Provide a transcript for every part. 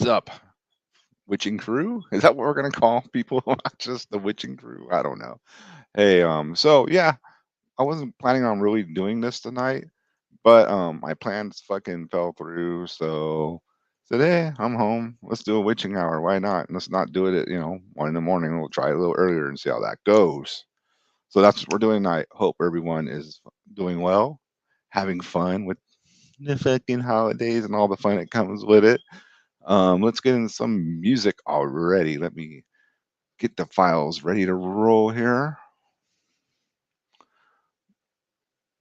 up, witching crew? Is that what we're gonna call people who watch us, the witching crew? I don't know. Hey, so yeah, I wasn't planning on really doing this tonight, but my plans fucking fell through. So today I'm home. Let's do a witching hour. Why not? Let's not do it at 1 in the morning. We'll try it a little earlier and see how that goes. So that's what we're doing tonight. Hope everyone is doing well, having fun with the fucking holidays and all the fun that comes with it. Let's get into some music already. Let me get the files ready to roll here.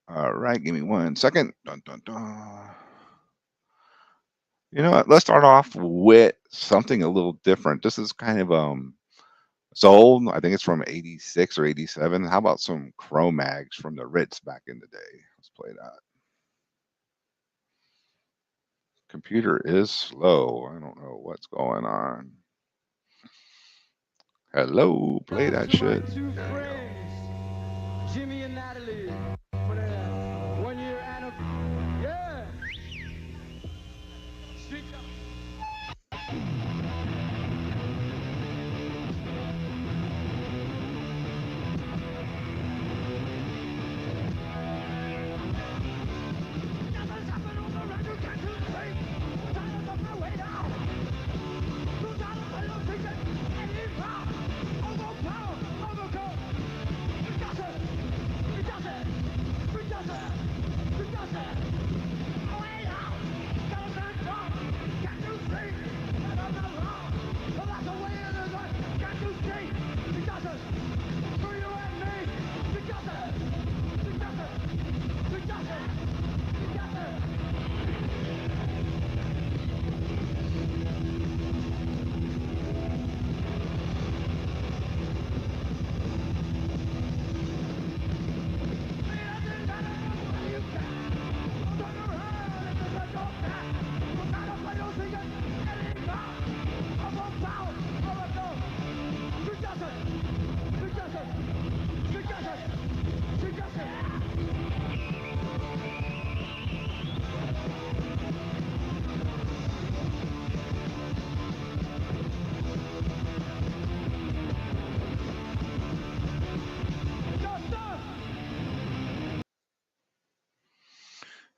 All right, give me 1 second. Dun, dun, dun. You know what? Let's start off with something a little different. This is kind of it's old. I think it's from '86 or '87. How about some Cro-Mags from the Ritz back in the day? Let's play that. Computer is slow. I don't know what's going on. Hello, play that shit. There we go. Jimmy and Natalie for the 1 year anniversary. Yeah. Street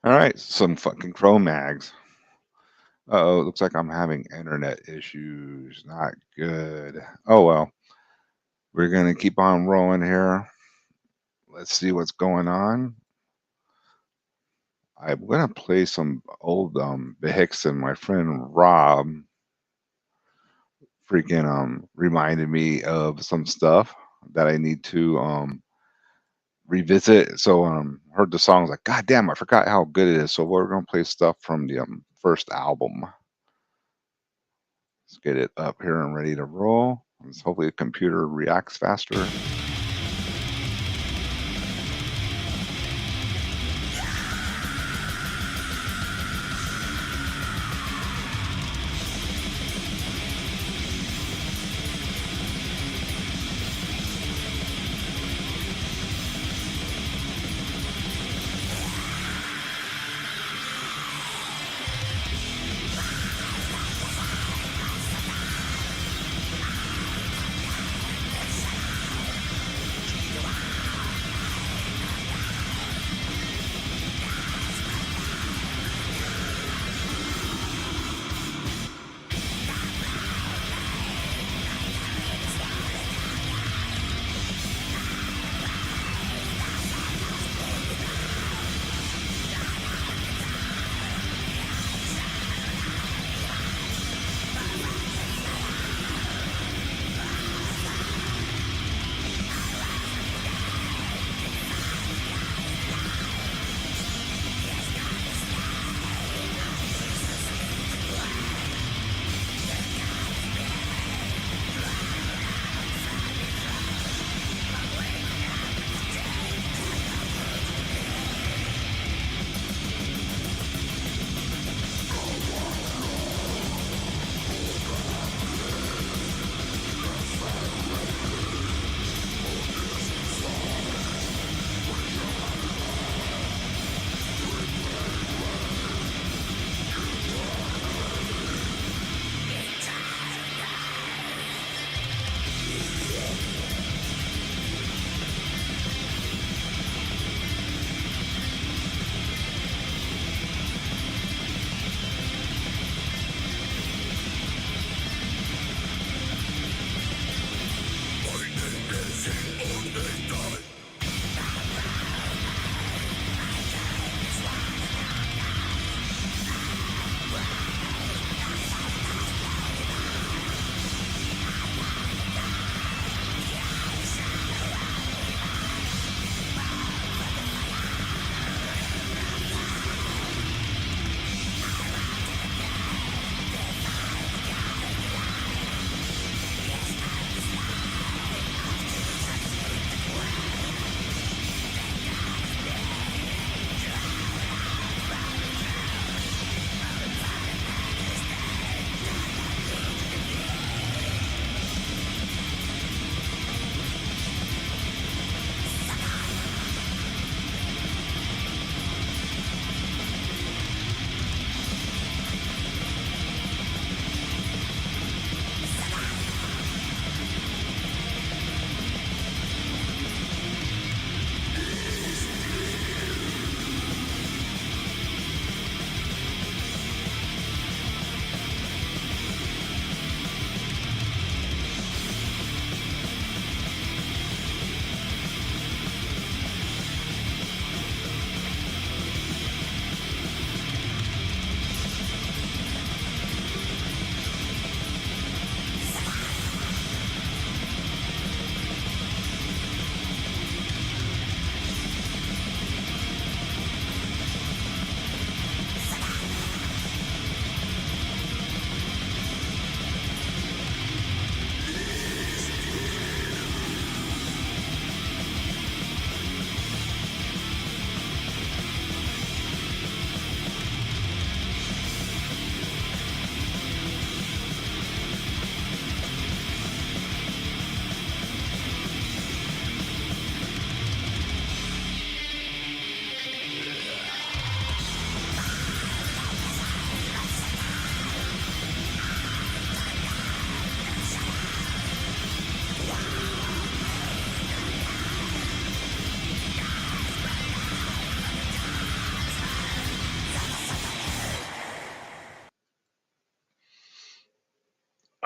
All right, some fucking Cro-Mags. Oh, looks like I'm having internet issues. Not good. Oh well, we're gonna keep on rolling here. Let's see what's going on. I'm gonna play some old Hickson. My friend Rob freaking reminded me of some stuff that I need to revisit. So heard the song, I was like, God damn, I forgot how good it is. So we're gonna play stuff from the first album. Let's get it up here and ready to roll. Hopefully the computer reacts faster.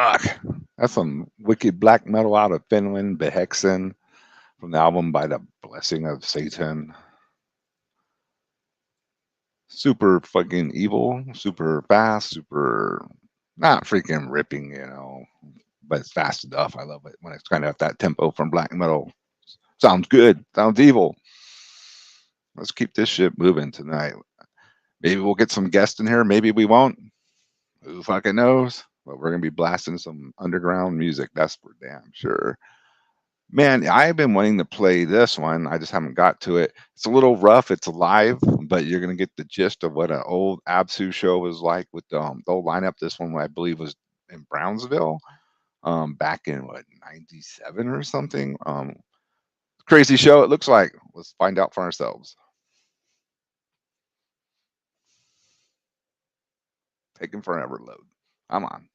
Fuck. That's some wicked black metal out of Finland, Behexen, from the album By the Blessing of Satan. Super fucking evil, super fast, super not freaking ripping, but it's fast enough. I love it when it's kind of that tempo from black metal. Sounds good. Sounds evil. Let's keep this shit moving tonight. Maybe we'll get some guests in here. Maybe we won't. Who fucking knows? But we're gonna be blasting some underground music. That's for damn sure. Man, I've been wanting to play this one. I just haven't got to it. It's a little rough. It's live, but you're gonna get the gist of what an old Absu show was like with the old lineup. This one, I believe, was in Brownsville, back in what '97 or something. Crazy show. It looks like. Let's find out for ourselves. Taking forever to load. I'm on.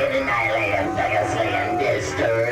Annihilate him vigorously and destroy.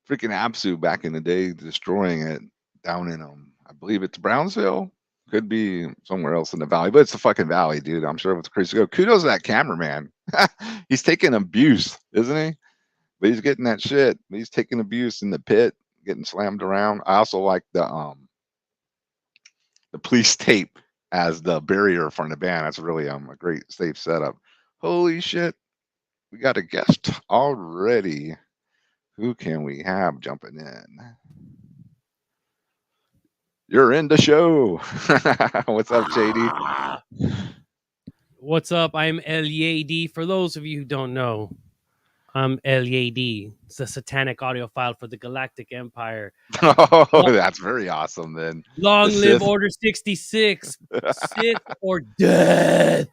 freaking Apsu back in the day, destroying it down in I believe it's Brownsville. Could be somewhere else in the valley, but it's the fucking valley, dude. I'm sure it's crazy. Go. Kudos to that cameraman. He's taking abuse, isn't he? But he's getting that shit. He's taking abuse in the pit, getting slammed around. I also like the police tape as the barrier from the band. That's really a great safe setup. Holy shit. We got a guest already. Who can we have jumping in? You're in the show. What's up, JD? What's up? I'm LYAD. For those of you who don't know, I'm LYAD. It's a satanic audio file for the Galactic Empire. Oh, that's very awesome then. Long The live Sith. Order 66. Sith or death.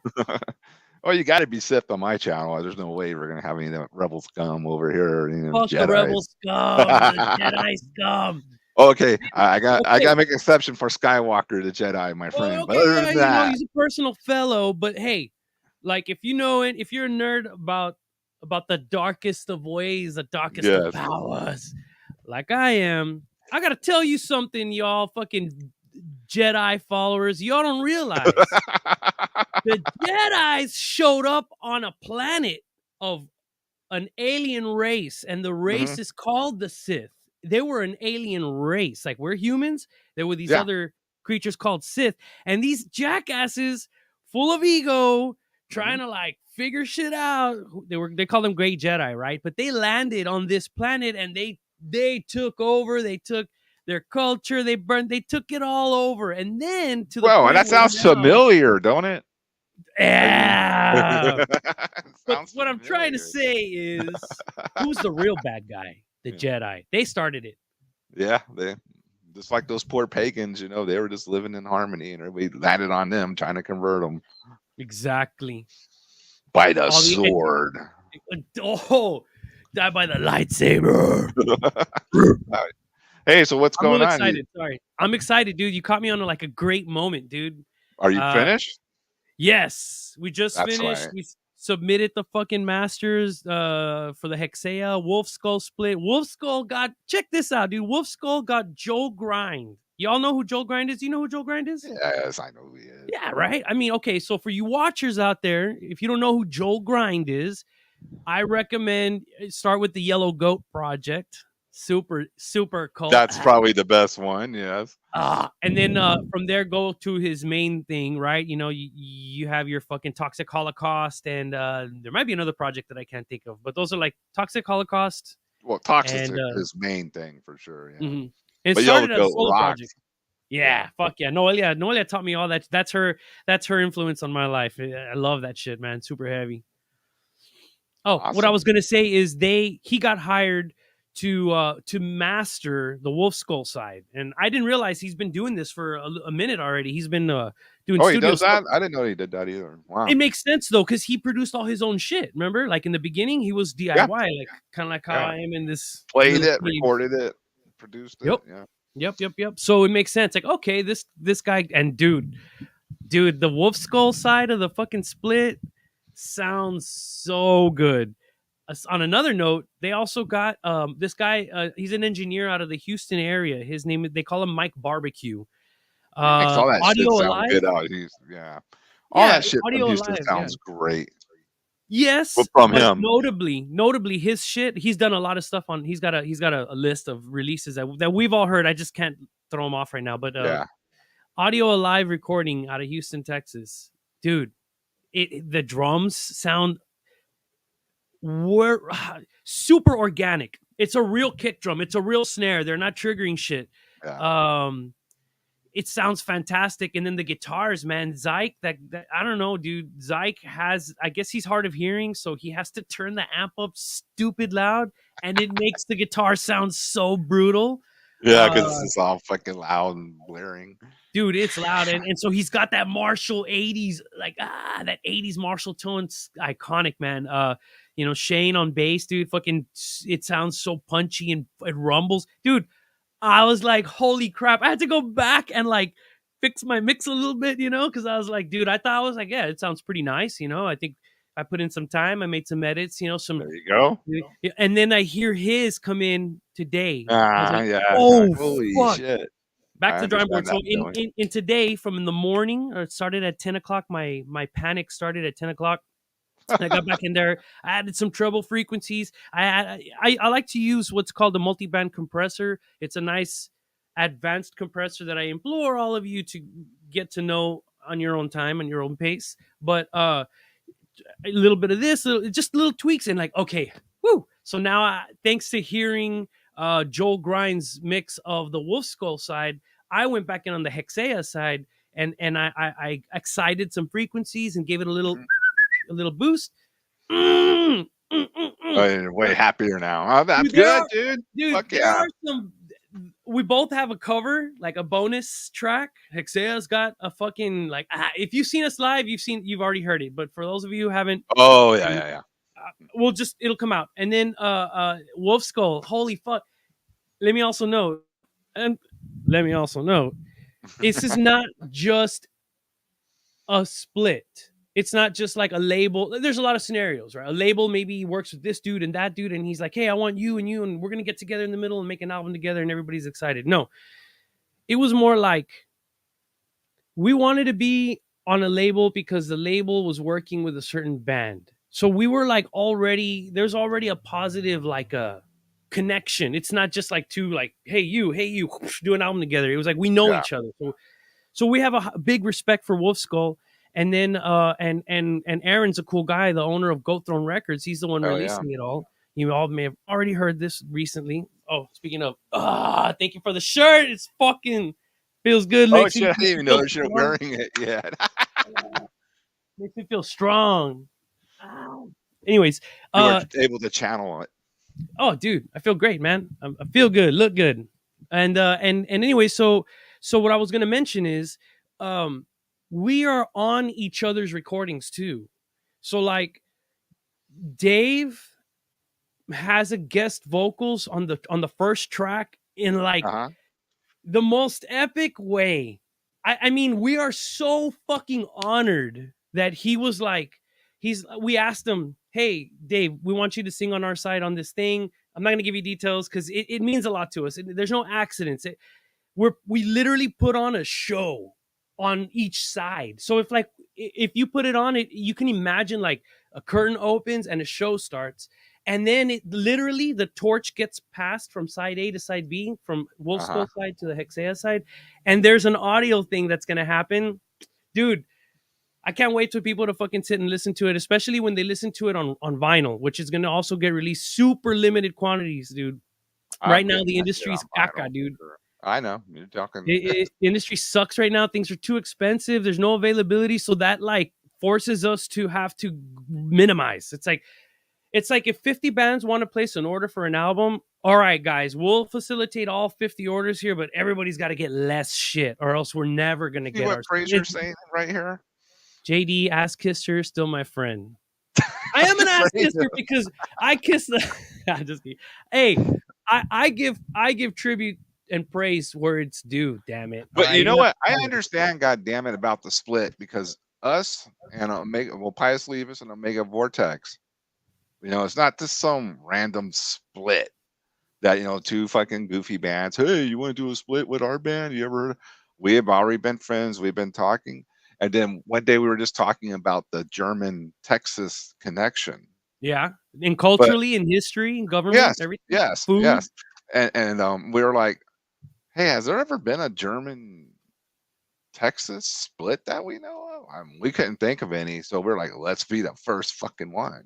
Oh, you got to be Sith on my channel. There's no way we're gonna have any of the rebel scum over here. You know, Fuck the Jedis. rebel scum. The Jedi scum. Okay, I gotta make an exception for Skywalker, the Jedi, my friend. Well, But other than you know, that, he's a personal fellow, but hey, like if you know it, if you're a nerd about the darkest of ways, the darkest of Yes. powers, like I am, I gotta tell you something, y'all fucking Jedi followers. Y'all don't realize the Jedis showed up on a planet of an alien race, and the race is called the Sith. They were an alien race, like we're humans. There were these Yeah. other creatures called Sith, and these jackasses, full of ego, trying to like figure shit out. They call them Great Jedi, right? But they landed on this planet, and they took over. They took their culture. They took it all over, and then to the Whoa, point that where sounds now- familiar, don't it? Yeah. But Sounds what I'm trying to familiar. say is, who's the real bad guy? The Jedi. They started it. Yeah, they just like those poor pagans, you know, they were just living in harmony, and everybody landed on them trying to convert them Exactly. by the All the- sword. Oh, die by the lightsaber. Hey, so what's I'm going real on? excited. Sorry. I'm excited, dude. You caught me on like a great moment, dude. Are you Uh, finished? Yes. We just That's finished. right. We submitted the fucking masters for the Hexea Wolf Skull split. Wolf Skull got, check this out, dude. Wolf Skull got Joe Grind. Y'all know who Joe Grind is? You know who Joe Grind is? Yes, I know who he is. Yeah, right. I mean, okay, so for you watchers out there, if you don't know who Joel Grind is, I recommend start with the Yellow Goat Project. Super cool. That's probably the best one. Yes. And then from there go to his main thing, right? You know, you have your fucking Toxic Holocaust, and there might be another project that I can't think of, but those are like Toxic Holocaust. Well, Toxic And, is his main thing for sure. Yeah. Mhm. It But started Yellow as a Goat solo rocks. project. Yeah, fuck yeah. Noelia taught me all that. That's her influence on my life. I love that shit, man. Super heavy. Oh, what I Awesome. was gonna say is he got hired to master the Wolf Skull side, and I didn't realize he's been doing this for a minute already. He's been doing Oh, he studio does stuff. that? I didn't know he did that either. Wow. It makes sense though, because he produced all his own shit. Remember, like in the beginning, he was DIY, like kind of like how Yeah. I am in this. Played little it, cave. recorded it, produced it. Yep. Yeah. Yep. So it makes sense. Like, okay, this guy, and dude, the Wolf Skull side of the fucking split sounds so good. On another note, they also got this guy. He's an engineer out of the Houston area. His name, they call him Mike Barbecue. He makes all that shit Audio sound Alive? good out. All that shit from Audio Houston Alive, sounds great. Yes, But from but him. notably, his shit. He's done a lot of stuff on. He's got a list of releases that we've all heard. I just can't throw them off right now. But Yeah. Audio Alive recording out of Houston, Texas, dude. The drums sound super organic. It's a real kick drum. It's a real snare. They're not triggering shit. Yeah. It sounds fantastic. And then the guitars, man, Zyke, that I don't know, dude. Zyke has, I guess he's hard of hearing, so he has to turn the amp up stupid loud, and it makes the guitar sound so brutal. Yeah, because it's all fucking loud and blaring. Dude, it's loud. And so he's got that Marshall 80s, like, that 80s Marshall tone. It's iconic, man. You know, Shane on bass, dude, fucking, it sounds so punchy and it rumbles. Dude, I was like, holy crap. I had to go back and like fix my mix a little bit, you know, because I was like, dude, I was like, yeah, it sounds pretty nice, you know. I think I put in some time. I made some edits. Some. There you go. And then I hear his come in today. I was like, Yeah. oh Holy fuck! shit. Back I to the drawing board. understand So that feeling. in today, from the morning, or it started at 10 o'clock. My panic started at 10 o'clock. I got back in there. I added some treble frequencies. I like to use what's called a multi-band compressor. It's a nice advanced compressor that I implore all of you to get to know on your own time and your own pace. But a little bit of this, just little tweaks, and like, okay, woo. So now, thanks to hearing Joel Grind's mix of the Wolf Skull side, I went back in on the Hexea side, and I excited some frequencies and gave it a little boost. Mm, mm, mm, Oh, you're way happier now. Oh, that's Dude, there good, are- dude. Dude, Fuck there yeah. are some. We both have a cover, like a bonus track. Hexea's got a fucking like. If you've seen us live, you've already heard it. But for those of you who haven't, Oh yeah. it'll come out. And then Wolf Skull. Holy fuck! Let me also note, this is not just a split. It's not just like a label. There's a lot of scenarios, right? A label maybe works with this dude and that dude, and he's like, hey, I want you and you, and we're gonna get together in the middle and make an album together, and everybody's excited. No, it was more like we wanted to be on a label because the label was working with a certain band. So we were like there's already a positive like a connection. It's not just like two like, hey you, do an album together. It was like we know Yeah. each other. So we have a big respect for Wolf Skull. And then and Aaron's a cool guy, the owner of Goat Throne Records. He's the one releasing it all. You all may have already heard this recently. Oh, speaking of, thank you for the shirt. It's fucking feels good. Oh Makes shit! me I didn't even feel know you're strong. wearing it yet. Makes me feel strong. Ow. Anyways, You were able to channel it. oh, dude, I feel great, man. I feel good, look good, and anyway, so what I was gonna mention is, we are on each other's recordings too. So like, Dave has a guest vocals on the first track in like the most epic way. I mean, we are so fucking honored that he was like, we asked him, hey, Dave, we want you to sing on our side on this thing. I'm not going to give you details because it means a lot to us. There's no accidents. We literally put on a show on each side. So if you put it on, you can imagine like a curtain opens and a show starts. And then the torch gets passed from side A to side B, from Wolf Skull side to the Hexea side. And there's an audio thing that's going to happen. Dude, I can't wait for people to fucking sit and listen to it, especially when they listen to it on vinyl, which is going to also get released super limited quantities, dude. Right now, the industry's caca, dude. I know. You're talking. The industry sucks right now. Things are too expensive. There's no availability. So that like forces us to have to minimize. It's like if 50 bands want to place an order for an album, all right, guys, we'll facilitate all 50 orders here, but everybody's got to get less shit, or else we're never going to get our. What Fraser's saying right here? JD, ass kisser, still my friend. I am an ass kisser because I kiss the. I'm just kidding. Hey, I give tribute and praise where it's due. Damn it! But you know what? I understand, God damn it, about the split, because us and Omega, well, Pius Levis and Omega Vortex. It's not just some random split that, two fucking goofy bands. Hey, you want to do a split with our band? We have already been friends. We've been talking. And then one day we were just talking about the German-Texas connection. Yeah. And culturally, in history, in government, everything. Yes. Food. Yes. And we were like, hey, has there ever been a German-Texas split that we know of? We couldn't think of any. So we're like, let's be the first fucking one.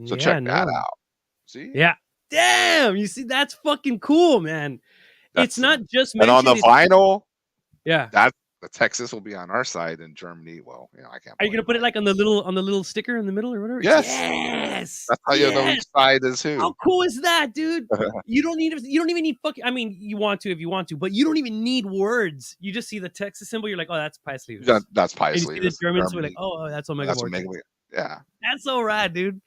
So check that out. See? Yeah. Damn. You see, that's fucking cool, man. It's not just and on the vinyl. Yeah. The Texas will be on our side, and Germany. Well, I can't. Are you gonna put it like on the little sticker in the middle or whatever? Yes. Yes. That's how you know which side is who. How cool is that, dude? You don't even need fucking. I mean, you want to if you want to, but you don't even need words. You just see the Texas symbol. You're like, oh, that's Pius Levis. That's Pius Levis. The Germans were like, oh, that's Omega Vortex. Yeah. That's so rad, dude.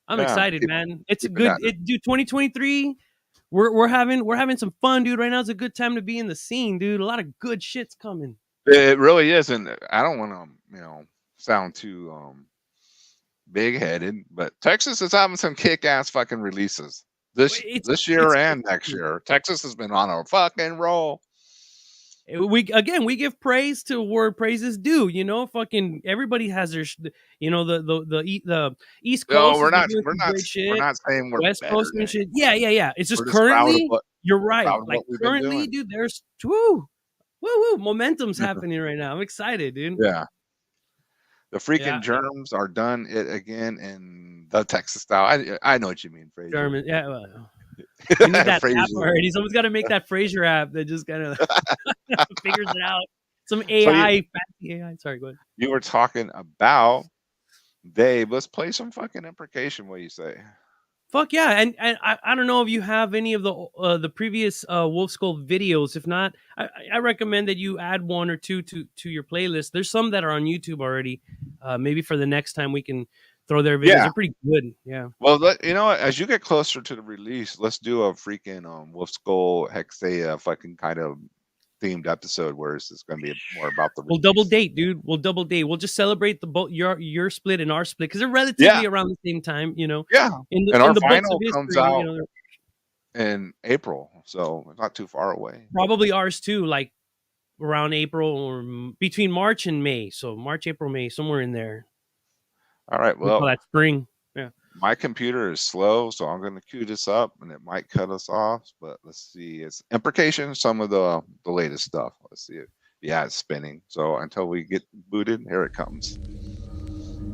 I'm excited, man. It's a good. Dude, 2023. We're having some fun, dude. Right now is a good time to be in the scene, dude. A lot of good shit's coming. It really is, and I don't want to, sound too big headed, but Texas is having some kick ass fucking releases this year and next year. Texas has been on a fucking roll. We give praise to where praise is due. You know, fucking everybody has their, you know, the East Coast. No, we're not saying we're West better Coast and shit. Yeah. It's just We're just proud of currently. what- You're right. proud of Like what we've been currently, doing. dude, there's woo, momentum's happening right now. I'm excited, dude. Yeah. The freaking Yeah. germs are done it again in the Texas style. I know what you mean, Fraser. German, yeah. Well, we need that app Fraser. already. Someone's got to make that Fraser app that just kind of figures it out. Some AI, fancy AI. Sorry, go ahead. You were talking about Dave. Let's play some fucking imprecation. What do you say? Fuck yeah, and I don't know if you have any of the previous Wolf Skull videos. If not, I recommend that you add one or two to your playlist. There's some that are on YouTube already. Maybe for the next time we can throw their videos. Yeah. They're pretty good. Yeah. Well, you know what? As you get closer to the release, let's do a freaking Wolf Skull Hexea fucking kind of themed episode where it's just going to be more about the. We'll double date, dude. We'll double date. We'll just celebrate the both your split and our split because they're relatively around the same time. You know. Yeah. And our the final books of comes history, out you know, in April, so it's not too far away. probably ours too, like around April or between March and May. So March, April, May, somewhere in there. All right. We call Well, that spring. Yeah. my computer is slow, so I'm going to cue this up, and it might cut us off. But let's see. It's imprecation. Some of the latest stuff. Let's see it. Yeah, it's spinning. So until we get booted, here it comes.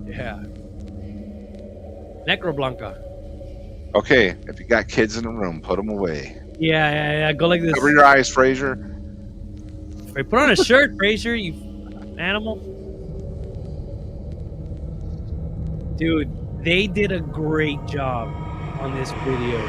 Yeah. Necroblanca. Okay, if you got kids in the room, put them away. Yeah. Go like this. Cover your eyes, Fraser. Wait, put on a shirt, Fraser, you animal. Dude, they did a great job on this video.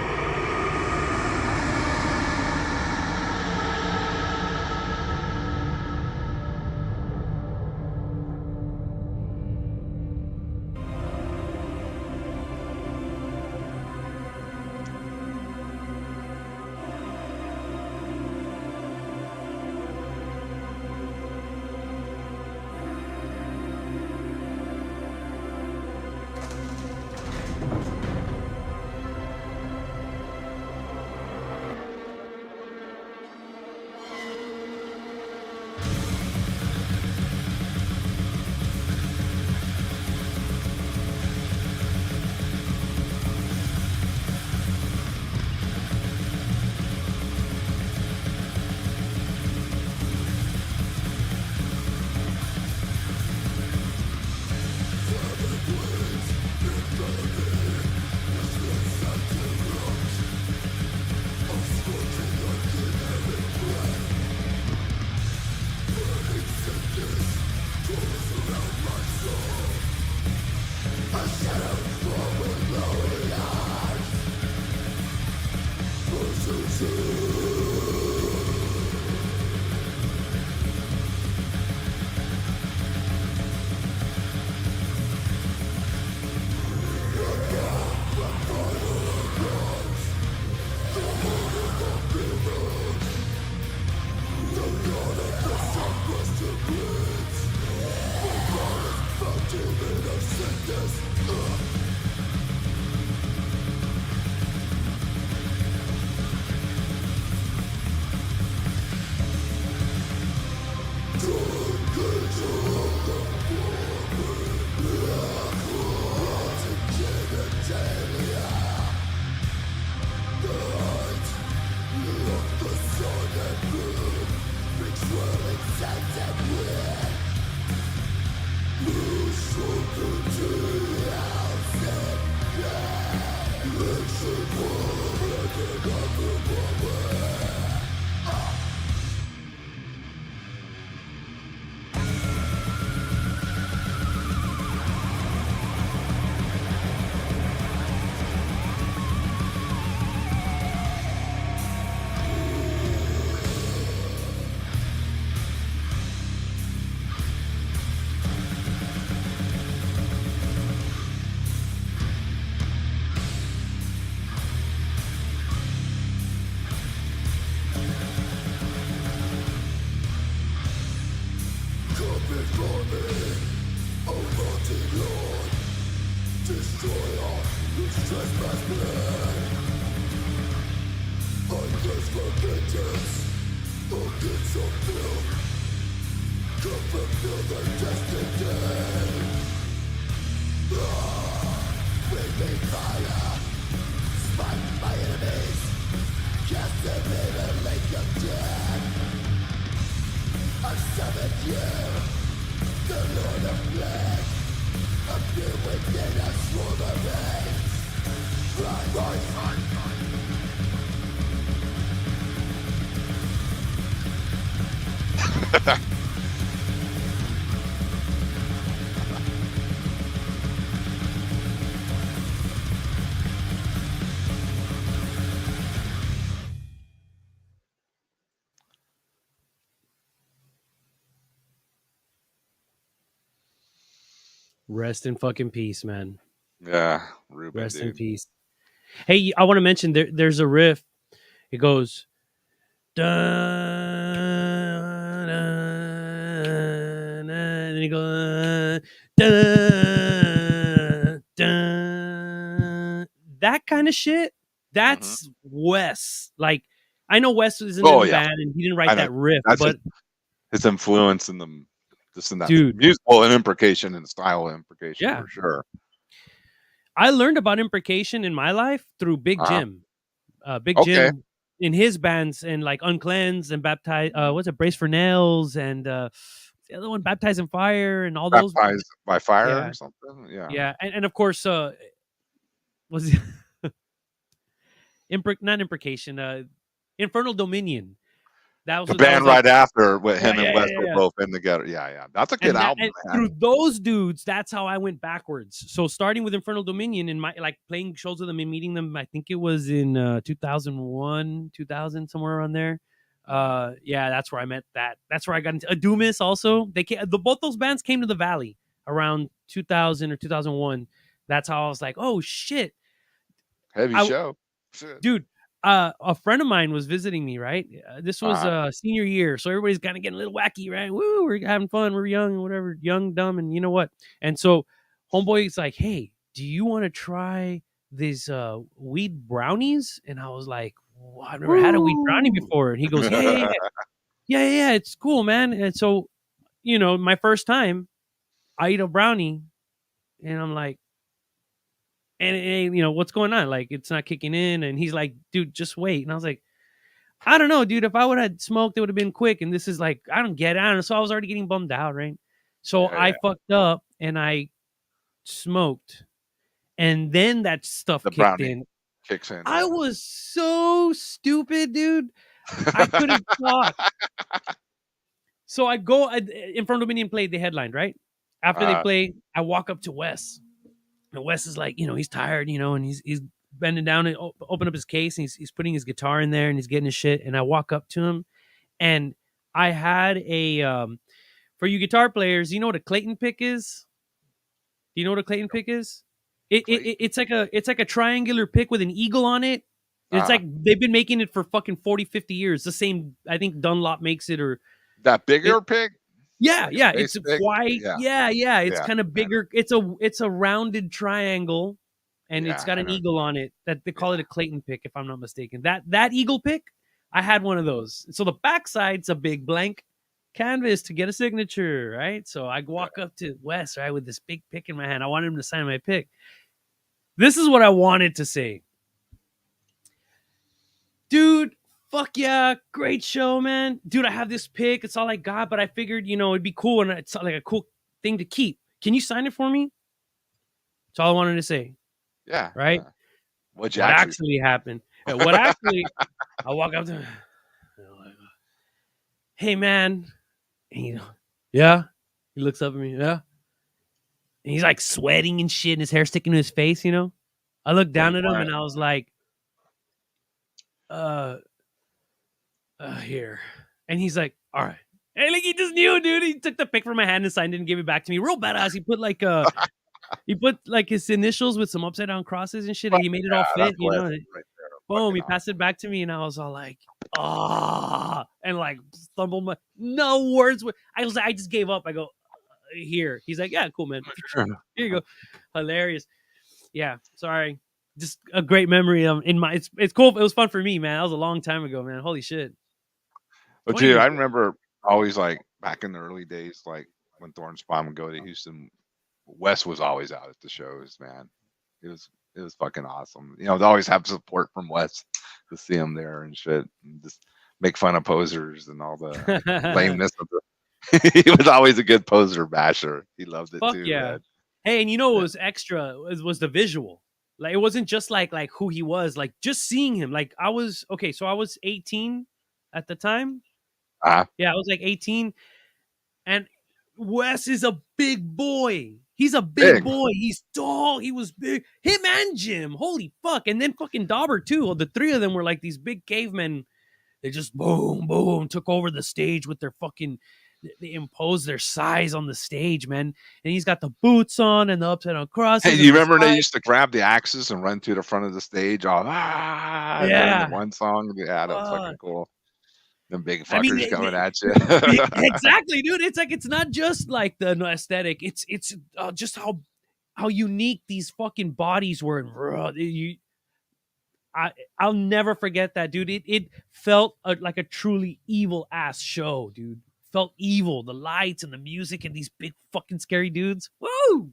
Rest in fucking peace, man. Yeah, Ruben, Rest in dude. peace. Hey, I want to mention there's a riff. It goes dun, dun, dun, and then it goes dun, dun. That kind of shit. That's Wes. Like, I know Wes isn't in Oh the yeah, band and he didn't I write know. that riff, That's but his influence in the just in that dude, musical and imprecation and style imprecation yeah, for sure. I learned about imprecation in my life through Big Uh, Jim. Big okay, Jim in his bands and like Uncleansed and Baptized. What's it? Brace for Nails and the other one, Baptized in Fire, and all those. baptized by fire Yeah, or something. Yeah, yeah, and of course, was it not imprecation? Infernal Dominion. That was the that was band like right after with yeah, him yeah, and yeah, Wes yeah, were yeah. both in together. Yeah, yeah, that's a good album, And man. through those dudes, that's how I went backwards. So starting with Infernal Dominion and my like playing shows with them and meeting them, I think it was in 2001, 2000, somewhere around there. Yeah, that's where I met that. That's where I got into Adumis. Also, both those bands came to the Valley around 2000 or 2001. That's how I was like, oh shit, Heavy I show. Shit. dude. A friend of mine was visiting me, right? This was senior year, so everybody's kind of getting a little wacky, right? Woo, we're having fun, we're young, whatever, young, dumb, and you know what? And so, homeboy's like, "Hey, do you want to try these weed brownies?" And I was like, well, "I've never had a weed brownie before." And he goes, "Yeah, yeah, yeah, yeah, it's cool, man." And so, my first time, I eat a brownie, and I'm like, and what's going on? Like, it's not kicking in. And he's like, dude, just wait. And I was like, I don't know, dude. If I would have smoked, it would have been quick. And this is like, I don't get it. I don't know. So I was already getting bummed out, right? So Yeah, I fucked up and I smoked. And then that stuff the kicked brownie in. kicks in. I was so stupid, dude. I couldn't talk. So I go Infernal Dominion played the headline, right? After they play, I walk up to Wes. And Wes is like, he's tired, and he's bending down and open up his case, and he's putting his guitar in there and he's getting his shit. And I walk up to him, and I had a for you guitar players, you know what a Clayton pick is? Do you know what a Clayton pick is? It's like a triangular pick with an eagle on it. It's like they've been making it for fucking 40, 50 years. The same, I think Dunlop makes it, or that bigger pig. yeah, Like yeah, bass it's pick? white. Yeah. Yeah, it's Yeah, kind of bigger. It's a rounded triangle, and it's Yeah, got I an know. eagle on it. That they call it a Clayton pick, if I'm not mistaken. That eagle pick, I had one of those. So the backside's a big blank canvas to get a signature, right? So I walk up to Wes, right, with this big pick in my hand. I wanted him to sign my pick. This is what I wanted to say, dude. Fuck yeah, great show, man. Dude, I have this pick. It's all I got, but I figured, it'd be cool and it's like a cool thing to keep. Can you sign it for me? That's all I wanted to say. Yeah. Right? What actually happened? What actually, I walk up to him. Hey, man. And yeah. He looks up at me. Yeah. And he's like sweating and shit and his hair sticking to his face, I looked down at him and I was like, here. And he's like, all right. Hey, like he just knew, dude. He took the pick from my hand and signed it and gave it back to me. Real badass. He put like his initials with some upside down crosses and shit, and he made it all fit, Right Boom, he passed it back to me, and I was all like, and like stumbled my no words. I just gave up. I go, here. He's like, yeah, cool, man. Here you go. Hilarious. Yeah, sorry. Just a great memory. In my, it's cool. It was fun for me, man. That was a long time ago, man. Holy shit. But 20 dude, years I ago. remember always like back in the early days, like when Thorn Spawn would go to Houston, Wes was always out at the shows, man. It was it was fucking awesome. You know, they always have support from Wes to see him there and shit, and just make fun of posers and all the lameness of the. He was always a good poser basher. He loved it Fuck too, yeah. man. Hey, and you know what Yeah. was extra was the visual. Like it wasn't just like who he was, like just seeing him. Like I was okay, so I was 18 at the time. Uh-huh. Yeah, I was like 18. And Wes is a big boy. He's a big Big. boy. He's tall. He was big. Him and Jim. Holy fuck. And then fucking Dauber too. The three of them were like these big cavemen. They just boom, boom, took over the stage with their fucking. They imposed their size on the stage, man. And he's got the boots on and the upside down crosses. Hey, and you the remember they side- used to grab the axes and run to the front of the stage all during Yeah. the one song? Yeah, that was Fuck. fucking cool. Them big I mean, fuckers coming at you. Yeah, exactly, dude. It's like it's not just like the aesthetic. It's just how unique these fucking bodies were. I'll never forget that, dude. It felt like a truly evil ass show, dude. Felt evil. The lights and the music and these big fucking scary dudes. Woo!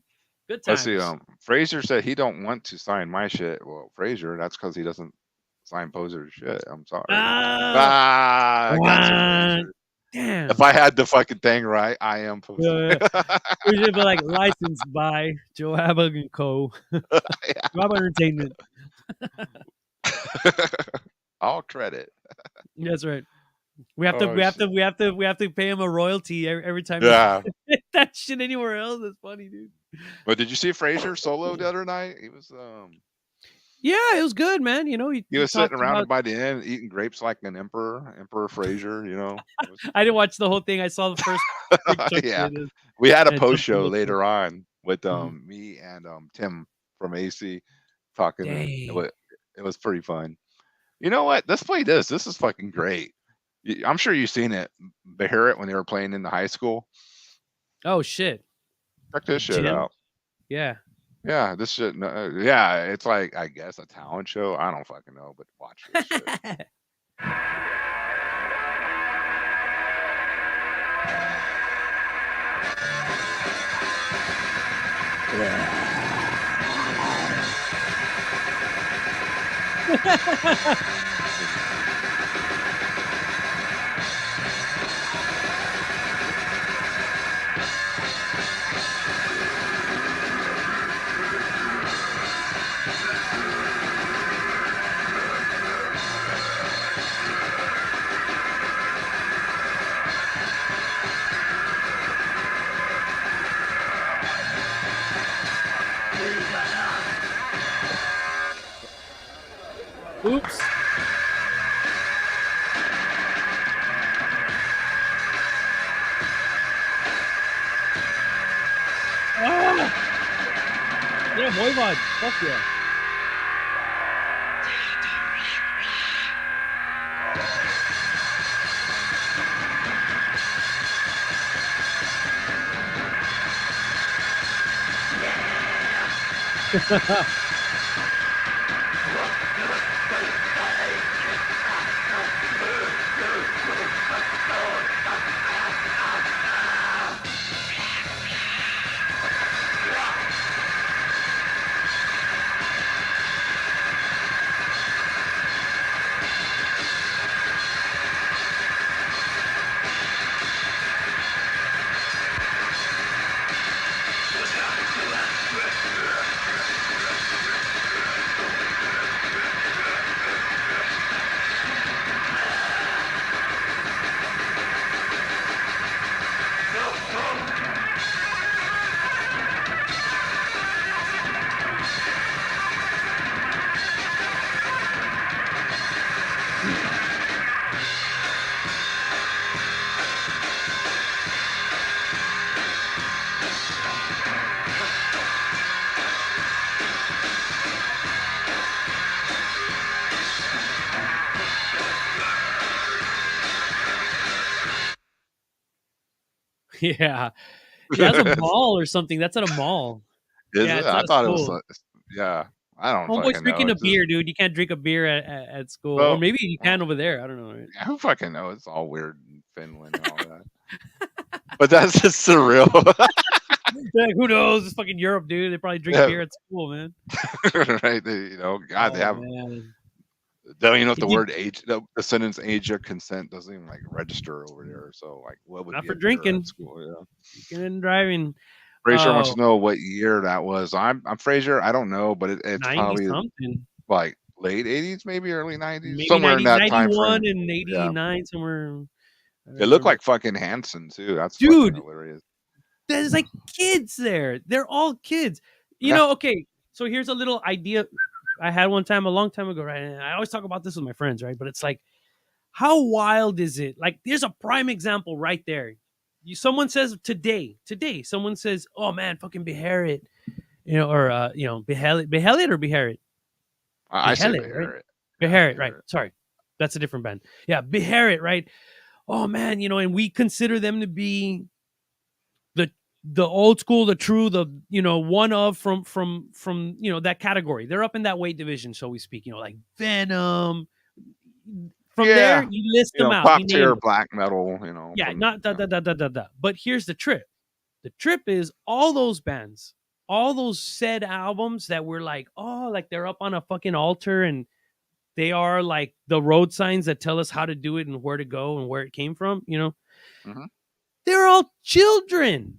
Good times. Let's see. Fraser said he don't want to sign my shit. Well, Fraser, that's because he doesn't sign poser's shit. I'm sorry. I got you, Fraser. Damn. If I had the fucking thing right, I am poser. We should be like licensed by Joe Habig and Co. Rob Entertainment. All credit. That's right. We have to pay him a royalty every time. Yeah. That shit anywhere else is funny, dude. But did you see Fraser solo the other night? He was Yeah, it was good, man. You know, he was talked sitting around about- by the end eating grapes like an Emperor Fraser, you know. It was- I didn't watch the whole thing. I saw the first. big chunk Yeah. of it. We had a Yeah, post just show look- later on with Mhm. me and Tim from AC talking. Dang. It was pretty fun. You know what? Let's play this. This is fucking great. I'm sure you've seen it, Barrett, when they were playing in the high school. Oh shit! Check this shit Jim? out. Yeah. Yeah, this shit. Yeah, it's like, I guess, a talent show. I don't fucking know, but watch this shit. Oops. Ah! Yeah, Voivod. Fuck yeah. Yeah. That's a mall or something. That's at a mall. Is Yeah, it? it's I not a thought it was. school. Yeah, I don't Homeboy's fucking know. drinking a It's just, beer, dude. You can't drink a beer at school, or well, maybe you well, can over there. I don't know. Right? yeah, who fucking knows? It's all weird in Finland and all that. But that's just surreal, Like, who knows? It's fucking Europe, dude. They probably drink yeah, beer at school, man. right? God, they Oh have. man. Don't you know if Did the you word age, the sentence age of consent doesn't even like register over there? So like, what would Not be for a beer drinking, at school? Yeah. drinking and driving. Fraser wants Oh, to know what year that was. I'm Fraser. I don't know, but it's 90 probably something. like late '80s, maybe early '90s, Maybe somewhere in 90, that time 91 frame. and Yeah, 89 somewhere. I don't it looked remember. like fucking Hanson too. That's fucking Dude, hilarious. there's like kids there. They're all kids. You Yeah, know, okay. So here's a little idea I had one time a long time ago, right? And I always talk about this with my friends, right? But it's like, how wild is it? Like, there's a prime example right there. Someone says today, someone says, "Oh man, fucking Beherit," or Behelit or Beherit, I say Behelit, right? Beherit. Yeah, Beherit, right? Beherit. Sorry, that's a different band. Yeah, Beherit, right? Oh man, and we consider them to be the old school, the true, the one of from that category. They're up in that weight division, so we speak. Like Venom. From there, Yeah, you list them out. top You tier name them. black metal. Yeah, From not da. But here's the trip. The trip is all those bands, all those said albums that were like, oh, like they're up on a fucking altar and they are like the road signs that tell us how to do it and where to go and where it came from. Mhm. They're all children.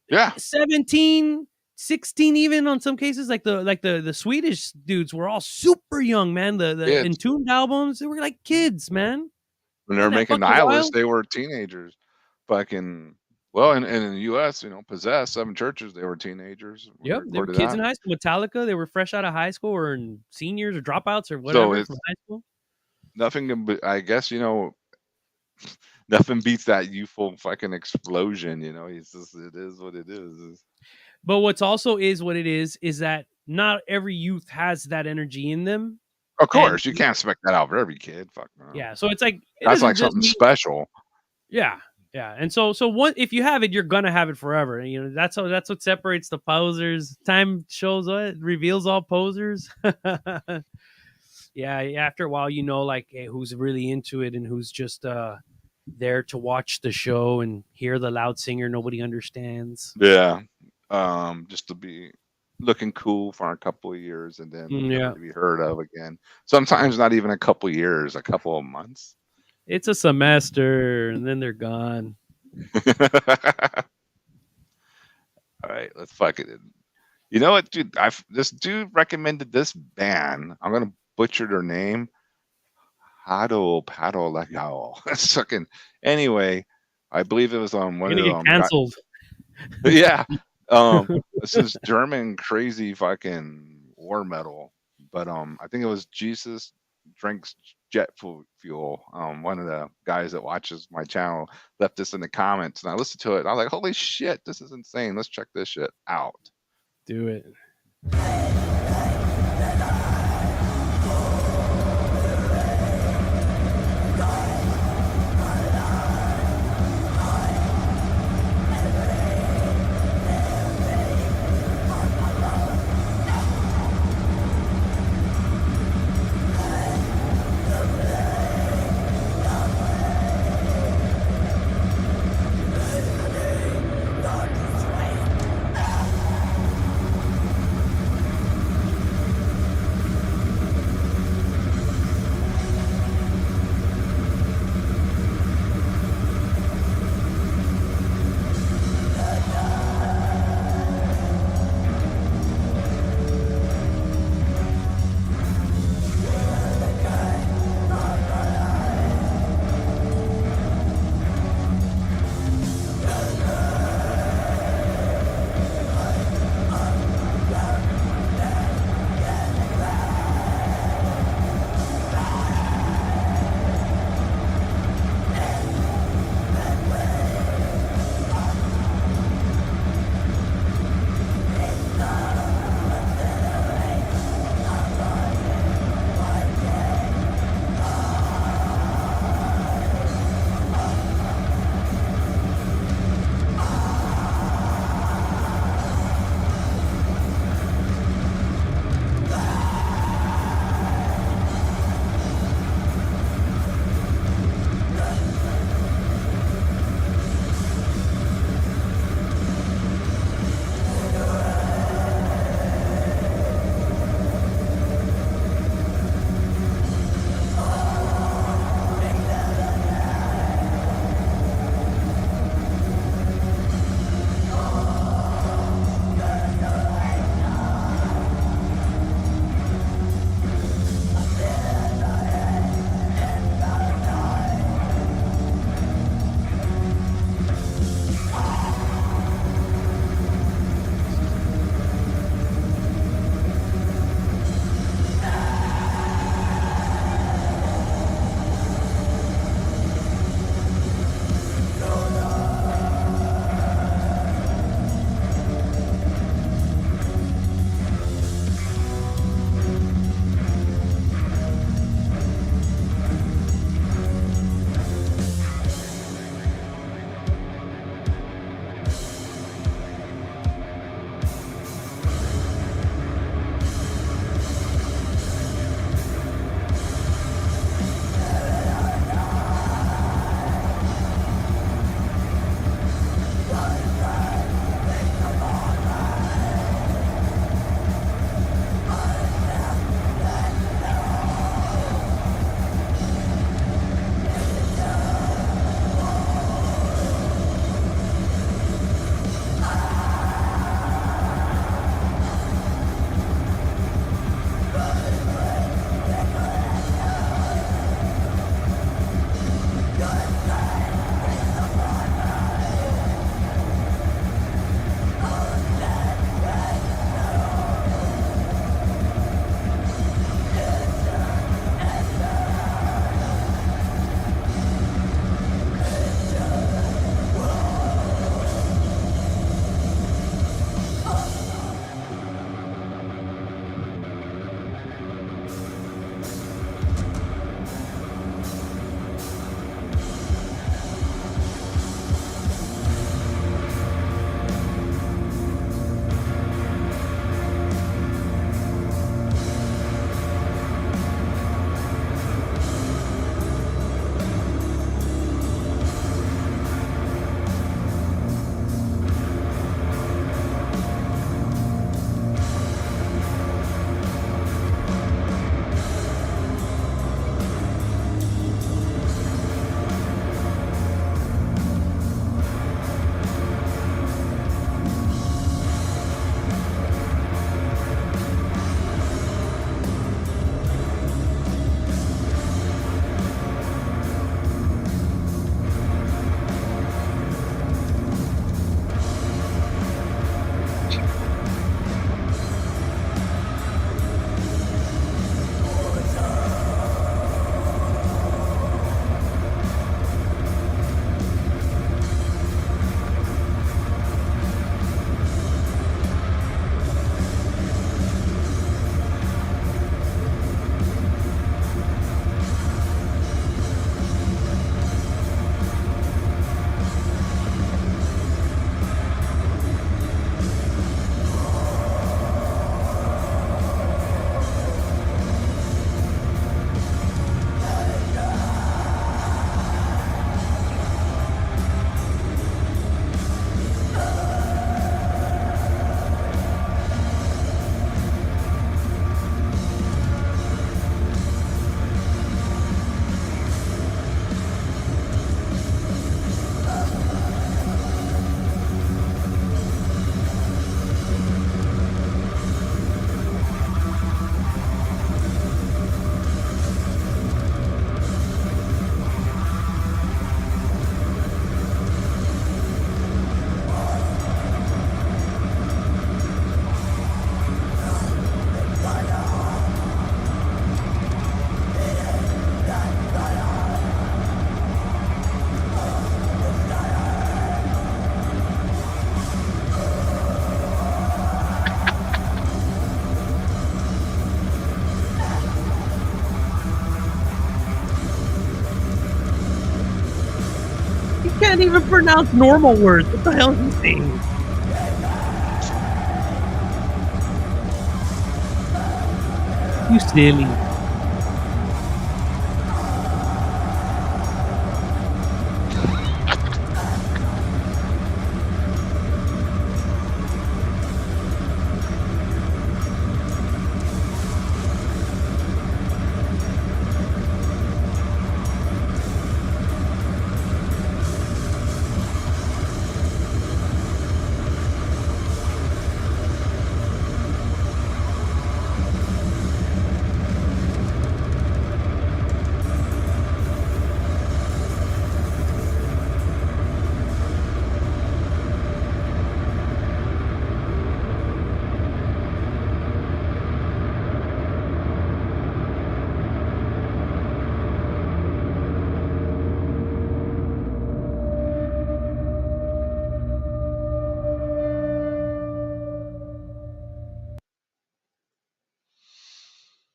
Yeah, 17, 16, even on some cases, like the Swedish dudes were all super young, man. The kids. Entombed albums, they were like kids, man. When they were Isn't that making fucking Nihilist, wild? they were teenagers. Fucking well, and in the U.S., Possessed, Seven Churches, they were teenagers when they Yep, they were recorded kids that. in high school. Metallica, they were fresh out of high school or in seniors or dropouts or So whatever from it's high school. nothing. I guess nothing beats that youthful fucking explosion. It's just it is what it is. But what's also is what it is that not every youth has that energy in them. Of And course, you can't expect that out of every kid. Fuck no. yeah, so it's like it That's doesn't like just something mean special. yeah. And so what if you have it, you're gonna have it forever. That's what separates the posers. Time shows what reveals all posers. Yeah, after a while, like who's really into it and who's just there to watch the show and hear the loud singer nobody understands. Yeah. Just to be looking cool for a couple of years and then Yeah, never to be heard of again. Sometimes not even a couple of years, a couple of months. it's a semester and then they're gone. All right, let's fuck it. You know what, dude? This dude recommended this band. I'm gonna butcher their name. Paddle Legal. That's fucking. Anyway, I believe it was on one You're of gonna get canceled. yeah. This is German crazy fucking war metal, but I think it was Jesus drinks jet fuel. One of the guys that watches my channel left this in the comments, and I listened to it. And I was like, holy shit, this is insane. Let's check this shit out. Do it. He can't even pronounce normal words. What the hell is he saying? You silly.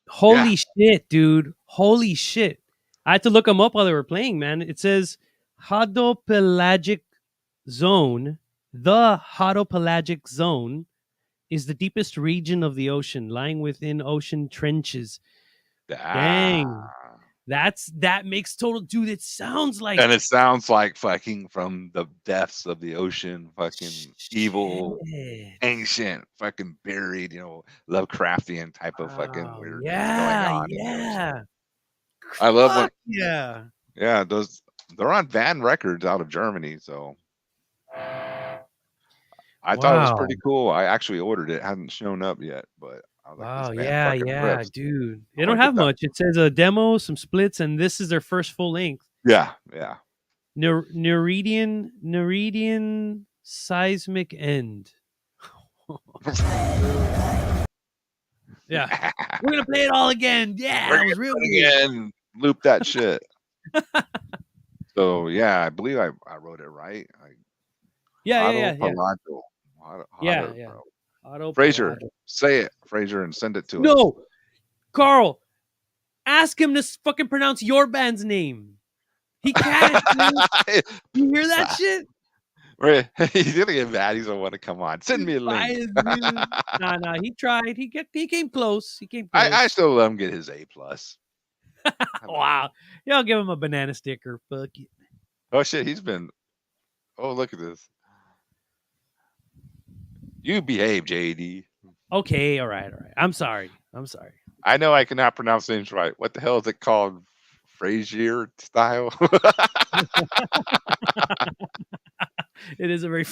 Holy shit, dude. Holy shit. I had to look them up while they were playing, man. It says Hadopelagic Zone. The Hadopelagic Zone is the deepest region of the ocean, lying within ocean trenches. Dang. Ah. That makes total, dude. It sounds like And it sounds like fucking from the depths of the ocean, fucking evil, shit. ancient, fucking buried, Lovecraftian type of fucking Wow, weirdness yeah, going on in the ocean. yeah. I love when, Fuck yeah. yeah, they're on Van Records out of Germany, so I thought it was pretty Wow. cool. I actually ordered it, hadn't shown up yet, but I was like, Wow, this band yeah, fucking yeah, rips. dude. They I don't wanna get have that. much. It says a demo, some splits, and this is their first full length. Yeah, yeah. Neridian seismic end. Yeah. We're gonna play it all again. Yeah, We're that was gonna real do good. it again, loop that shit. So yeah, I believe I wrote it right. Yeah. Autopelago. Yeah. Auto Fraser, Pelado. say it, Fraser, and send it to us. No, Carl, ask him to fucking pronounce your band's name. He can't. Dude. You hear that shit? He's gonna get mad. He's gonna want to come on. Send me a link. Nah. He tried. He came close. He came close. I still let him get his A plus. Wow. Yeah, I'll give him a banana sticker. Fuck it. Oh shit, he's been. Oh, look at this. You behave, JD. Okay, all right. I'm sorry. I know I cannot pronounce names right. What the hell is it called? Frasier style? It is a very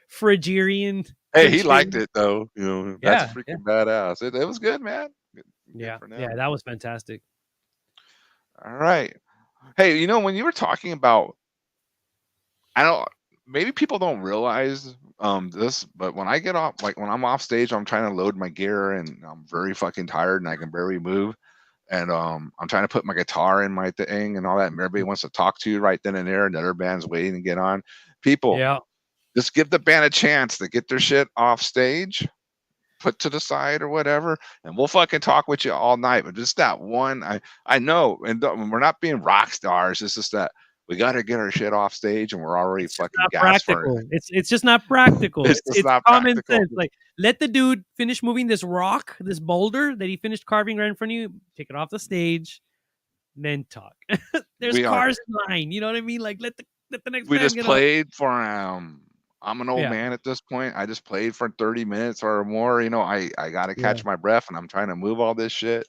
Phrygian. Hey, he liked it though. That's Yeah, freaking badass. It was good, man. Good Yeah, for now. yeah, that was fantastic. All right. Hey, when you were talking about, maybe people don't realize this, but when I get off, like when I'm off stage, I'm trying to load my gear and I'm very fucking tired and I can barely move. And I'm trying to put my guitar in my thing and all that. And everybody wants to talk to you right then and there, and the other band's waiting to get on. People, Yeah. just give the band a chance to get their shit off stage, put to the side or whatever, and we'll fucking talk with you all night. But just that one, I know, and we're not being rock stars. It's just that we got to get our shit off stage, and we're already It's just fucking not gas practical. It's just not practical. It's just not common practical. sense. Like, let the dude finish moving this rock, this boulder that he finished carving right in front of you. Take it off the stage, then talk. There's We are- cars in line. You know what I mean? Like, let the next. We band just get played for I'm an old Yeah. man at this point. I just played for 30 minutes or more. I got to catch my breath, and I'm trying to move all this shit.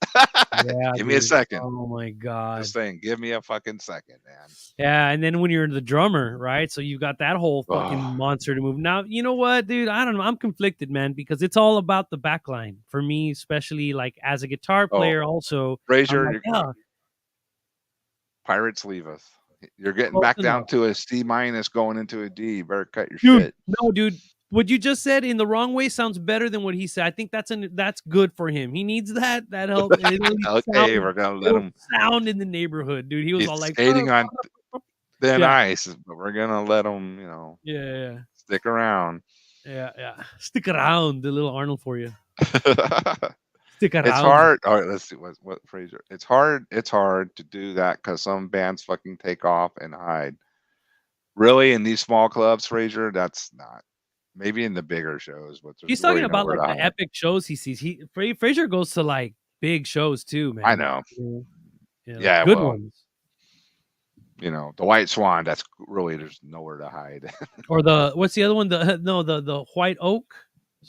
Yeah, Give me a dude. second. Oh my god. Just saying, give me a fucking second, man. Yeah, and then when you're the drummer, right? So you've got that whole fucking Ugh. monster to move. Now, you know what, dude? I don't know. I'm conflicted, man, because it's all about the back line for me, especially like as a guitar player. Also, Fraser, I'm like, your Pirates leave us. You're getting Close back down enough. to a C minus going into a D. You better cut your dude, shit. no, dude. What you just said in the wrong way sounds better than what he said. I think that's good for him. He needs that. That helps. Okay, we're gonna let him. sound in the neighborhood, dude. He was He's all like skating on thin Yeah. ice, but we're gonna let him, Yeah. stick around. Stick around, the little Arnold for you. It's Stick around. hard. All right, let's see what Fraser. It's hard to do that because some bands fucking take off and hide. Really, in these small clubs, Frazier, that's not. Maybe in the bigger shows, but there's He's talking really about nowhere like to the hide. epic shows he sees. Frazier goes to like big shows too, man. I know. Yeah, like Yeah, good well, ones. the White Swan. That's really there's nowhere to hide. Or what's the other one? The White Oak.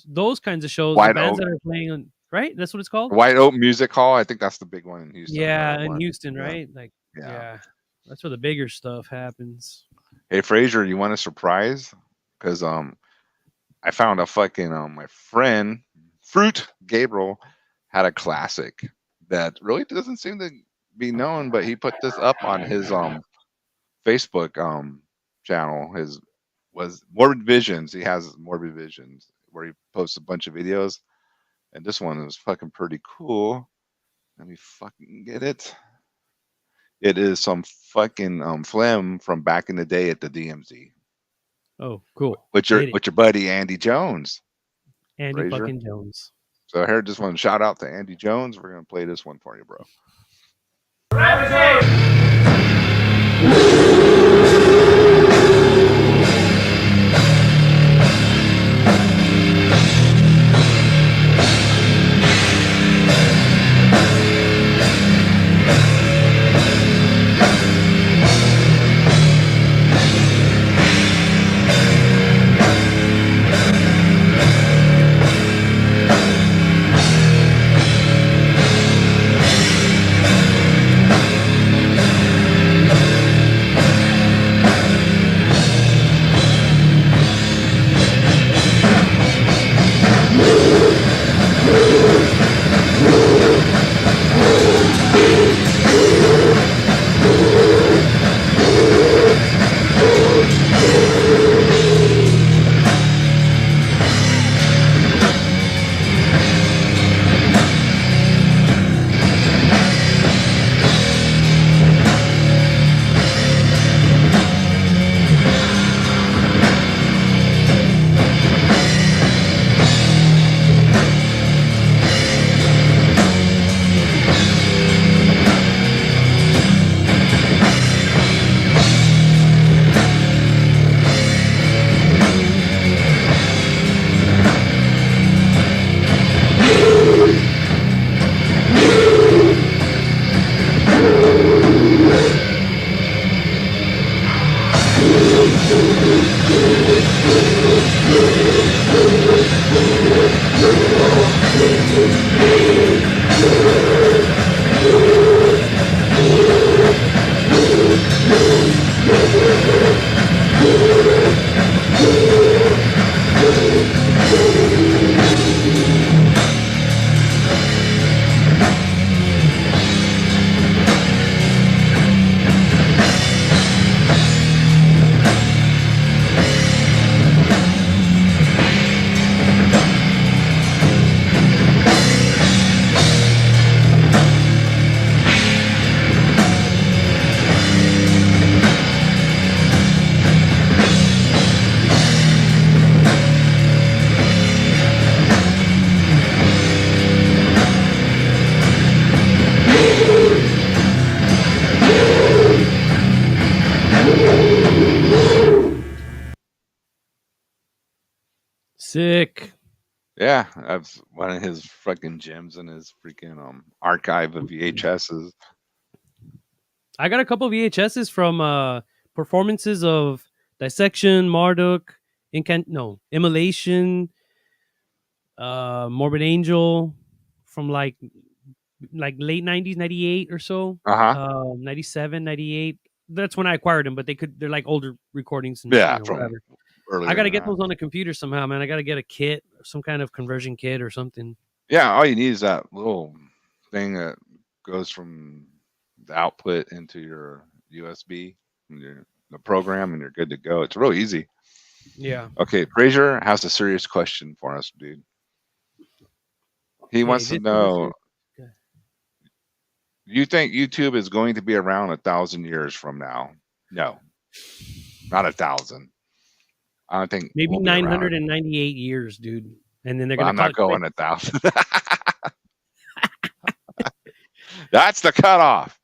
Those kinds of shows, the White bands Oak, that are playing on, right? That's what it's called. White Oak Music Hall. I think that's the big one in Houston. Yeah, Another in one. Houston, Yeah, right? Like, yeah. yeah, that's where the bigger stuff happens. Hey, Frazier, you want a surprise? Because I found a fucking my friend Fruit Gabriel had a classic that really doesn't seem to be known, but he put this up on his Facebook channel. His was Morbid Visions. He has Morbid Visions where he posts a bunch of videos, and this one was fucking pretty cool. Let me fucking get it. It is some fucking phlegm from back in the day at the DMZ Oh, cool. with Hit it. your buddy Andy Jones. Andy Frazier. fucking Jones. So here, just want to shout out to Andy Jones. We're gonna play this one for you, bro. Sick. Yeah, that's one of his fucking gems in his freaking archive of VHSs. I got a couple VHSs from performances of Dissection, Marduk, Immolation, Morbid Angel from like late 90s, 98 or so. Uh huh. 97, 98. That's when I acquired them, but they're like older recordings and Yeah, from whatever. earlier. I got to than get that. those on the computer somehow, man. I got to get a kit, some kind of conversion kit or something. Yeah, all you need is that little thing that goes from the output into your USB, and the program, and you're good to go. It's real easy. Yeah. Okay, Frazier has a serious question for us, dude. He wants to this is know: okay. you think YouTube is going to be around 1,000 years from now? No, not 1,000. I don't think Maybe we'll be around. 998 years, dude. And then they're But gonna. I'm not going 1,000. That's the cutoff.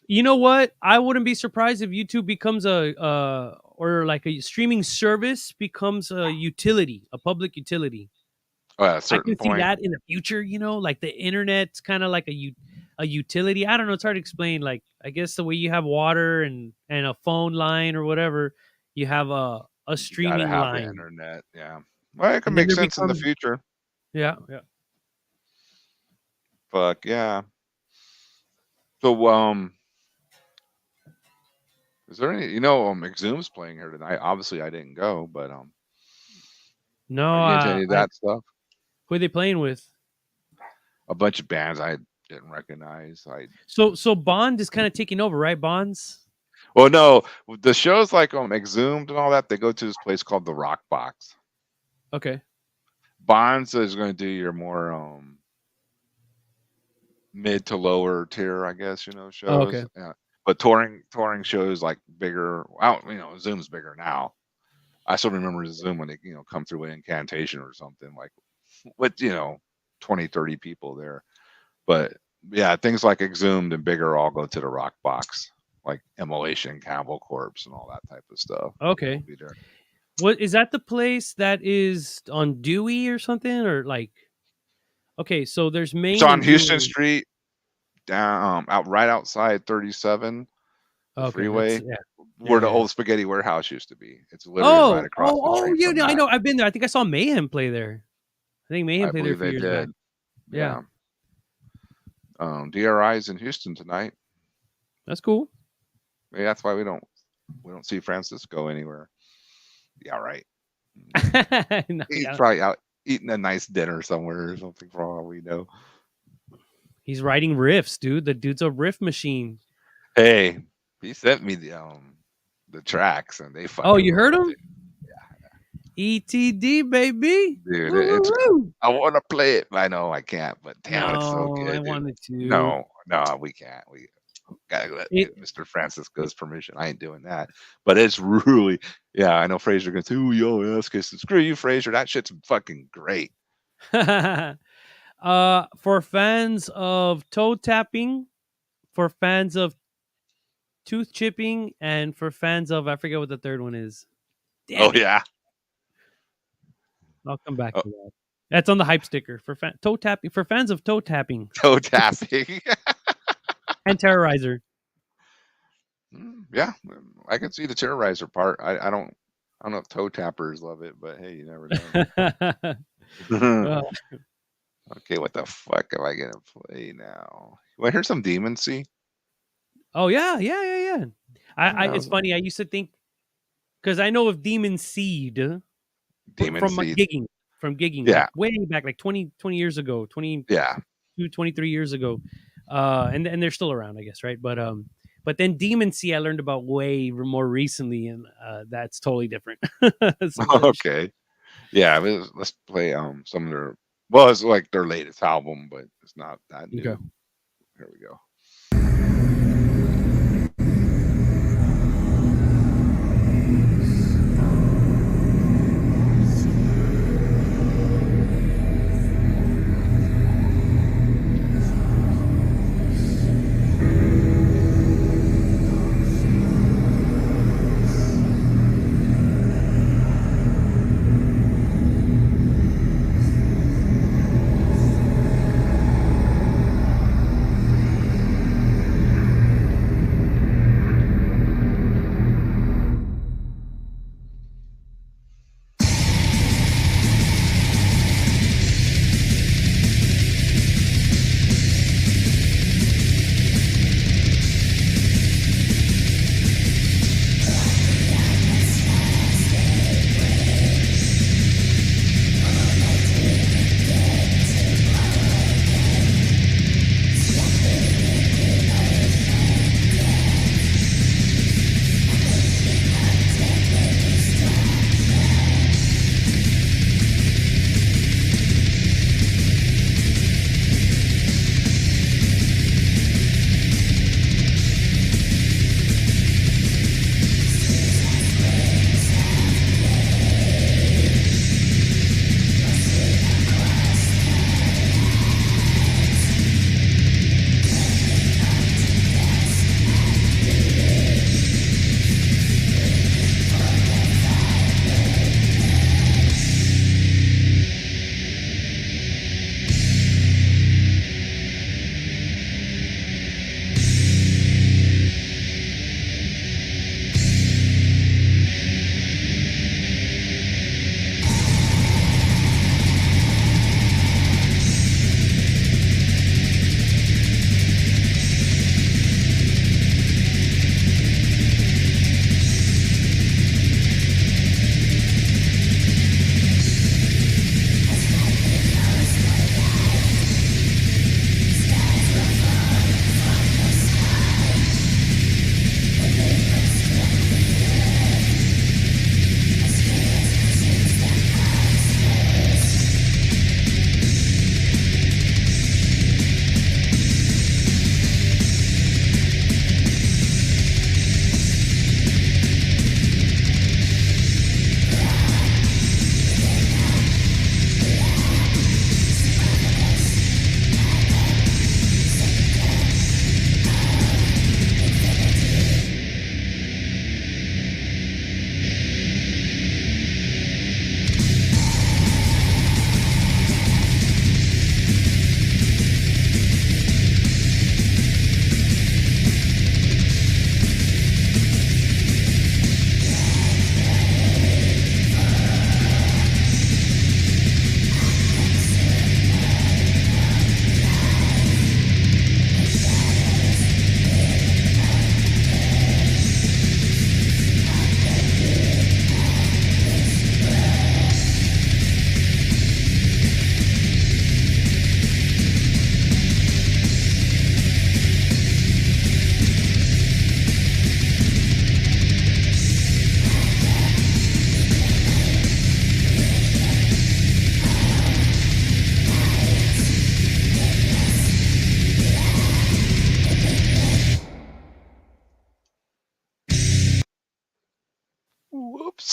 You know what? I wouldn't be surprised if YouTube becomes a or like a streaming service becomes a utility, a public utility. At a I certain can see point. that in the future, like the internet's kind of like a utility. I don't know, it's hard to explain. Like, I guess the way you have water and a phone line or whatever, you have a You gotta streaming have the line. internet. Yeah. Well, it can And then make there sense in the becomes future. yeah. Fuck yeah. So is there any Exhum's playing here tonight? Obviously I didn't go, but No, are you into any of that stuff? who are they playing with? A bunch of bands I didn't recognize. So Bond is kind of taking over, right? Bond's Well, no, the shows like Exhumed and all that, they go to this place called the Rock Box. okay. Bonds is going to do your more mid to lower tier, I guess, shows. Oh, okay. Yeah. But touring shows like bigger. Well, Zoom's bigger now. I still remember Zoom when they come through with Incantation or something like with 20, 30 people there. But yeah, things like Exhumed and bigger all go to the Rock Box, like Immolation, Cannibal Corpse, and all that type of stuff. Okay. Will be there. What is that, the place that is on Dewey or something, or like? Okay, so there's Main. It's on and Houston Dewey. Street, down out right outside 37, the Okay, freeway, yeah. where the yeah. old spaghetti warehouse used to be. It's literally right across the street yeah, from I that. know. I've been there. I think I saw Mayhem play there. I think Mayhem I played there believe a few they years did. back. Yeah. DRI's in Houston tonight. That's cool. Maybe that's why we don't see Francisco anywhere. Yeah, right. No, He's yeah. probably out eating a nice dinner somewhere or something for all we know. He's writing riffs, dude. The dude's a riff machine. Hey, he sent me the tracks and they fucking. Oh, you heard him? it. ETD, baby. Dude, Woo-hoo-hoo. I want to play it. I know I can't, but damn, it's so No, good. I dude. wanted to. No, we can't. We gotta let It- Mr. Francisco's permission. I ain't doing that. But it's really, yeah. I know Fraser gonna say, "Oh, yo, that's good." Screw you, Fraser. That shit's fucking great. For fans of toe tapping, for fans of tooth chipping, and for fans of, I forget what the third one is. Damn Oh it. yeah. I'll come back Oh. to that. That's on the hype sticker for toe tapping, for fans of toe tapping Toe tapping. and Terrorizer. Yeah, I can see the terrorizer part. I don't know if toe tappers love it, but hey, you never know. Okay, what the fuck am I gonna play now? Well, here's some Demon Sea. Oh yeah. It's Yeah. funny. I used to think, because I know of Demon Seed Demon from Seed. gigging. Yeah. like, way back, like 20 years ago, 22, Yeah. 23 years ago. And they're still around, I guess, right? But then Demon Sea I learned about way more recently, and that's totally different. Okay. Yeah, let's play some of their. Well, it's like their latest album, but it's not that new. Okay. Here we go.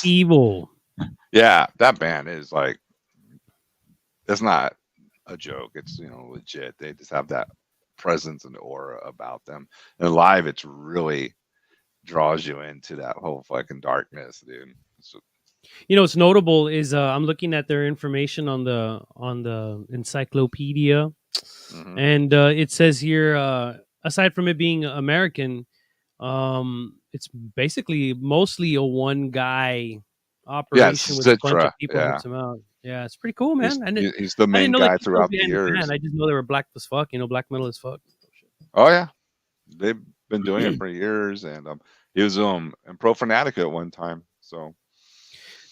Evil. Yeah, that band is like, it's not a joke. It's legit. They just have that presence and aura about them. And live, it's really draws you into that whole fucking darkness, dude. So, What's notable is I'm looking at their information on the encyclopedia, mhm. and it says here, aside from it being American, it's basically mostly a one guy Yeah, operation with a bunch of Citra. people Yeah, helps him out. Yeah, it's pretty cool, he's man. he's the I didn't main know the guy details throughout the behind the band. years. I just know they were black as fuck. Black metal as fuck. Oh yeah, they've been doing it for years, and he was in Pro Fanatica at one time. So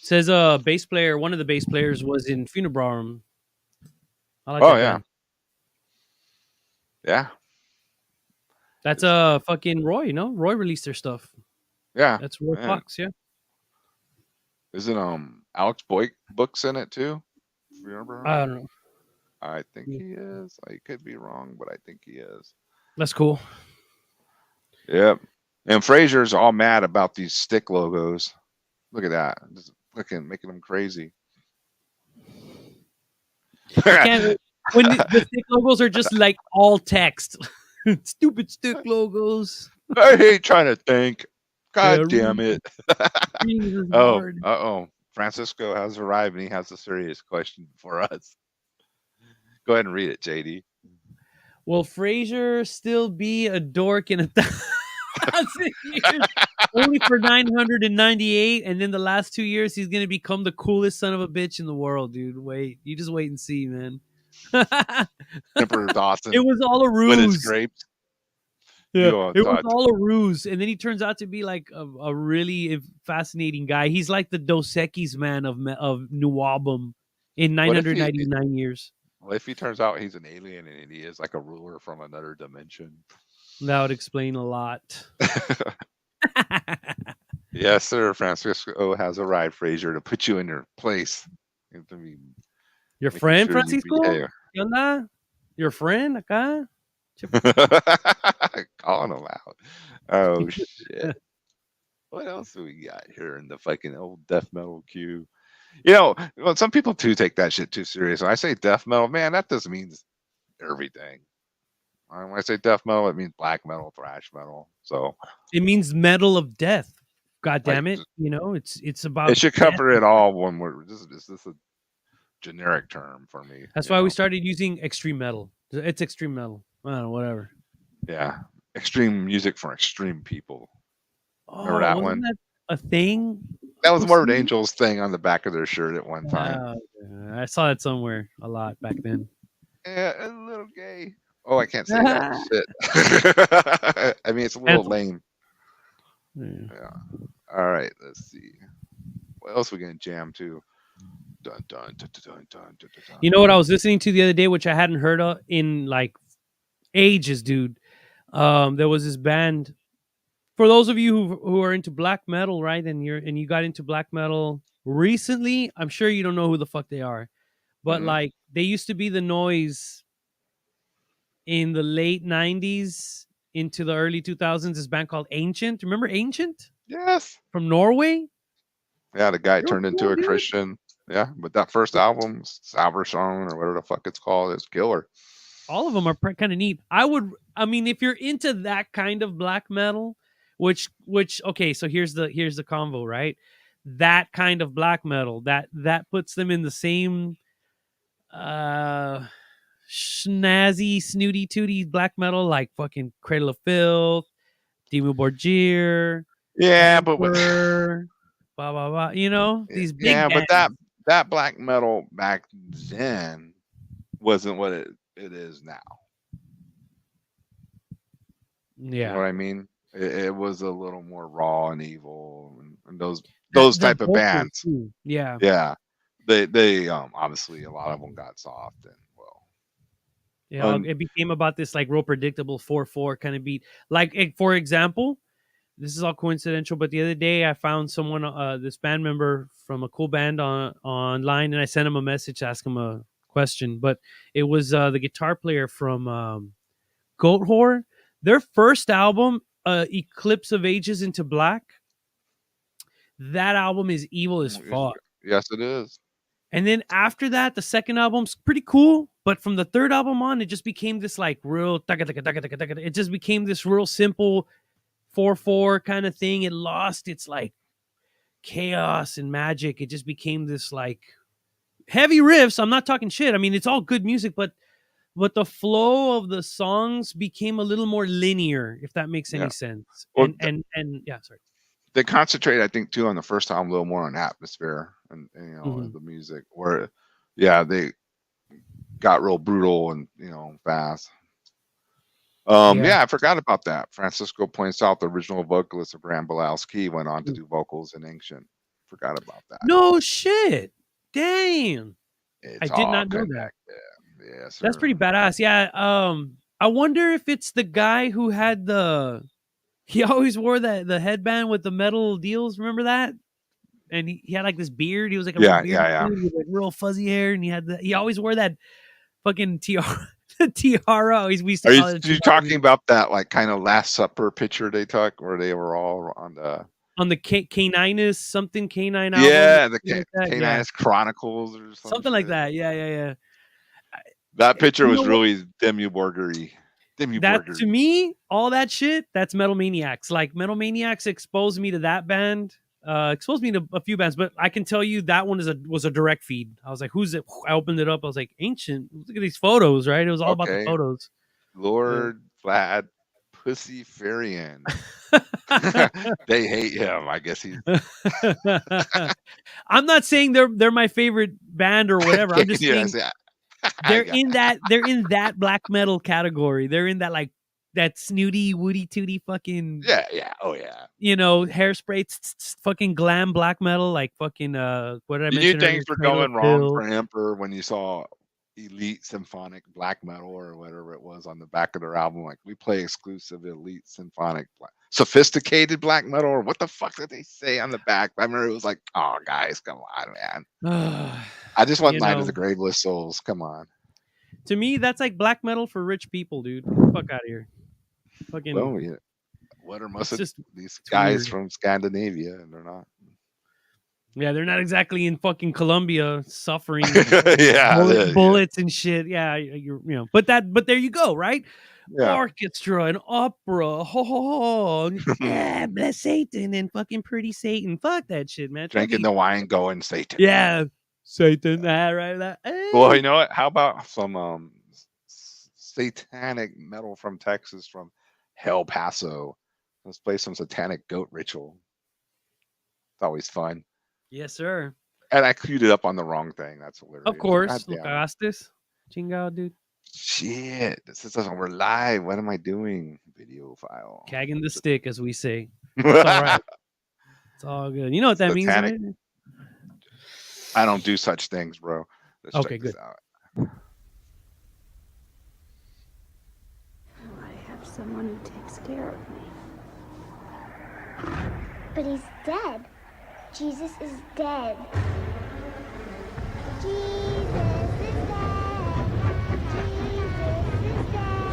Says bass player. One of the bass players was in Funebrarum. I like oh that yeah, band. yeah, That's It's- fucking Roy. No, Roy released their stuff. yeah. That's Roy Man. Fox. Yeah. Isn't Alex Boyd books in it too? If you remember? I don't know. I think he is. I could be wrong, but I think he is. That's cool. Yep. And Fraser's all mad about these stick logos. Look at that. Just fucking making them crazy. Can't, when the stick logos are just like all text. Stupid stick logos. I hate trying to think. God Yeah, damn it. Jesus Oh, Lord. uh-oh. Francisco has arrived and he has a serious question for us. Go ahead and read it, JD. Will Fraser still be a dork in 1,000 years? Only for 998, and then the last 2 years he's gonna become the coolest son of a bitch in the world, dude. You just wait and see, man. Emperor Dawson It was all a with his ruse. grapes. Yeah, You it was thought- all a ruse, and then he turns out to be like a really fascinating guy. He's like the Dos Equis man of Nuwabum in What if he- 999 years. Well, if he turns out he's an alien and he is like a ruler from another dimension. That would explain a lot. Yes, sir. Francisco has arrived, Fraser, to put you in your place. You have to be Your making friend sure you Francisco? behave. ¿Qué onda? Your friend acá? Calling him out. Oh shit. What else do we got here in the fucking old death metal queue? Well, some people too take that shit too serious. When I say death metal, man, that just means everything. When I say death metal, it means black metal, thrash metal. So It means metal of death. God Like, damn it! It's about. it should death. cover it all when we're this is a generic term for me. That's you why we know? started using extreme metal. It's extreme metal. I don't know, whatever. Yeah. Extreme music for extreme people. Oh, Remember that wasn't one? that a thing? That was Who's Morbid singing? Angels thing on the back of their shirt at one time. I saw that somewhere a lot back then. Yeah, a little gay. Oh, I can't say that. Shit. I mean, it's a little Cancel. lame. Yeah. Yeah. All right. Let's see. What else we gonna jam to? Dun dun dun dun dun dun dun. Dun. You know what I was listening to the other day, which I hadn't heard of in like ages, dude. There was this band. For those of you who are into black metal, right? And you got into black metal recently, I'm sure you don't know who the fuck they are. But Mhm. like they used to be the Noise in the late 90s into the early 2000s, this band called Ancient. Remember Ancient Yes. from Norway? Yeah, the guy You're turned into cool, a dude. Christian. Yeah, but that first album, Salversong or whatever the fuck it's called, is killer. All of them are kind of neat. I mean, if you're into that kind of black metal, which okay, so here's the convo, right? That kind of black metal that puts them in the same snazzy, snooty tooty black metal like fucking Cradle of Filth, Dimmu Borgir, Yeah, but with, Emperor, blah blah blah. These big yeah, but bands. that black metal back then wasn't what it is now. You know what Yeah, I mean? It was a little more raw and evil, and those The type of vocals, bands. too. Yeah. Yeah, they obviously a lot of them got soft and well. Yeah, it became about this like real predictable 4/4 kind of beat. Like for example, this is all coincidental, but the other day I found someone, this band member from a cool band online, and I sent him a message to ask him a question. But it was the guitar player from Goat Whore. Their first album, Eclipse of Ages into Black. that album is evil as fuck. Yes, it is. And then after that, the second album's pretty cool. But from the third album on, it just became this like real. It just became this real simple 4/4 kind of thing. It lost its like chaos and magic. It just became this like heavy riffs. I'm not talking shit. I mean, it's all good music, but the flow of the songs became a little more linear, if that makes any sense. Well, And yeah, sorry. They concentrate, I think, too, on the first album a little more on atmosphere and you know the music. Where, yeah, they got real brutal and fast. Yeah, I forgot about that. Francisco points out the original vocalist of Rambalowski went on to do vocals in Ancient. Forgot about that. No shit. Damn. It's I did not know that. Yeah, that's pretty badass. Yeah. I wonder if it's the guy who had he always wore the headband with the metal deals. Remember that? And he had like this beard. He was like a real beard dude with like real fuzzy hair, and he always wore that fucking tiara. Tiara. We used to call it. Are you talking about that like kind of Last Supper picture they took, where they were all on the Caninus something Canine album? Yeah, the Caninus Chronicles or something like that. Yeah. That picture was really Demi-Borgery. That to me, all that shit, that's Metal Maniacs. Like Metal Maniacs exposed me to that band, exposed me to a few bands, but I can tell you that one was a direct feed. I was like, who's it? I opened it up. I was like, Ancient. Look at these photos, right? It was all about the photos. Lord Vlad Pussy Farian. They hate him. I guess he's. I'm not saying they're my favorite band or whatever. I'm just saying they're in that black metal category. They're in that like that snooty, woody tooty fucking oh yeah. Hairspray fucking glam black metal, like fucking what did I mention? You knew things were going wrong for Emperor when you saw Elite Symphonic Black Metal or whatever it was on the back of their album. Like, we play exclusive Elite Symphonic Sophisticated Black Metal, or what the fuck did they say on the back? I remember it was like, oh guys, come on, man. I just want Night of the Graveless Souls. Come on. To me, that's like black metal for rich people, dude. Fuck out of here. Fucking. Oh yeah. What are most of these guys weird. From Scandinavia, and they're not. Yeah, they're not exactly in fucking Colombia suffering bullets and shit. Yeah, but there you go, right? Yeah. Orchestra and opera, yeah, bless Satan and fucking pretty Satan. Fuck that shit, man. Drinking the wine, going Satan. Yeah, Satan. Right. Well, you know what? How about some satanic metal from Texas, from El Paso? Let's play some satanic goat ritual. It's always fun. Yes, sir. And I queued it up on the wrong thing. That's hilarious. Of course. Chingao, dude. Shit. We're live. What am I doing? Video file. Cagging the stick, as we say. It's all right. It's all good. You know what that means, right? I don't do such things, bro. Let's okay, good. I have someone who takes care of me. But he's dead. Jesus is dead. Jesus is dead. Jesus is dead.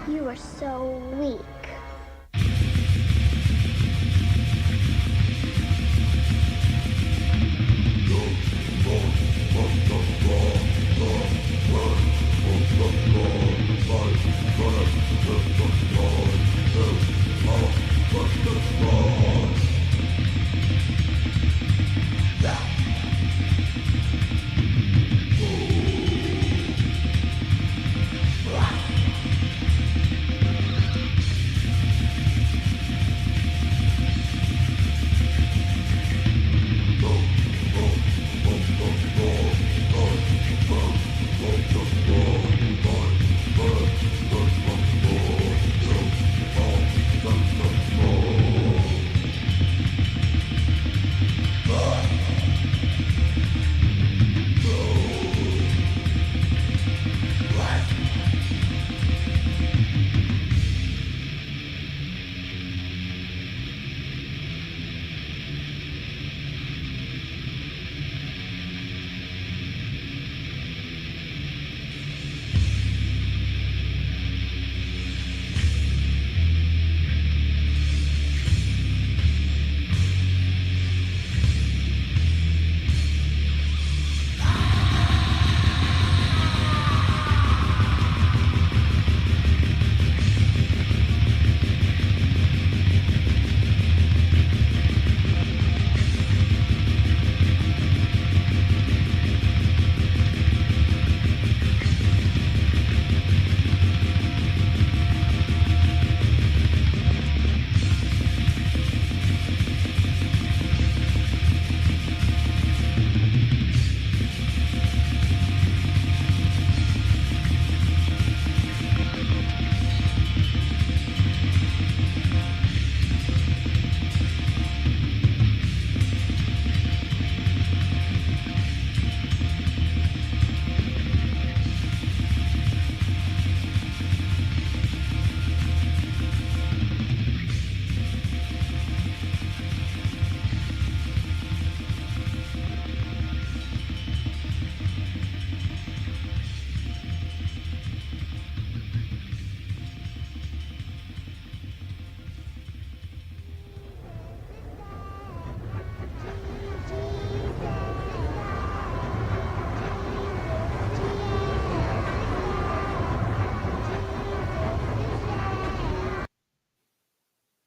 You are so weak.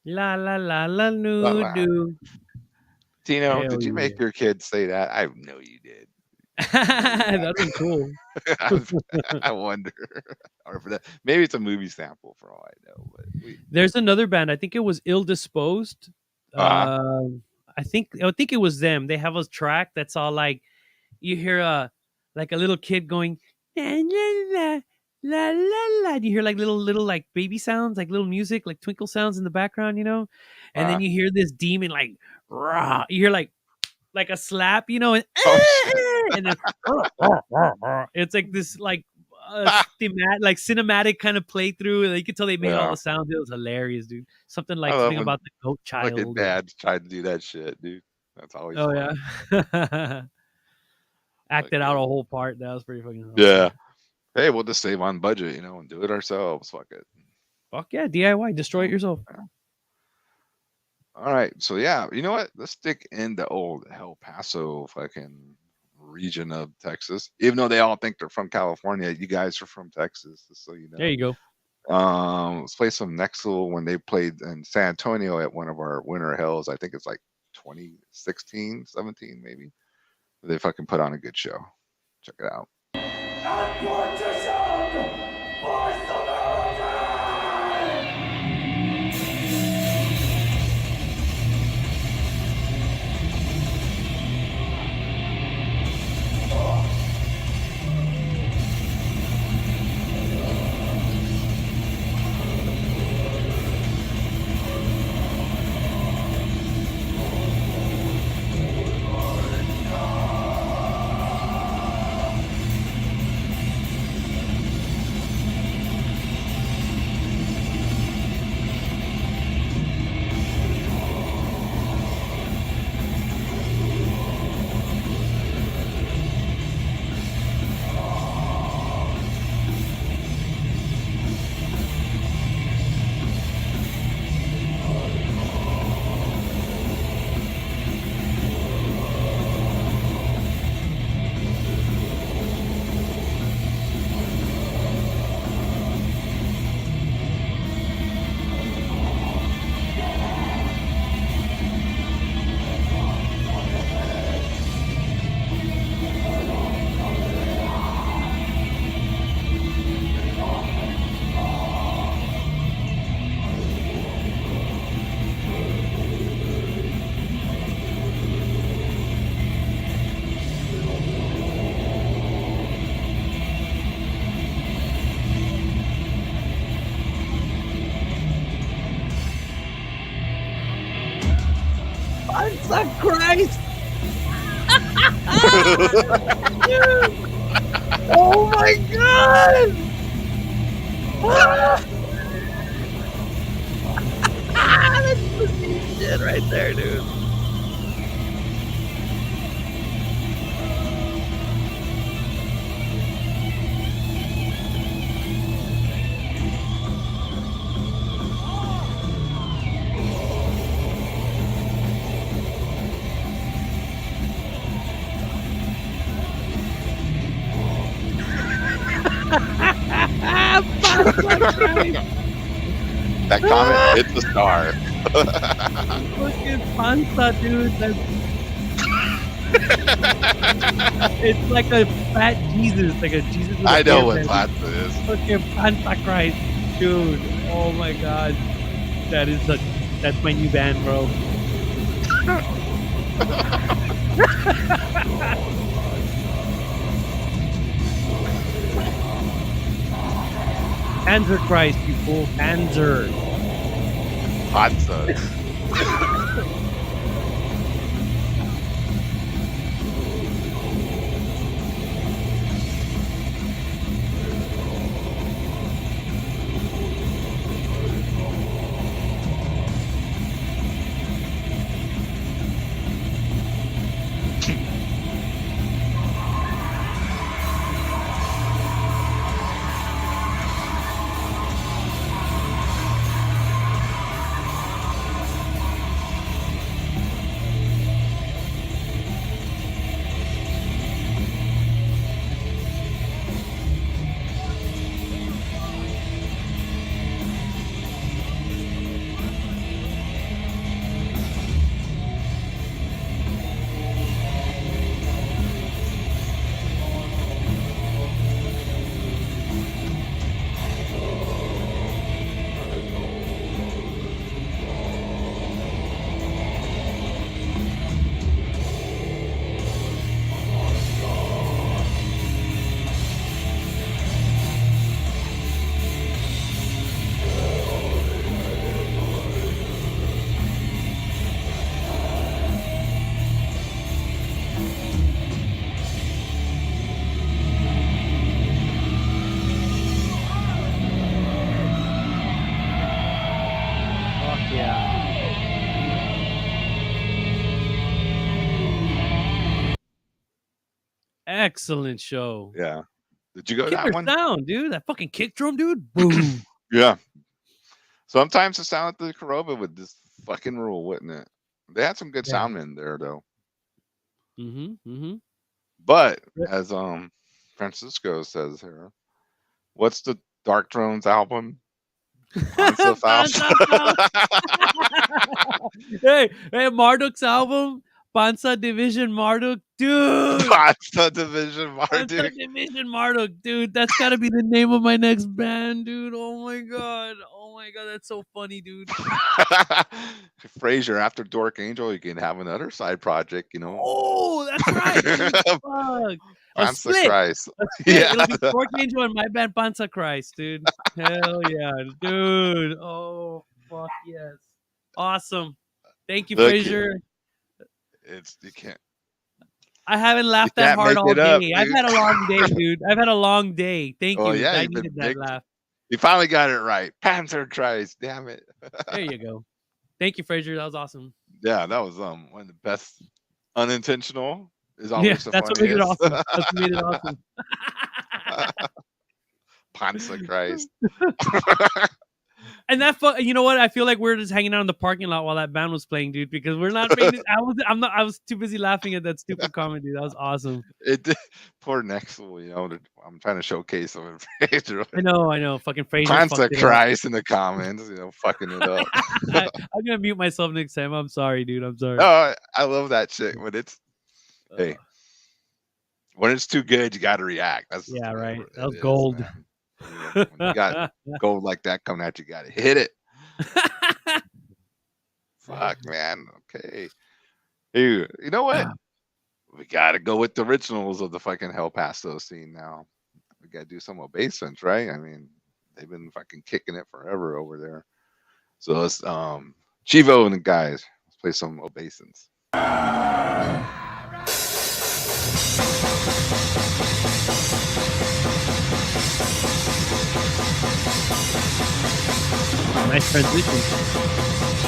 La la la la La, no la. do. Tino, Hell did you yeah. make your kids say that? I know you did. That'd been cool. I wonder. Or for that, maybe it's a movie sample for all I know. But There's another band. I think it was Ill Disposed. uh, I think it was them. They have a track that's all like you hear like a little kid going la la la la la. And you hear like little like baby sounds, like little music, like twinkle sounds in the background, and then uh, you hear this demon like rah. You hear like a slap, and oh shit! and then it's like this like cinematic kind of playthrough. And you could tell they made all Yeah, the sounds. It was hilarious, dude. Something I like love something when about the goat fucking child. dads try to do that shit, dude. That's always Oh fun. yeah. Acted out a Fucking, whole part. That was pretty fucking awesome. yeah. Hey, we'll just save on budget, and do it ourselves. Fuck it. Fuck yeah, DIY, destroy it yourself. All right. So yeah, you know what? Let's stick in the old El Paso fucking region of Texas. Even though they all think they're from California, you guys are from Texas, just so you know. There you go. Let's play some Nexel when they played in San Antonio at one of our winter hills. I think it's like 2016, 17 maybe. They fucking put on a good show. Check it out. Fuck Christ! Oh my god! That's pussy shit right there, dude. That comment hits the star. Fucking panza, dude. It's like a fat Jesus, like a Jesus. With I a know beard what belly. class it is. Fucking Panta Christ, dude. Oh my god, that's my new band, bro. Panzer Christ, you fool, Panzer. Hansa. Excellent show. Yeah. Did you go to Killer that one? sound, dude. That fucking kick drum, dude. Boom. Yeah. Sometimes the sound at the Corova would just fucking rule, wouldn't it? They had some good Yeah. soundmen there though. Mm-hmm. But Yeah. as Francisco says here, what's the Dark Drones album? Panza Faust. Hey, Marduk's album, Panza Division Marduk, dude. Panza Division Panza Marduk. Division Marduk, dude. That's gotta be the name of my next band, dude. Oh my god, that's so funny, dude. Fraser, after Dork Angel, you can have another side project, you know. Oh, that's right. Dude. Fuck. A Panza split. Christ. A split. Yeah. It'll be Dork Angel and my band Panza Christ, dude. Hell yeah, dude. Oh fuck yes. Awesome. Thank you, Look, Fraser. You can't. I haven't laughed that can't hard make all it up, day. I've dude. had a long day, dude. I've had a long day. Thank Oh, you. yeah, I you've been needed that big. laugh. You finally got it right. Panzer Christ, damn it. There you go. Thank you, Fraser. That was awesome. Yeah, that was one of the best. Unintentional is always Yeah, the that's what made it funniest. awesome. That's what made it awesome. Panza Christ. And that, you know what? I feel like we're just hanging out in the parking lot while that band was playing, dude. Because we're not. I was too busy laughing at that stupid comment, dude. That was awesome. Poor Nexel, you know. I'm trying to showcase him. I know. Fucking Fraser. Panza fucked it up. Christ in the comments, you know, fucking it up. I'm gonna mute myself next time. I'm sorry, dude. I'm sorry. No, I love that shit. But it's hey, when it's too good, you got to react. That's Yeah, right. what That it was is, gold. man. You know, when you got gold like that coming at you, got to hit it. Fuck, man. Okay. Hey, you know what? We got to go with the originals of the fucking El Paso scene now. We got to do some obeisance, right? I mean, they've been fucking kicking it forever over there. So let's Chivo and the guys, let's play some obeisance. Nice transition.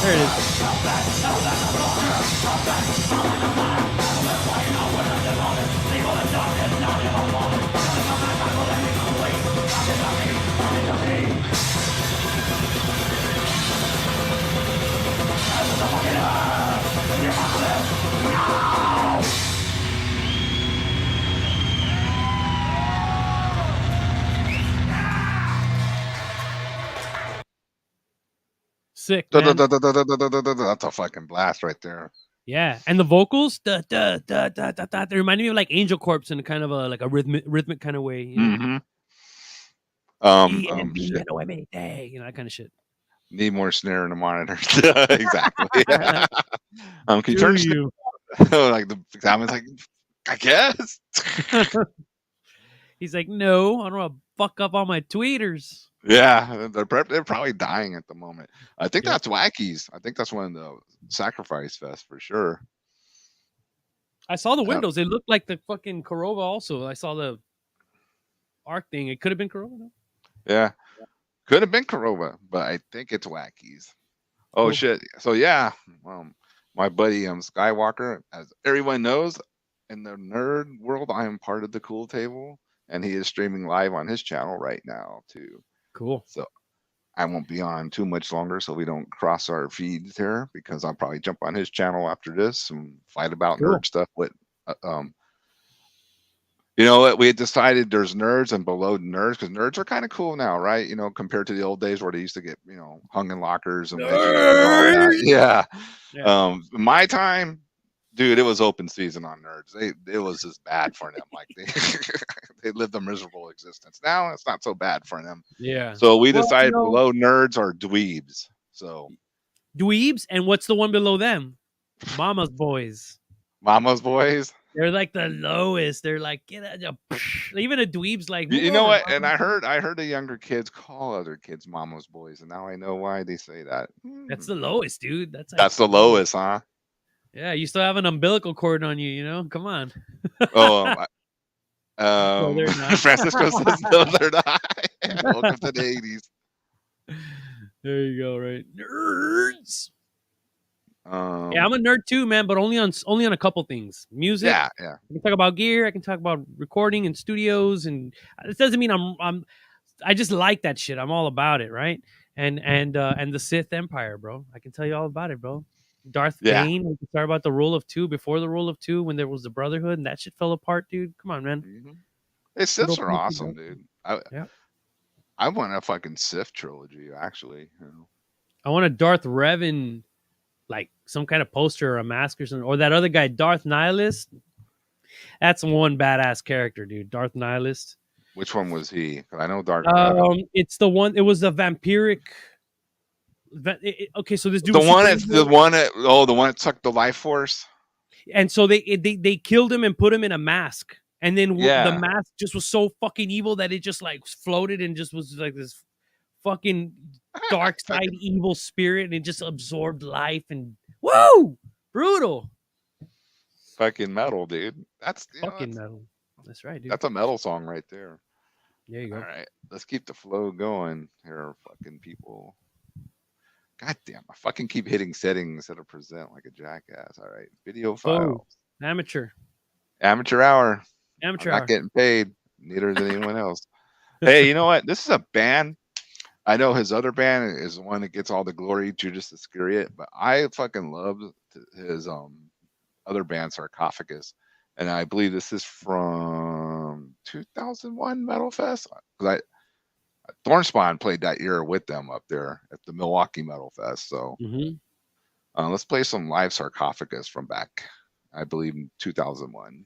There it is. Sick, man. That's a fucking blast right there. Yeah, and the vocals, da, da, da, da, da, da, they reminded me of like Angel Corpse in a kind of a like a rhythmic kind of way. You know? Mm-hmm. Shit. You know, that kind of shit. Need more snare in the monitor. Exactly. Can you turn the you? snare? Like the examiner's like, I guess. He's like, no, I don't want to fuck up all my tweeters. Yeah, they're probably dying at the moment. I think Yep. that's Wackies. I think that's one of the Sacrifice Fest for sure. I saw the windows. They looked like the fucking Corova also. I saw the arc thing. It could have been Corova, no? Yeah, could have been Corova, but I think it's Wackies. Oh Cool. shit! So yeah, my buddy Skywalker, as everyone knows, in the nerd world, I am part of the Cool Table, and he is streaming live on his channel right now too. Cool. So I won't be on too much longer, so we don't cross our feeds here, because I'll probably jump on his channel after this and fight about Cool. nerd stuff with. You know what? We had decided there's nerds and below nerds, because nerds are kind of cool now, right? You know, compared to the old days where they used to get, you know, hung in lockers and all that. Yeah. Yeah. My time, dude, it was open season on nerds. It was just bad for them. Like they lived a miserable existence. Now it's not so bad for them. Yeah. So we Well, decided you know- below nerds are dweebs. So Dweebs, and what's the one below them? Mama's boys. Mama's boys. They're like the lowest. They're like, get out, even a dweeb's like, You know "Whoa, what? And Mama's I heard the younger kids call other kids Mama's boys, and now I know why they say that. That's the lowest, dude. That's the lowest, huh? Yeah, you still have an umbilical cord on you. You know, come on. Oh, No, they're not. Francisco says no, they're not. Welcome to the 80s. There you go. Right, nerds. Um, Yeah, I'm a nerd too, man, but only on a couple things. Music. yeah. I can talk about gear. I can talk about recording and studios, and it doesn't mean I just like that shit. I'm all about it, right? And the Sith Empire, bro. I can tell you all about it, bro. Darth Yeah. Bane. We can start about the Rule of Two, before the Rule of Two, when there was the Brotherhood, and that shit fell apart, dude. Come on, man. Mhm. Hey, Siths Little are pieces, awesome, bro. dude. Yeah. I want a fucking Sith trilogy, actually. You know. I want a Darth Revan, like some kind of poster or a mask or something, or that other guy, Darth Nihilist. That's one badass character, dude. Darth Nihilist. Which one was he? 'Cause I know Dark. It's the one. It was the vampiric. Okay, so this dude. the was one super that evil, the one that sucked the life force. and so they killed him and put him in a mask, and then Yeah. the mask just was so fucking evil that it just like floated and just was like this fucking dark side evil spirit, and it just absorbed life and whoa, brutal. Fucking metal, dude. That's Fucking metal. That's right, dude. that's a metal song right there. There you All go. right, let's keep the flow going here, fucking people. God damn, I fucking keep hitting settings instead of present like a jackass. All right, video file, Amateur. amateur hour. Amateur I'm hour. not getting paid, neither is anyone else. Hey, you know what? This is a band. I know his other band is the one that gets all the glory, Judas Iscariot, but I fucking love his other band, Sarcophagus, and I believe this is from 2001 Metal Fest. Because Thornspawn played that year with them up there at the Milwaukee Metal Fest. So Mm-hmm. let's play some live Sarcophagus from back, I believe, in 2001.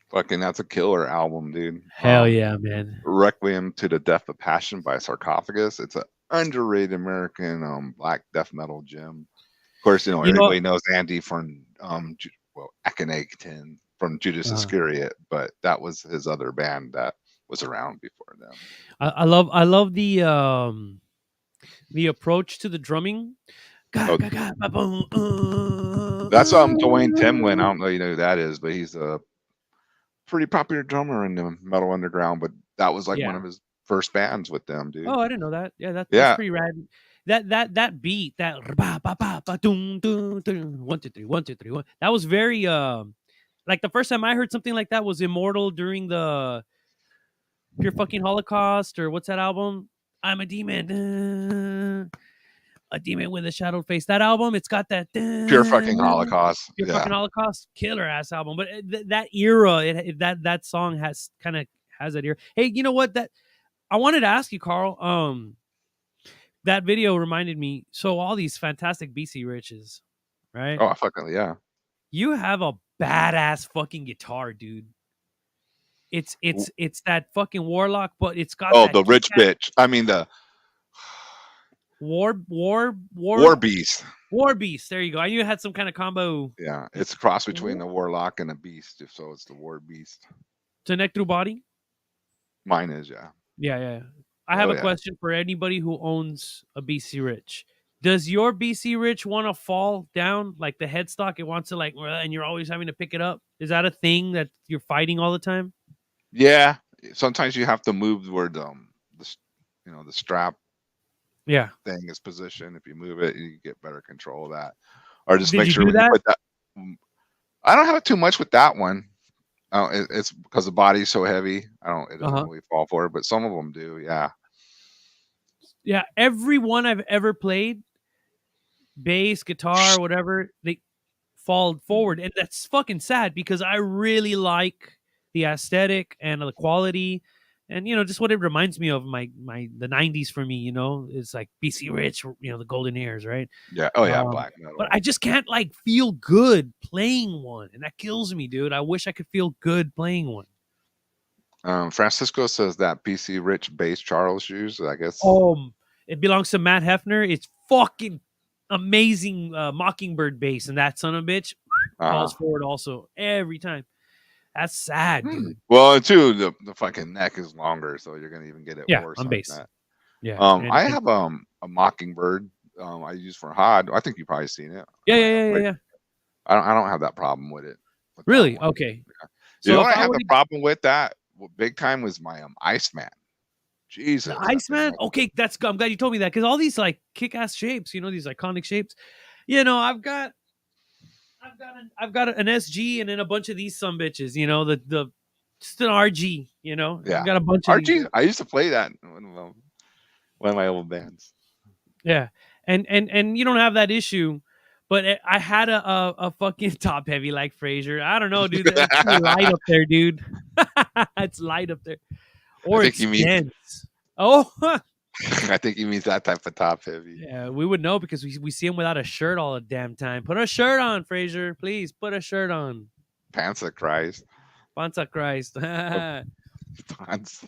Fucking, that's a killer album, dude. Hell yeah, man. Requiem to the Death of Passion by Sarcophagus. It's an underrated American black death metal gem. Of course, You know- everybody knows Andy from Akhenaten from Judas Uh-huh. Iscariot, but that was his other band that was around before them. I love the approach to the drumming. Oh. That's Dwayne Timlin. I don't know you know who that is, but he's a pretty popular drummer in the metal underground. But that was like one Yeah. of his first bands with them, dude. Oh, I didn't know that. Yeah, Yeah. that's pretty rad. That beat, that ba, ba, ba, ba, dun, dun, dun, 1 2 3 1 2 3 1. That was very like the first time I heard something like that was Immortal during the Pure Fucking Holocaust, or what's that album? I'm a demon. A demon with a shadowed face. That album, it's got that Pure Fucking Holocaust. Pure Yeah. Fucking Holocaust, killer ass album. But that era, that song has that era. Hey, you know what? That I wanted to ask you, Carl. That video reminded me. So all these fantastic BC Riches, right? Oh, fucking yeah. You have a badass fucking guitar, dude. It's that fucking Warlock, but it's got Oh, that the rich kick-ass bitch. I mean the War Beast. War Beast. There you go. I knew it had some kind of combo. Yeah, it's a cross between the Warlock and a Beast, so it's the War Beast. To neck through body. Mine is, yeah. Yeah. I have Oh, a yeah. question for anybody who owns a BC Rich. Does your BC Rich want to fall down like the headstock? It wants to and you're always having to pick it up. Is that a thing that you're fighting all the time? Yeah, sometimes you have to move where the strap Yeah. thing is positioned. If you move it, you get better control of that, or just Did make you sure do when you that? put that. I don't have it too much with that one. It's because the body's so heavy. It doesn't Uh-huh. really fall for it, but some of them do. Yeah. Yeah. Every one I've ever played, bass, guitar, whatever, they fall forward. And that's fucking sad because I really like the aesthetic and the quality. And just what it reminds me of the 90s for me, it's like BC Rich, the golden ears, right? Yeah. Oh yeah, Um, black metal. But I just can't feel good playing one, and that kills me, dude. I wish I could feel good playing one. Francisco says that PC Rich bass Charles shoes. I guess. It belongs to Matt Hefner. It's fucking amazing Mockingbird bass, and that son of a bitch falls forward also every time. That's sad, dude. Well, too, the fucking neck is longer, so you're gonna even get it Yeah, worse on bass. that. Yeah. I have a Mockingbird. I use for HOD. I think you've probably seen it. Yeah. I don't have that problem with it. with that Really? one. Okay. You know if what I have were the to- problem with that big time was my Iceman. Jesus. The that thing Iceman? was- Okay, I'm glad you told me that because all these kick-ass shapes, these iconic shapes. I've got an SG and then a bunch of these some bitches. The just an RG. Yeah. I've got a bunch of these. RG. I used to play that in one of my old bands. Yeah, and you don't have that issue, but I had a fucking top heavy like Fraser. I don't know, dude. It's light up there, dude. It's light up there, or think it's you mean- dense. Oh, I think he means that type of top heavy. yeah, we would know because we see him without a shirt all the damn time. Put a shirt on, Fraser. Please put a shirt on. Pants of Christ. Panza Christ. Pants.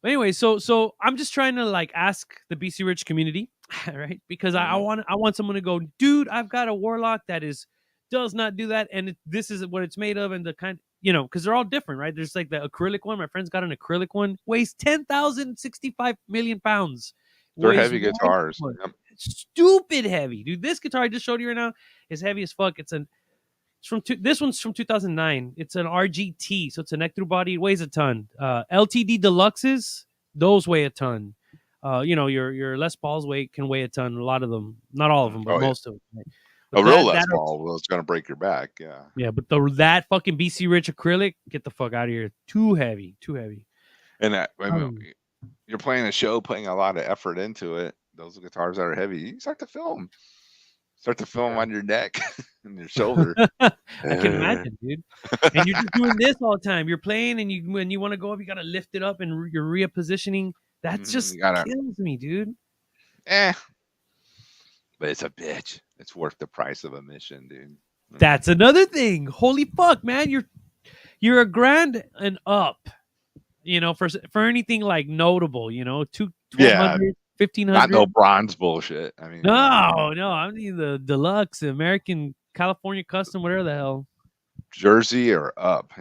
Anyway, so I'm just trying to ask the BC Rich community, right? Because I want someone to go, dude, I've got a Warlock that does not do that, and this is what it's made of, and the kind, because they're all different, right? There's the acrylic one. My friend's got an acrylic one, weighs 10,065 million pounds. They're Weighs heavy one guitars. foot. Yep. Stupid heavy, dude. This guitar I just showed you right now is heavy as fuck. This one's from 2009. It's an RGT, so it's a neck through body. It weighs a ton. LTD Deluxes, those weigh a ton. your Les Pauls can weigh a ton. A lot of them, not all of them, but Oh, yeah. most of them. Right? A But real Les Paul, well, it's gonna break your back. Yeah. yeah, but that fucking BC Rich acrylic, get the fuck out of here. Too heavy. And I mean, Um, you're playing a show, putting a lot of effort into it. Those guitars that are heavy, you start to feel them. Start to feel them on your neck and your shoulder. I can imagine, dude. And you're just doing this all the time. You're playing, and when you want to go up, you gotta lift it up, and you're repositioning. That just You gotta, kills me, dude. but it's a bitch. It's worth the price of admission, dude. That's another thing. Holy fuck, man! You're a grand and up. For anything like notable, 1200, Yeah. 1500. Not no bronze bullshit. I mean, No, I'm the deluxe American California custom, whatever the hell. Jersey or up.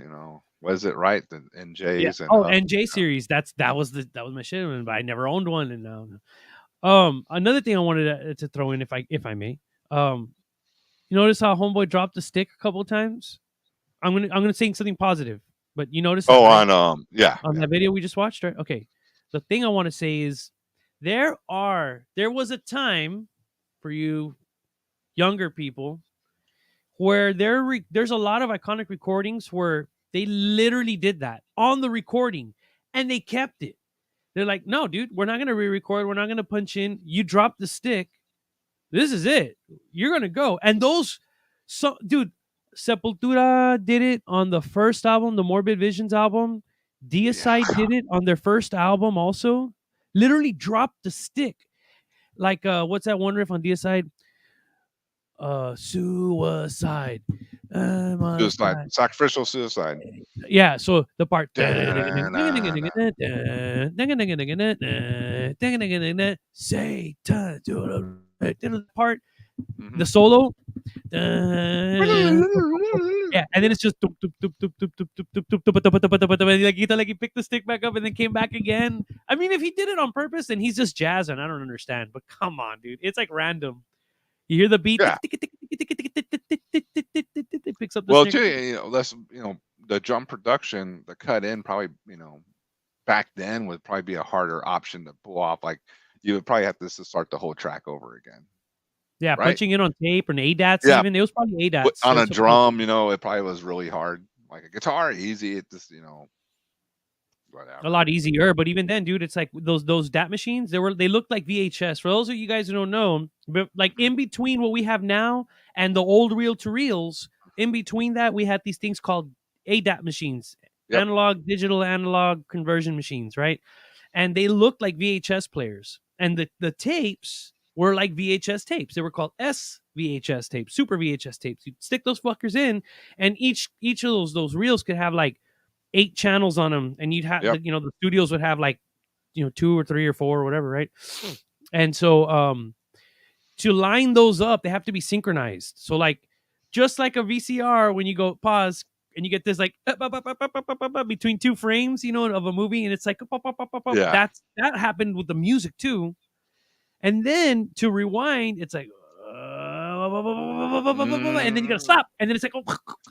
Was it right? The NJs and Oh, up. NJ series. That was my shit, but I never owned one, and now. Another thing I wanted to throw in, if I may. You notice how Homeboy dropped the stick a couple of times? I'm gonna say something positive, but you notice. Oh, right? on That video we just watched, right? Okay. The thing I want to say is there was a time for you younger people where there's a lot of iconic recordings where they literally did that on the recording and they kept it. They're like, no, dude, we're not going to re-record. We're not going to punch in. You drop the stick. This is it. You're going to go. And dude, Sepultura did it on the first album, the Morbid Visions album. Deicide did it on their first album also. Literally dropped the stick. Like, what's that one riff on Deicide? Suicide. Suicide. Sacrificial suicide. Yeah, so the part Satan part, the solo. Yeah, and then it's just like he picked the stick back up and then came back again. I mean, if he did it on purpose, then he's just jazzing. I don't understand, but come on, dude, it's like random. You hear the beat, Yeah. it picks up the Well, stick. too, that's the drum production, the cut in probably, back then would probably be a harder option to pull off. Like you would probably have to start the whole track over again. Yeah, right? punching in on tape or an ADATs Yeah. even. It was probably ADATs. On So a it's drum, it probably was really hard. Like a guitar, easy. It just, whatever. a lot easier, but even then, dude, it's like those DAT machines. They looked like VHS. For those of you guys who don't know, but like in between what we have now and the old reel to reels, in between that we had these things called ADAT machines, Yep. analog conversion machines, right? And they looked like VHS players, and the tapes were like VHS tapes. They were called SVHS tapes, super VHS tapes. You'd stick those fuckers in, and each of those reels could have like 8 channels on them, and you'd have Yep. the studios would have like 2 or 3 or 4 or whatever, right? And so to line those up, they have to be synchronized. So like just like a VCR, when you go pause and you get this like between 2 frames, of a movie, and it's like Yeah. that happened with the music too. And then to rewind, it's like and then you gotta stop, and then it's like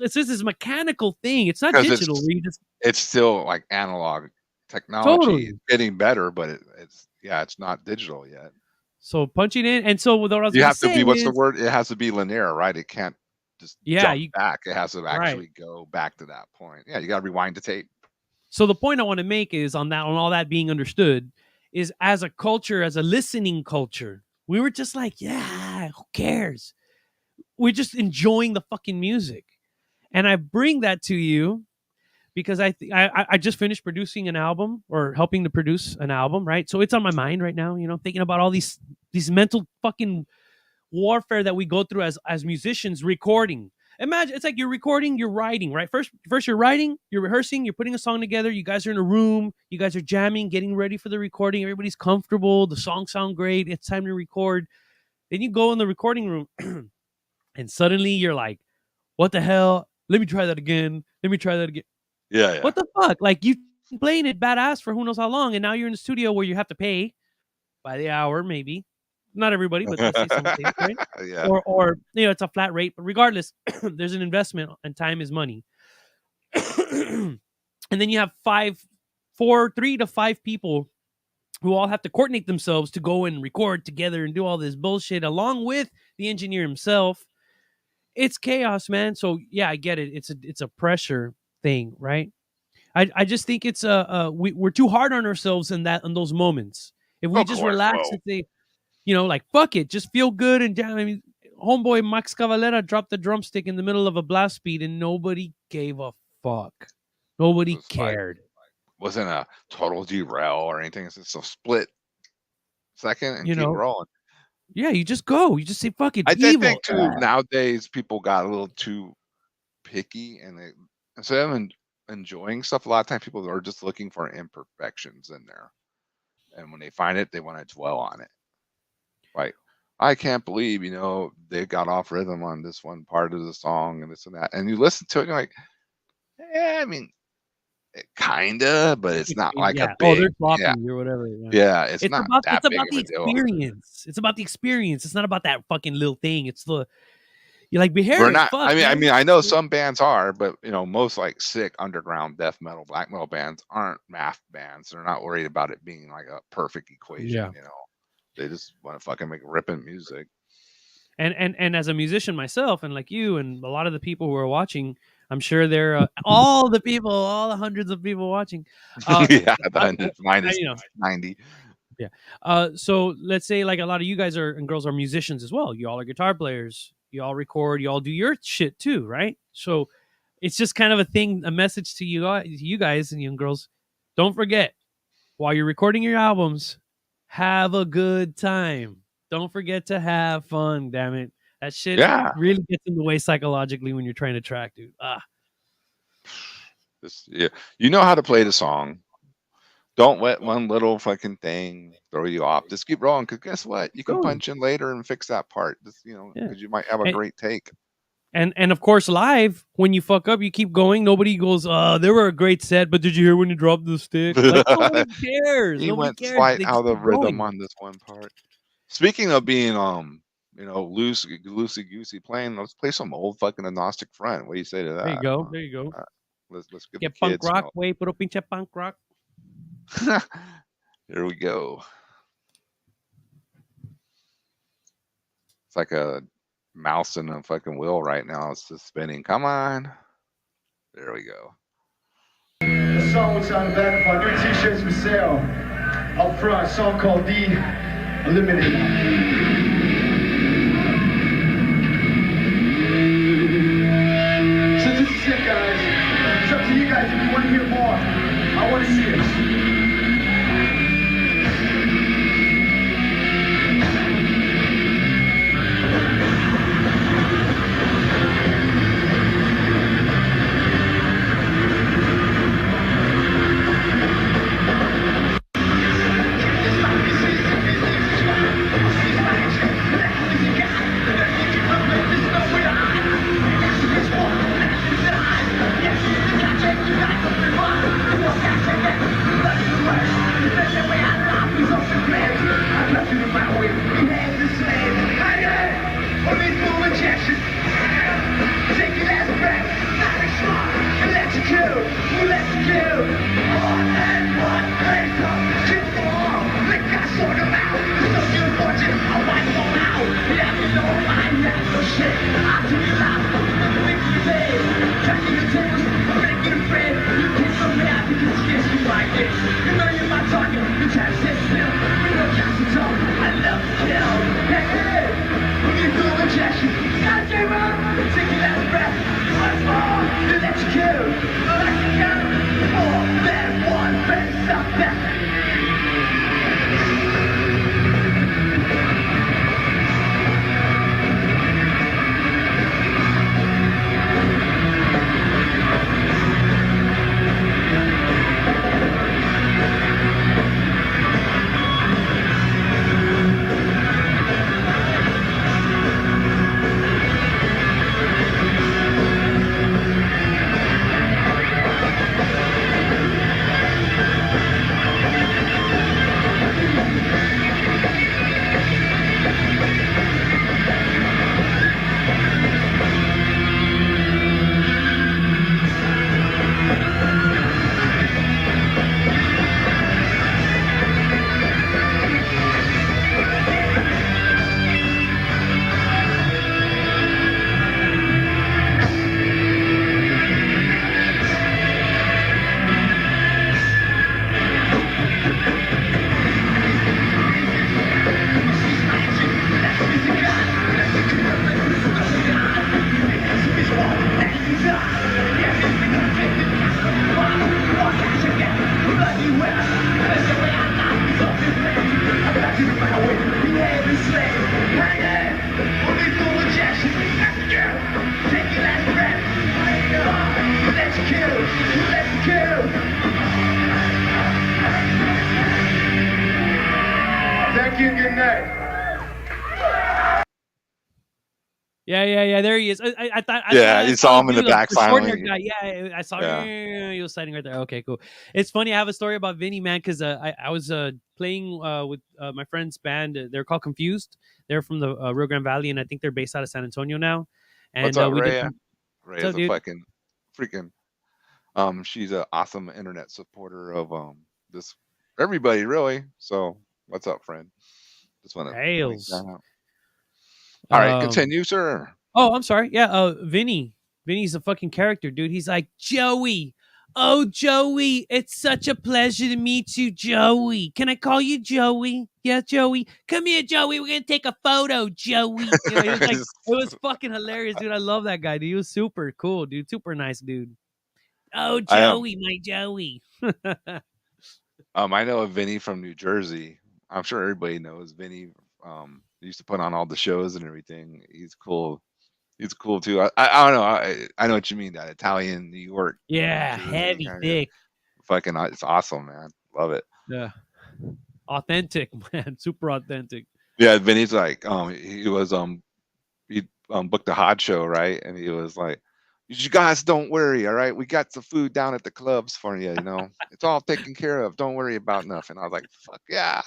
it's just this mechanical thing. It's not 'Cause digital. where you just It's still like analog technology. Totally. It's getting better, but it's not digital yet. so punching in, and so what I was You gonna have to say be, what's the is- word? It has to be linear, right? It can't just Yeah, jump back. It has to Right. actually go back to that point. Yeah, you got to rewind the tape. So the point I want to make is on all that being understood is as a culture, as a listening culture, we were just like, yeah, who cares? We're just enjoying the fucking music. And I bring that to you because I just finished producing an album or helping to produce an album, right? So it's on my mind right now, thinking about all these mental fucking warfare that we go through as musicians recording. Imagine it's like you're recording, you're writing, right? First you're writing, you're rehearsing, you're putting a song together. You guys are in a room, you guys are jamming, getting ready for the recording. Everybody's comfortable. The songs sound great. It's time to record. Then you go in the recording room, and suddenly you're like, "What the hell? Let me try that again. Let me try that again." Yeah. What the fuck? Like you've been playing it badass for who knows how long, and now you're in the studio where you have to pay by the hour, maybe. Not everybody, but let's say some things, right? Yeah. Or it's a flat rate, but regardless, there's an investment, and time is money. And then you have 3 to 5 people who all have to coordinate themselves to go and record together and do all this bullshit along with the engineer himself. It's chaos, man. So yeah, I get it. It's a pressure thing, right? I just think it's we're too hard on ourselves in those moments. If we Of just course, relax well. and say, like fuck it, just feel good and down. I mean, homeboy Max Cavalera dropped the drumstick in the middle of a blast beat and nobody gave a fuck. Nobody It's like- cared. Wasn't a total derail or anything. It's just a split second and You keep know, rolling. Yeah, you just go. You just say fuck it. I evil. think too nowadays people got a little too picky, and they instead of enjoying stuff, a lot of times people are just looking for imperfections in there, and when they find it, they want to dwell on it. Like, I can't believe they got off rhythm on this one part of the song and this and that, and you listen to it, and you're like, I mean, kinda, but it's not like a big. they're floppy Yeah, or whatever. yeah, it's not about that it's big about of the a deal. experience. It's about the experience. It's not about that fucking little thing. It's you're like, We're Beharis, not. fuck, I man. mean, I know some bands are, but most like sick underground death metal, black metal bands aren't math bands. They're not worried about it being like a perfect equation. Yeah. They just want to fucking make ripping music. And as a musician myself, and like you and a lot of the people who are watching, I'm sure they're all the hundreds of people watching. Yeah, minus 90. So let's say like a lot of you guys and girls are musicians as well. You all are guitar players. You all record. You all do your shit too, right? So it's just kind of a message to you guys and young girls. Don't forget, while you're recording your albums, have a good time. Don't forget to have fun. Damn it, that shit really gets in the way psychologically when you're trying to track, dude. You know how to play the song. Don't let one little fucking thing throw you off. Just keep rolling, because guess what? You can punch in later and fix that part. Just, because you might have a great take. And of course, live, when you fuck up, you keep going. Nobody goes, they were a great set, but did you hear when you dropped the stick? Like, nobody cares. He Nobody went cares. slight They out just of keep rhythm going. on this one part. Speaking of being loosey goosey playing, let's play some old fucking Agnostic Front. What do you say to that? There you go. There you go. Let's get Get the punk kids. rock. Wait, puro pinche punk rock. Here we go. It's like a mouse in a fucking wheel right now. It's just spinning. Come on. There we go. The song was on the back of our new t-shirts for sale. Up front, a song called The Eliminated. So this is it, guys. It's up to you guys if you want to hear more. I want to see it. Dad. Yeah. There he is. I thought. Yeah, I you saw him in the dude, back the short-haired finally. guy. Yeah, I saw. Yeah. He was standing right there. Okay, cool. It's funny. I have a story about Vinny, man, because I was playing with my friend's band. They're called Confused. They're from the Rio Grande Valley, and I think they're based out of San Antonio now. And What's up, we did. Ray? Some, Ray what's up, is a dude? fucking freaking she's an awesome internet supporter of this everybody really. So what's up, friend? Just want to point Hails. that out. All right, Um, continue, sir. Oh, I'm sorry. Yeah, Vinny. Vinny's a fucking character, dude. He's like, Joey. Oh, Joey, it's such a pleasure to meet you, Joey. Can I call you Joey? Yeah, Joey. Come here, Joey. We're gonna take a photo, Joey. You know, he was like, it was fucking hilarious, dude. I love that guy, dude. He was super cool, dude. Super nice, dude. Oh, I Joey, my Joey. I know a Vinny from New Jersey. I'm sure everybody knows Vinny. He used to put on all the shows and everything. He's cool. He's cool too. I don't know. I know what you mean. That Italian New York. Yeah, Jersey heavy, kinda thick. Fucking, it's awesome, man. Love it. Yeah. Authentic, man. Super authentic. Yeah, Vinny's like, he was he booked a hot show, right? And he was like, you guys don't worry, all right? We got some food down at the clubs for you, you know. It's all taken care of. Don't worry about nothing. I was like, fuck yeah.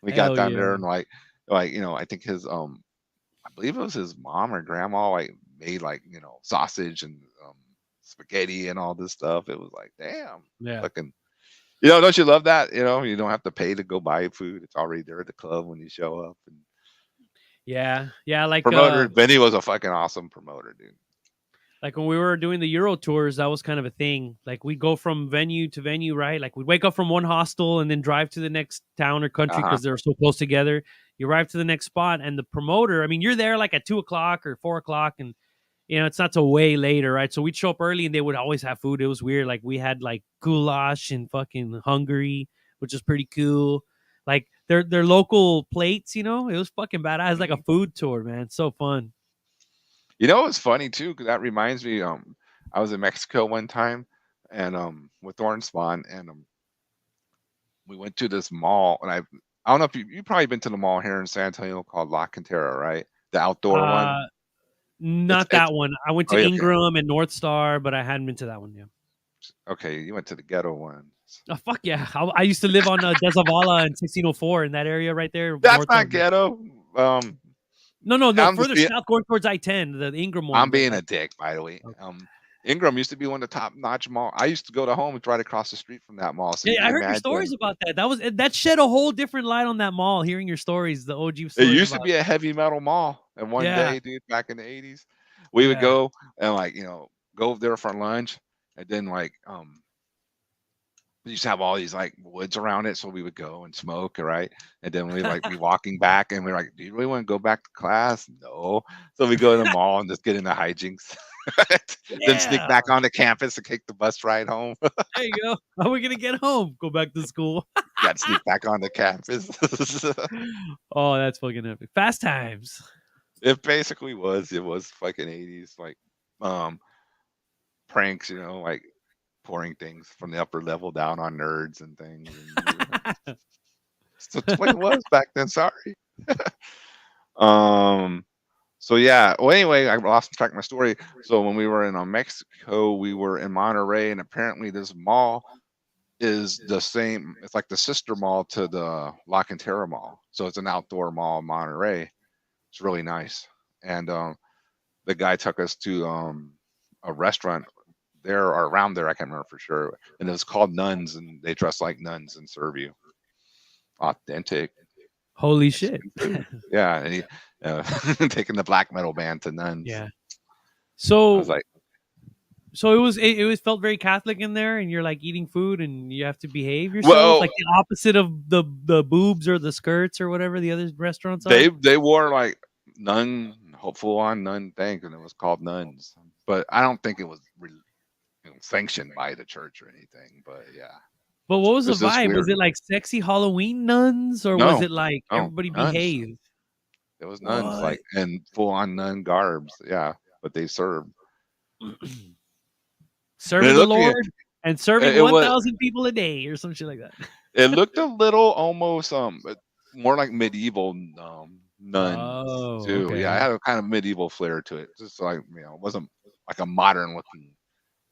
We got Hell down yeah. there and like, you know, I think his I believe it was his mom or grandma like made like, you know, sausage and spaghetti and all this stuff. It was like, damn, Yeah. fucking, you know, don't you love that? You know, you don't have to pay to go buy food. It's already there at the club when you show up. And Yeah. Yeah. Like promoter, Benny was a fucking awesome promoter, dude. like when we were doing the Euro tours, that was kind of a thing. Like we'd go from venue to venue, right? Like we'd wake up from one hostel and then drive to the next town or country because they're so close together. You arrive to the next spot, and the promoter, I mean, you're there like at 2:00 or 4:00, and you know, it's not till way later, right? So we'd show up early and they would always have food. It was weird. Like we had like goulash in fucking Hungary, which is pretty cool. Like their local plates, you know, it was fucking badass. Like a food tour, man. So fun. You know, it's funny too, because that reminds me, I was in Mexico one time and with Orange Spawn, and we went to this mall, and I don't know if you've probably been to the mall here in San Antonio called La Cantera, right? The outdoor one. Not that one. I went to okay. Ingram and North Star, but I hadn't been to that one yet. Okay, you went to the ghetto one. Oh fuck yeah! I used to live on Dezavala in 1604 in that area right there. That's north not of- ghetto. No, I'm just further being- south, going towards I-10, the Ingram one. I'm being a dick, by the way. Okay. Ingram used to be one of the top-notch mall. I used to go to home. It's right across the street from that mall. So you Yeah, can I heard your imagine. stories about that. That shed a whole different light on that mall. Hearing your stories, the OG It stories. used to about be a heavy metal mall. And one Yeah. day, dude, back in the 80s, we would Yeah. go and like, you know, go over there for lunch, and then like we used to have all these like woods around it, so we would go and smoke, right? And then we'd like be walking back, and we're like, do you really want to go back to class? No. So we go to the mall and just get into hijinks. Then sneak Yeah. back onto campus and take the bus ride home. There you go. How are we gonna get home? Go back to school. Got to sneak back onto campus. Oh, that's fucking epic. Fast times. It basically was. It was fucking 80s, like pranks, you know, like pouring things from the upper level down on nerds and things. And, so that's what it was back then. Sorry. So yeah. Well, anyway, I lost track of my story. So when we were in Mexico, we were in Monterrey, and apparently this mall is the same. It's like the sister mall to the La Cantera Mall. So it's an outdoor mall in Monterrey. It's really nice. And the guy took us to a restaurant there or around there. I can't remember for sure. And it was called Nuns, and they dress like nuns and serve you. Authentic. Holy shit. Yeah. And he taking the black metal band to Nuns. Yeah. I So was like, it was felt very Catholic in there, and you're like eating food and you have to behave yourself, Well- like the opposite of the boobs or the skirts or whatever the other restaurants are. they wore like nun, full on nun things, and it was called Nuns. But I don't think it was sanctioned by the church or anything. But yeah. But what was the It's just vibe? Was weird. it like sexy Halloween nuns, or No, was it like no, everybody nuns. behave? It was nuns, What? like, and full on nun garbs. Yeah. But they served. Serving the looked- Lord and serving it was- 1,000 people a day or some shit like that. It looked a little almost more like medieval nuns Oh, too. okay. Yeah, I had a kind of medieval flair to it. Just like it wasn't like a modern looking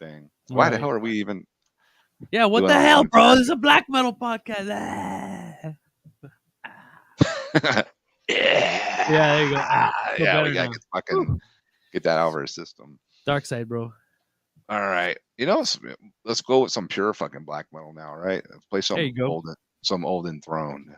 thing. Why the Right. hell are we even Yeah, what doing the all hell, these bro? This interactions? is a black metal podcast. Ah. Yeah, Yeah, there you go. Ah, feel yeah, we better gotta now. get fucking get that out of our system. Dark side, bro. All right, let's go with some pure fucking black metal now, right? Let's play There you go. some old enthroned.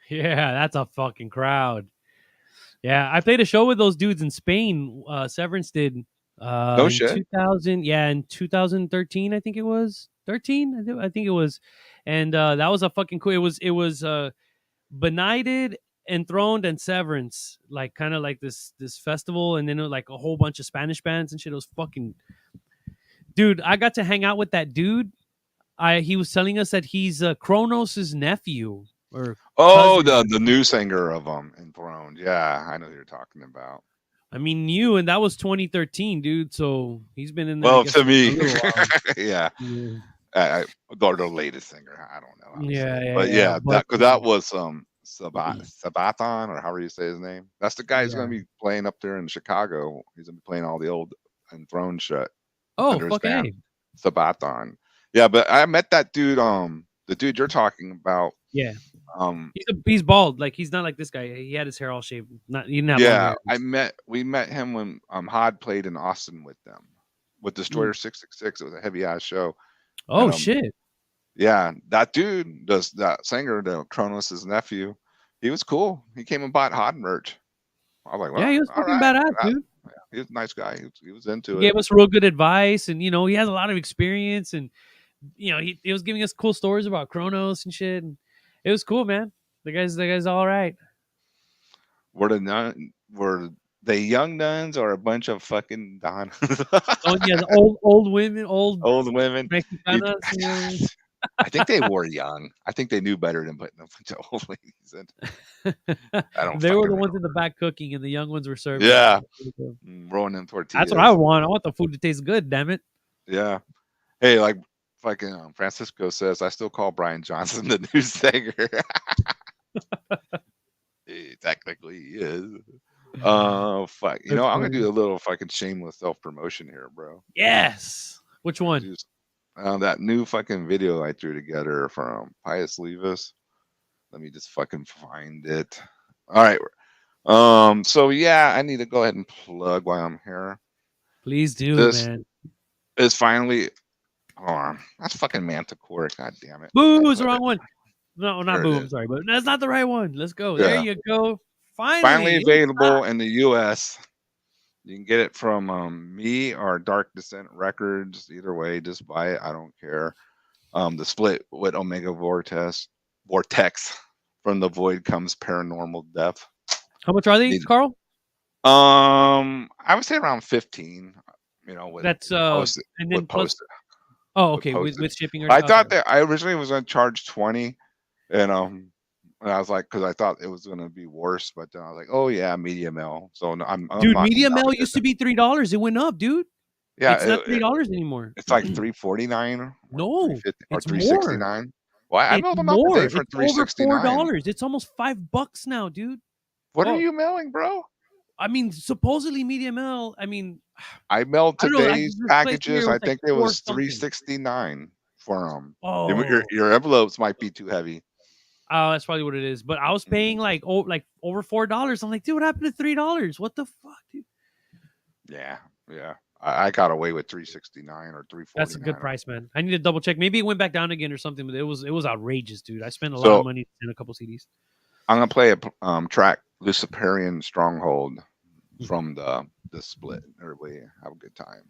Yeah, that's a fucking crowd. Yeah, I played a show with those dudes in Spain. Severance did No in shit. 2000, yeah, in 2013, I think it was 13. I think it was, and that was a fucking cool. It was Benighted, Enthroned, and Severance, like kind of like this festival, and then like a whole bunch of Spanish bands and shit. It was fucking, dude. I got to hang out with that dude. He was telling us that he's Kronos' nephew or Oh, cousin. the new singer of Enthroned. Yeah, I know who you're talking about. I mean, new, and that was 2013, dude. So he's been in there. I Well, guess, to for a me, little while. yeah, Yeah. the latest singer. I don't know. How to say Yeah, it. yeah, But yeah. yeah, But that was Sabathon, or however you say his name. That's the guy who's going yeah. to be playing up there in Chicago. He's going to be playing all the old Enthroned shit Oh, under his fuck band, A. Sabathon. Yeah, but I met that dude. The dude you're talking about. Yeah. Um, He's bald. Like, he's not like this guy. He had his hair all shaved. Not, he didn't have long yeah, hair. we met him when Hod played in Austin with them, with Destroyer 666. It was a heavy ass show. Oh, And, shit. yeah, that dude does that singer, the Kronos' nephew. He was cool. He came and bought Hod merch. I was like, well, Yeah, he was all fucking right. badass, dude. He was a nice guy. He was into He it. gave us real good advice, and, he has a lot of experience, and, he was giving us cool stories about Kronos and shit, and it was cool, man. The guy's all right. Were they young nuns or a bunch of fucking Don Oh, yeah, the old women, old women? Mexicanas, you know. I think they were young. I think they knew better than putting a bunch of old ladies in. I don't. They were fucking the ones in the back cooking, and the young ones were serving. Yeah. Rolling them tortillas. That's what I want. I want the food to taste good. Damn it. Yeah. Hey, like fucking Francisco says, I still call Brian Johnson the new singer. Technically, he is. Fuck. You know, I'm gonna do a little fucking shameless self promotion here, bro. Yes. Which one? Just, that new fucking video I threw together from Pius Levis. Let me just fucking find it. All right. So yeah, I need to go ahead and plug while I'm here. Please do, This man. is finally. Hold on. That's fucking Manticore. God damn it. Boo is the wrong one. No, not There it boo. is. I'm sorry, but that's not the right one. Let's go. Yeah. There you go. Finally available in the US. You can get it from me or Dark Descent Records. Either way, just buy it. I don't care. The split with Omega Vortex from the Void comes Paranormal Death. How much are they, Carl? I would say around 15. You know, with That's posted, and then with plus. posted. Oh, okay, posted. with shipping. Or I thought that I originally was going to charge 20, and I was like, because I thought it was going to be worse, but then I was like, oh yeah, Media Mail. So I'm dude, knocking Media down Mail the- used to be $3. It went up, dude. Yeah, it's not $3 anymore. It's like $3.49. No, or it's $3.69. Well, I It's mailed them out more. today for It's over $3.69. $4. It's almost $5 now, dude. What Oh. are you mailing, bro? I mean, supposedly Media Mail. I mean, I mailed I don't know, today's this place packages. here I was like think it was $4 something. $3.69 for them. Oh, Your envelopes might be too heavy. oh, that's probably what it is. But I was paying like over $4. I'm like, dude, what happened to $3? What the fuck, dude? Yeah. I got away with $3.69 or $3.49. That's a good price, man. I need to double check. Maybe it went back down again or something, but it was outrageous, dude. I spent a lot of money in a couple CDs. I'm gonna play a track, Luciferian Stronghold, from the split. Everybody have a good time.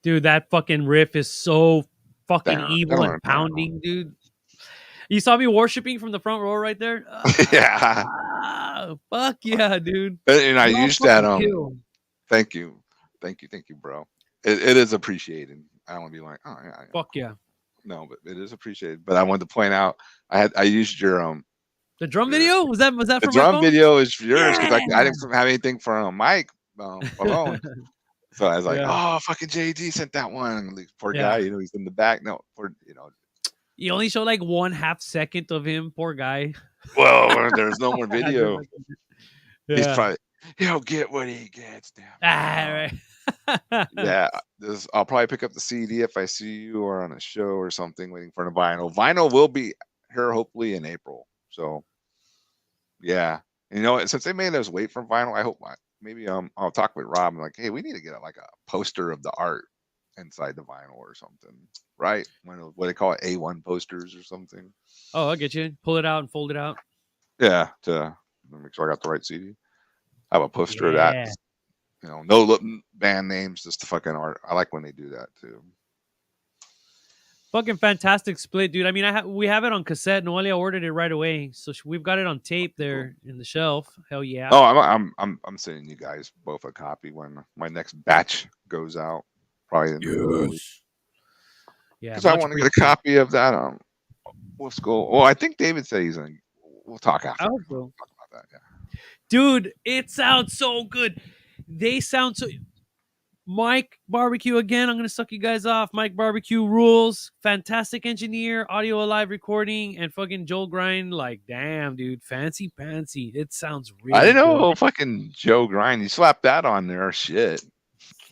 Dude, that fucking riff is so fucking Down, evil down, and pounding, dude. You saw me worshiping from the front row right there? Yeah. Fuck yeah, dude. And I Y'all used that. fucking kill. Thank you, bro. It is appreciated. I don't want to be like, oh yeah, Fuck yeah. no, but it is appreciated. But I wanted to point out, I used your The drum video? Was that the from my drum phone? video is yours because I Yeah. didn't have anything for Mike alone. So I was like, Yeah. oh, fucking JD sent that one. And the poor Yeah. guy, he's in the back. No, You only show like 1/2 second of him, poor guy. well, there's no more video. He's Yeah. probably he'll get what he gets. Damn. Right. Yeah, I'll probably pick up the CD if I see you or on a show or something waiting for the vinyl. Vinyl will be here hopefully in April. So yeah. Since they made us wait for vinyl, I hope maybe I'll talk with Rob and like, hey, we need to get like a poster of the art inside the vinyl or something. Right? What they call it, A1 posters or something. Oh, I get you. Pull it out and fold it out. Yeah, to make sure I got the right CD. I have a poster of that. No band names, just the fucking art. I like when they do that too. Fucking fantastic split, dude. I mean, we have it on cassette. Noelia ordered it right away, so we've got it on tape there in the shelf. Hell yeah! Oh, I'm sending you guys both a copy when my next batch goes out. Probably in the week. Yeah, because I want to get a copy of that. What's cool? Well, I think David said he's in. We'll talk after. I hope so. We'll talk about that. Yeah. Dude, it sounds so good. They sound so. Mike Barbecue again. I'm gonna suck you guys off. Mike Barbecue rules. Fantastic engineer, audio alive recording, and fucking Joel Grind. Like, damn, dude, fancy pantsy. It sounds really. I didn't know good. fucking Joe Grind. You slapped that on there. Shit.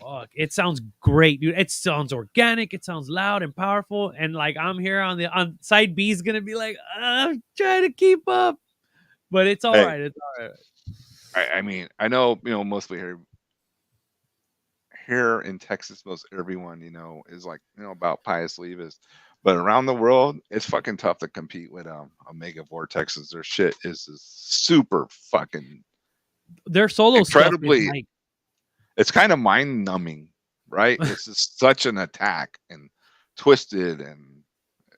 Fuck, it sounds great, dude. It sounds organic. It sounds loud and powerful. And like, I'm here on side B is gonna be like, I'm trying to keep up, but it's all right. It's all right. I mean, I know mostly here in Texas, most everyone is like about Pius Levis, but around the world, it's fucking tough to compete with Omega Vortexes. Their shit is super fucking. Their solo incredibly. stuff is like, it's kind of mind numbing, right? It's just such an attack and twisted, and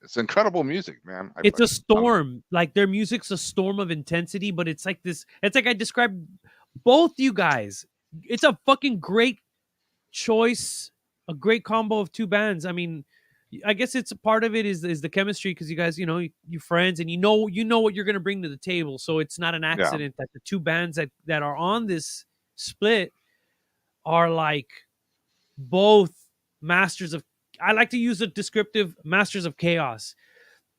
it's incredible music, man. It's a storm. Like, their music's a storm of intensity, but it's like this. It's like I described both you guys. It's a fucking great choice, a great combo of two bands. I mean, I guess it's a part of it is the chemistry, because you guys, you friends, and you know what you're gonna bring to the table. So it's not an accident that the two bands that are on this split are like both masters of. I like to use a descriptive masters of chaos.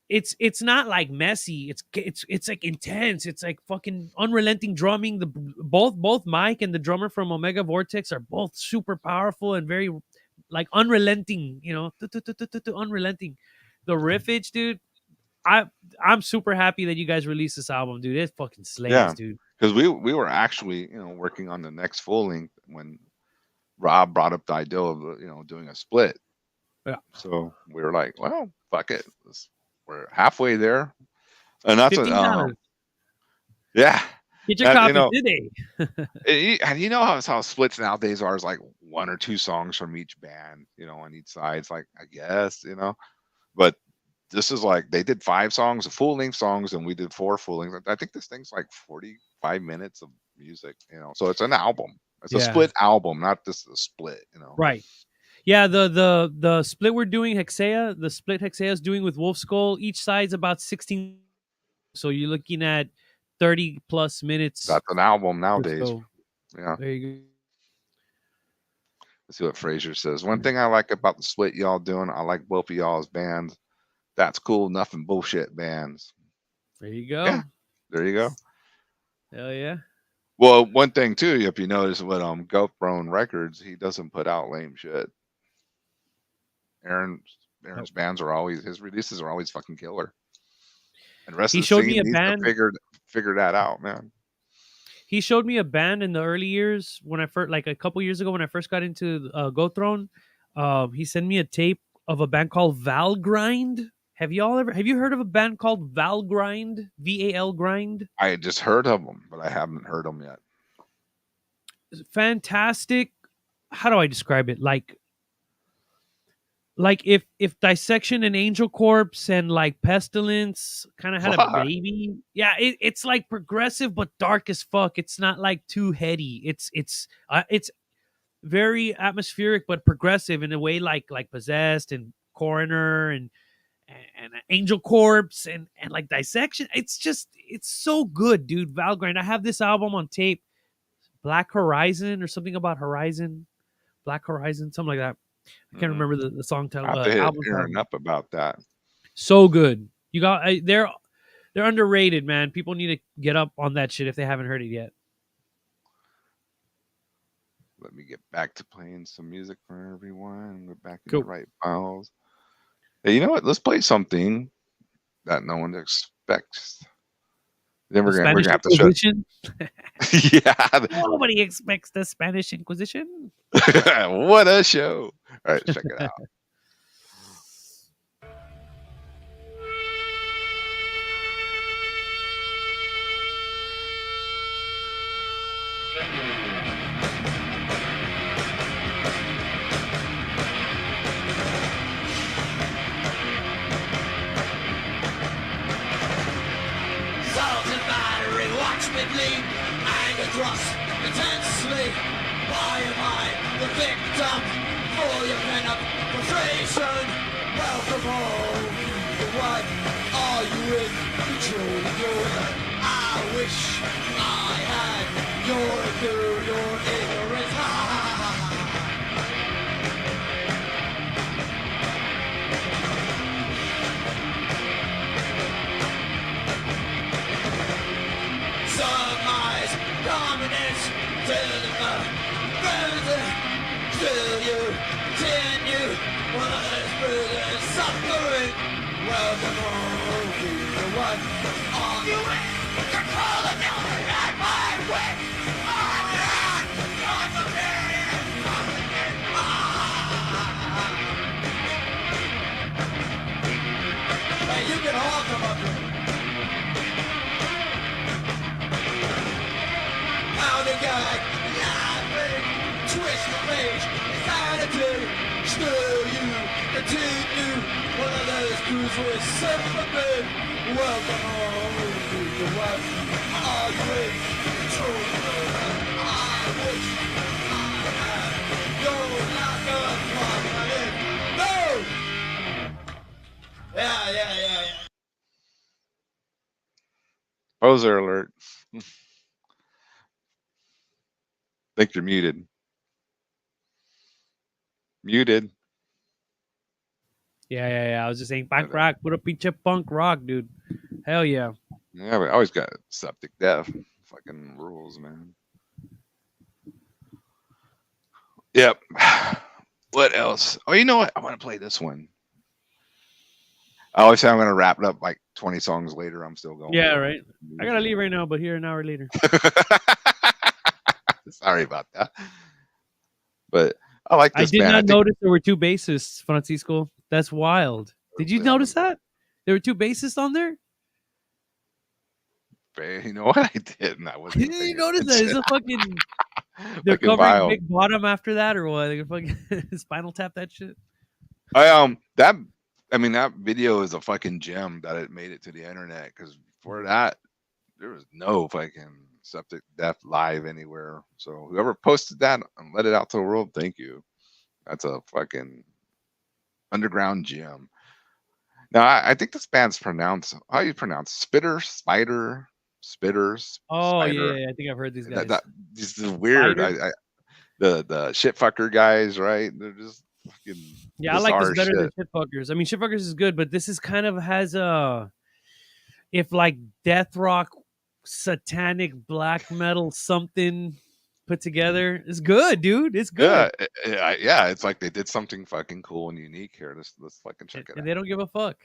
It's not like messy. It's like intense. It's like fucking unrelenting drumming. Both Mike and the drummer from Omega Vortex are both super powerful and very like unrelenting. Unrelenting. The riffage, dude. I'm super happy that you guys released this album, dude. It fucking slays, dude. Because we were actually working on the next full length when Rob brought up the idea of doing a split. Yeah. So we were like, well, fuck it. We're halfway there, and that's $15. Yeah. Get your copy today. And how splits nowadays are is like $1 one or two songs from each band, on each side. It's like, I guess, but this is like they did 5 songs, full length songs, and we did 4 full length. I think this thing's like 45 minutes of music, so it's an album. It's a Yeah. split album, not just a split, Right. Yeah, the split we're doing Hexea, the split Hexea is doing with Wolf Skull, each side's about 16. So you're looking at 30 plus minutes. That's an album or nowadays. so. Yeah. There you go. Let's see what Fraser says. One thing I like about the split y'all doing, I like both of y'all's bands. That's cool, nothing bullshit bands. There you go. Yeah. There you go. Hell yeah. Well, one thing too, if you notice with Goat Throne Records, he doesn't put out lame shit. Aaron's bands are always, his releases are always fucking killer. And rest He of the showed scene me a needs to band. figure that out, man. He showed me a band in the early years when I first, like a couple years ago when I first got into Goat Throne. He sent me a tape of a band called Valgrind. Have you heard of a band called Valgrind? VAL Grind? I had just heard of them, but I haven't heard them yet. Fantastic. How do I describe it? Like if Dissection and Angel Corpse and like Pestilence kind of had a Fuck. baby. Yeah, it's like progressive but dark as fuck. It's not like too heady. It's very atmospheric but progressive in a way like Possessed and Coroner and Angel Corpse and like Dissection. It's so good, dude. Valgrind. I have this album on tape. Black Horizon or something about Horizon. Black Horizon, something like that. I can't remember the song title. I have to hit Album Aaron title. up about that. So good. You got they're underrated, man. People need to get up on that shit if they haven't heard it yet. Let me get back to playing some music for everyone. We're back in Cool. the right files. Hey, you know what? Let's play something that no one expects. Then we're gonna have to show. Inquisition. Yeah. Nobody expects the Spanish Inquisition. What a show. All right, check it out. Salt and battery, watch me bleed. Anger thrust intensely. Why am I the victim for your pent-up frustration? Welcome home. What are you in control of your I wish I had your ignorance. Ha, ha, ha, ha. Surmise dominance till you continue with further suffering. Welcome home to the one. Are you in control of me at my wit? I'm not complicated. Hey, you can all come up here. Pound a gag, laughing, twist the page, insanity, still you continue, one of those crews with sympathy. Welcome home to the one, are you in control of the I wish I had your lack of confidence. No! Yeah. Poser alert. Think you're muted. Muted. Yeah. I was just saying punk rock. Put a pinche punk rock, dude. Hell yeah. Yeah, we always got septic death. Fucking rules, man. Yep. What else? Oh, you know what? I want to play this one. I always say I'm going to wrap it up like 20 songs later. I'm still going. Yeah, right. I gotta leave right now, but here an hour later. Sorry about that. But I like I this did band. not notice there were 2 bassists, Francisco. That's wild. Did you Yeah. notice that? There were 2 bassists on there? You know what? I didn't. I wasn't. Did you notice that? It's a fucking They're Fucking covering vile. Big Bottom after that, or what? They're fucking Spinal Tap that shit. That I mean that video is a fucking gem that it made it to the internet because before that there was no fucking Septic Death live anywhere. So whoever posted that and let it out to the world, thank you. That's a fucking underground gem. Now I think this band's pronounced how you pronounce Spitter, Spider, Spitters, Oh Spider. yeah, I think I've heard these That, guys. that this is weird. Spider? The shit fucker guys, right? They're just fucking Yeah, I like this bizarre better than shit. Shitfuckers. I mean, Shitfuckers is good, but this is kind of has a if like death rock, satanic black metal something put together. It's good, dude. It's good, Yeah, it's like they did something fucking cool and unique here. Let's fucking check it and out. they don't give a fuck.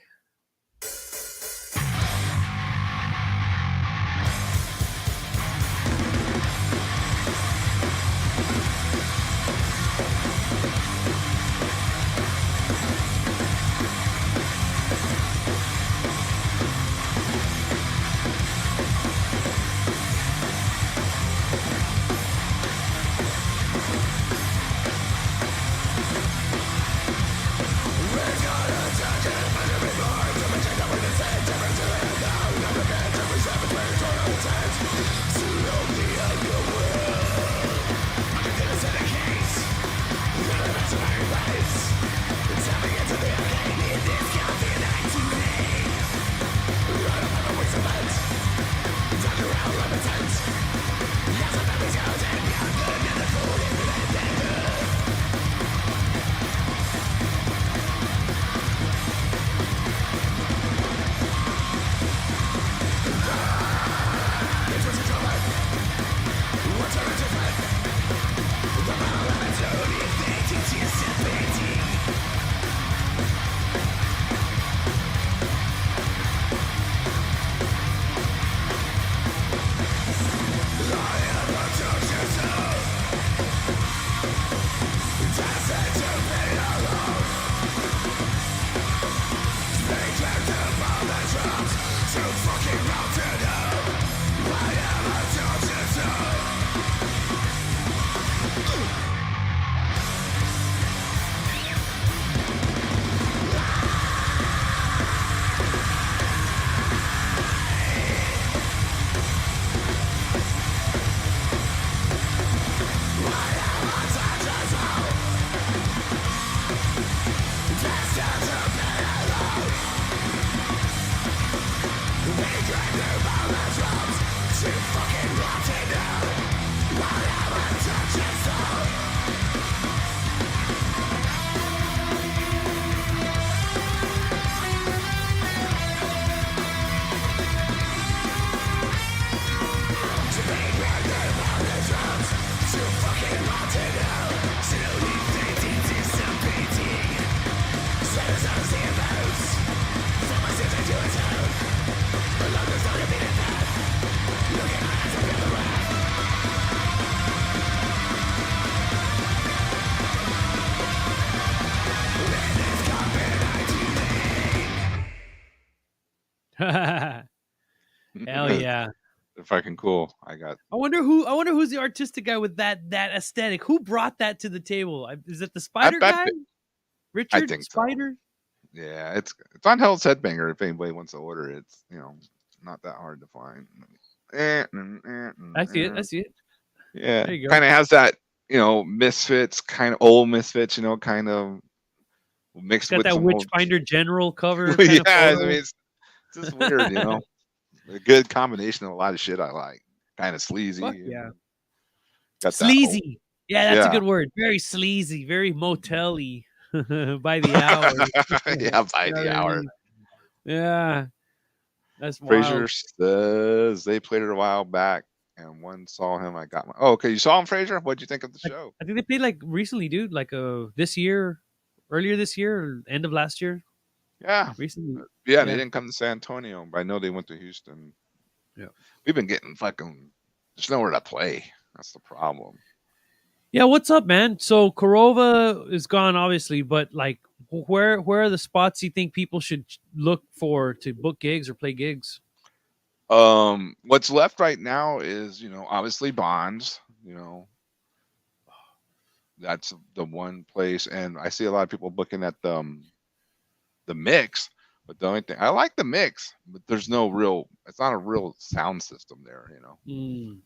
Hell yeah. They're fucking cool. I I wonder who's the artistic guy with that aesthetic. Who brought that to the table? Is it the Spider bet guy? that- Richard think so. Spider? yeah, it's on Hell's Headbanger if anybody wants to order it. It's not that hard to find. I see it. I see it. Yeah, There you go. kind of has that Misfits, kind of old Misfits, kind of mixed Got with that some old- Witchfinder General cover. yeah, kind of I photo. mean it's just weird, a good combination of a lot of shit I like. Kind of sleazy. Fuck and yeah. got that Sleazy. Yeah, that's a Yeah. good word. Very sleazy, very motel-y by the hour. yeah, by You know the what I hour. mean? Yeah. That's Fraser wild. says they played it a while back, and one saw him. I got my. Oh, okay. You saw him, Fraser. What'd you think of the show? I think they played like recently, dude. Like this year, earlier this year, or end of last year. Yeah, Recently. yeah. They Yeah. didn't come to San Antonio, but I know they went to Houston. Yeah. We've been getting fucking. There's nowhere to play. That's the problem. Yeah, what's up, man? So Korova is gone, obviously, but like, where are the spots you think people should look for to book gigs or play gigs? What's left right now is obviously Bonds. That's the one place, and I see a lot of people booking at the mix. But the only thing I like the mix, but there's no real. It's not a real sound system there, you know. Mm.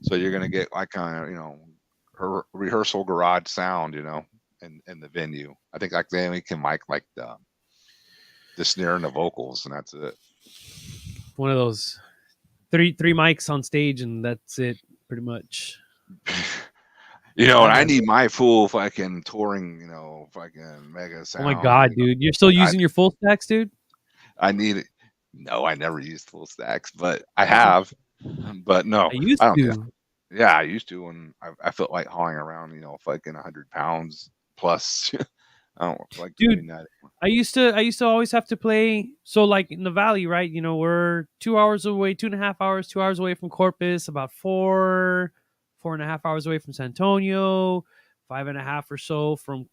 So you're gonna get like kind of rehearsal garage sound, you know, in the venue. I think like they only can mic like the snare and the vocals, and that's it. One of those three mics on stage, and that's it, pretty much. You know, and I need my full fucking touring, you know, fucking mega sound. Oh my god, you know. dude, you're still using your full stacks, dude? I need it. No, I never used full stacks, but I have. But no, I used don't to. care. Yeah, I used to when I felt like hauling around, you know, fucking 100 pounds plus. I don't feel like Dude, doing that. I used to always have to play. So like in the valley, right? You know, we're 2 hours away, 2.5 hours, 2 hours away from Corpus, about 4.5 hours away from San Antonio, 5.5 or so from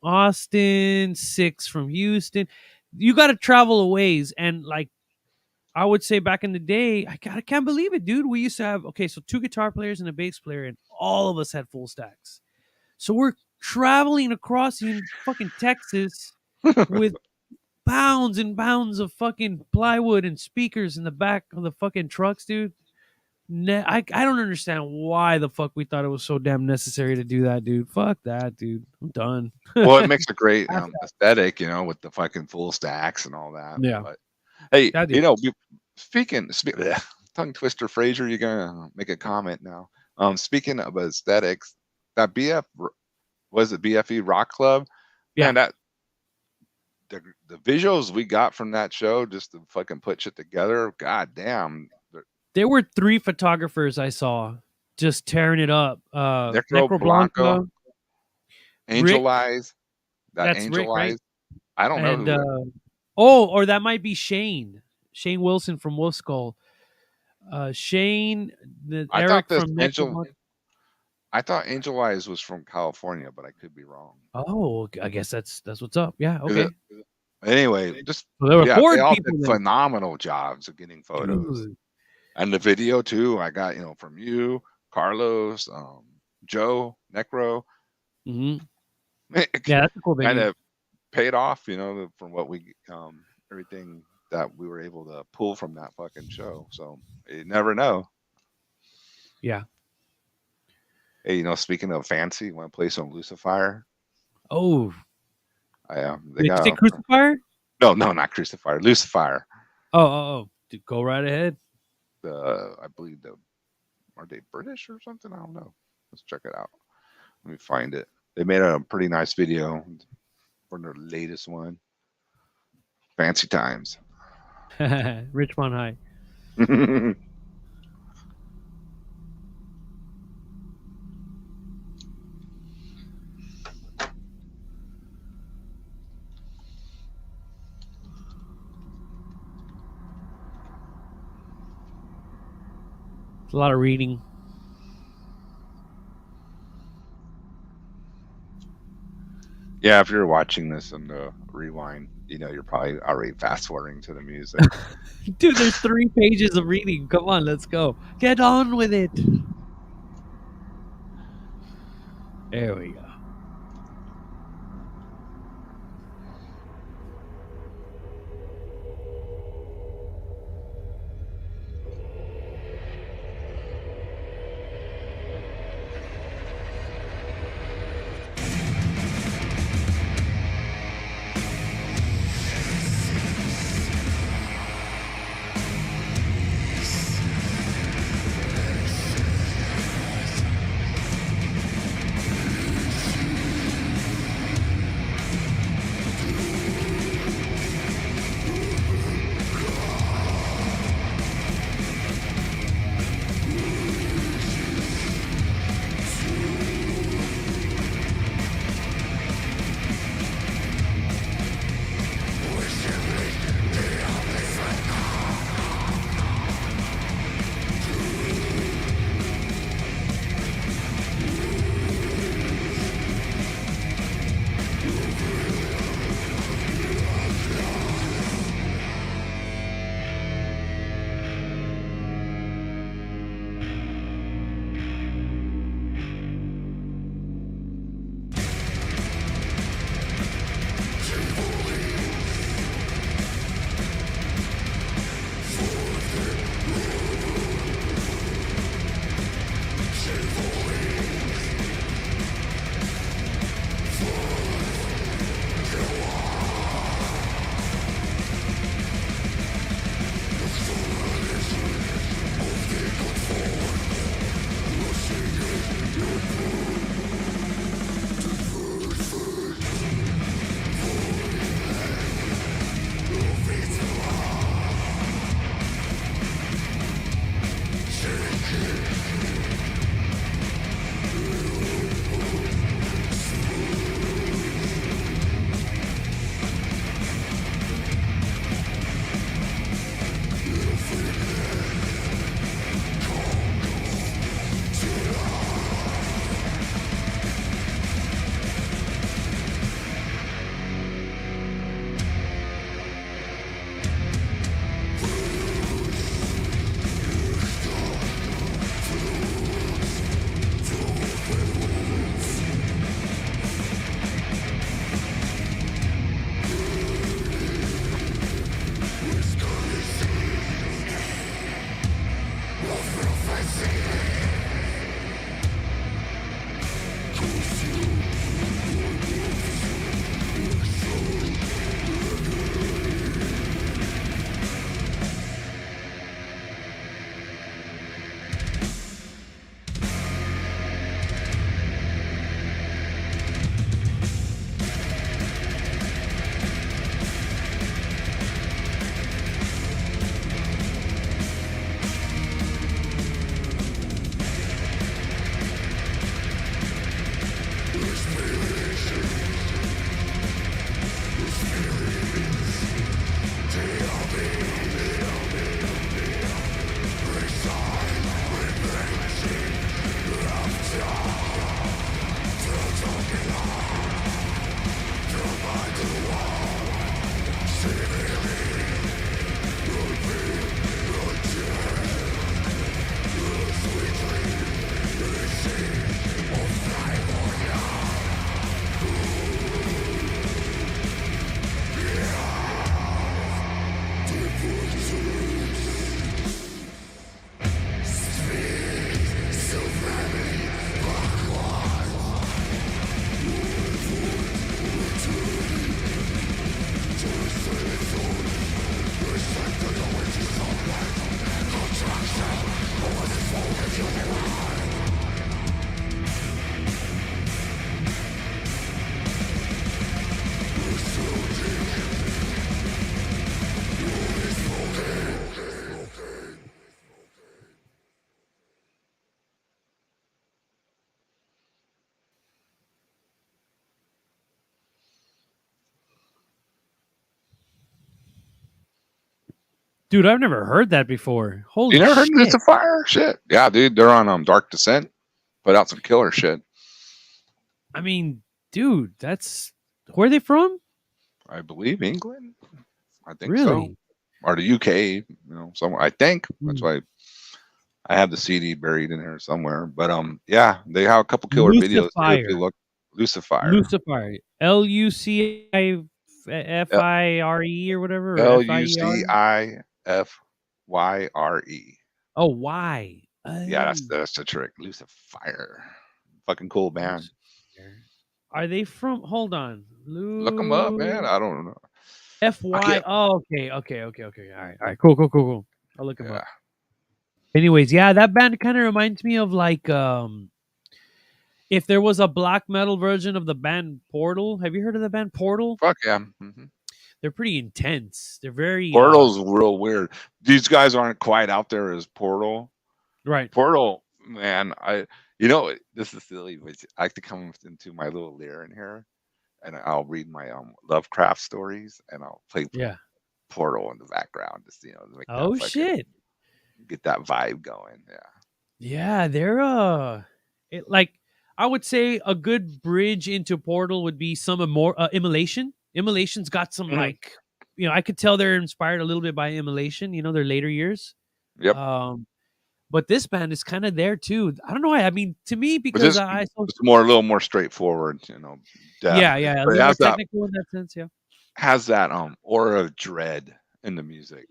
Austin, 6 from Houston. You got to travel a ways, and like I would say back in the day, I can't believe it, dude. We used to have 2 guitar players and a bass player, and all of us had full stacks. So we're traveling across in fucking Texas with pounds and pounds of fucking plywood and speakers in the back of the fucking trucks, dude. I don't understand why the fuck we thought it was so damn necessary to do that, dude. Fuck that, dude. I'm done. Well, it makes a great aesthetic, you know, with the fucking full stacks and all that. Yeah. But hey, That you know, speaking tongue twister, Fraser, you're gonna make a comment now. Speaking of aesthetics, that BFE Rock Club? Yeah. Man, that the visuals we got from that show just to fucking put shit together, god damn. There were 3 photographers I saw just tearing it up. Necro Blanco, Angel Rick, Eyes. That that's Angel Rick, right? Eyes. I don't know And who or that might be Shane Wilson from Wolf Skull. Shane, I Eric thought this from I thought Angel Eyes was from California, but I could be wrong. Oh, I guess that's what's up. Yeah, Is okay. Anyway, just So there were 4 they all people. did phenomenal jobs of getting photos. Dude. And the video too, I got, you know, from you, Carlos, Joe, Necro. Mm-hmm. Yeah, that's a cool thing. Kind of paid off, you know, from what we everything that we were able to pull from that fucking show. So you never know. Yeah. Hey, you know, speaking of fancy, you want to play some Lucifer? Oh, I did you say Crucifier? No, not Crucifier. Lucifer. Oh. Dude, go right ahead. I believe are they British or something? I don't know. Let's check it out. Let me find it. They made a pretty nice video for their latest one. Fancy times. Richmond High. It's a lot of reading. Yeah, if you're watching this on the rewind, you know you're probably already fast forwarding to the music. Dude, there's 3 pages of reading. Come on, let's go. Get on with it. There we go. Dude, I've never heard that before. Holy You never heard shit. of Lucifer? Shit. Yeah, dude. They're on Dark Descent. Put out some killer shit. I mean, dude, that's where are they from? I believe England. I think Really? so. Or the UK, you know, somewhere. I think that's Hmm. why I have the CD buried in there somewhere. But yeah, they have a couple killer videos. If you Lucifer. look, Lucifer, Lucifer. LUCIFIRE or whatever. Or FIER? LUCIFYRE. Oh, why? Yeah, Oh, that's the trick. Lucifer, fucking cool band. Lucifer. Are they from? Hold on. Look them up, man. I don't know. FY. can't- Oh, okay. All right. Cool. I'll look them Yeah. up. Anyways, yeah, that band kind of reminds me of like if there was a black metal version of the band Portal. Have you heard of the band Portal? Fuck yeah. Mhm. They're pretty intense. They're very Portal's real weird. These guys aren't quite out there as Portal. right. Portal, man, this is silly, but I like to come into my little lair in here, and I'll read my Lovecraft stories, and I'll play Yeah. Portal in the background, just to make that Oh fucking- shit. get that vibe going. Yeah, Yeah, they're like I would say a good bridge into Portal would be some more Immolation. Immolation's got some Mhm. like I could tell they're inspired a little bit by Immolation, their later years. Yep. But this band is kind of there too. I don't know why. I mean, to me, but because this I it's a little more straightforward. Death. yeah, a But it little more has that technical in that sense. Yeah, has that aura of dread in the music.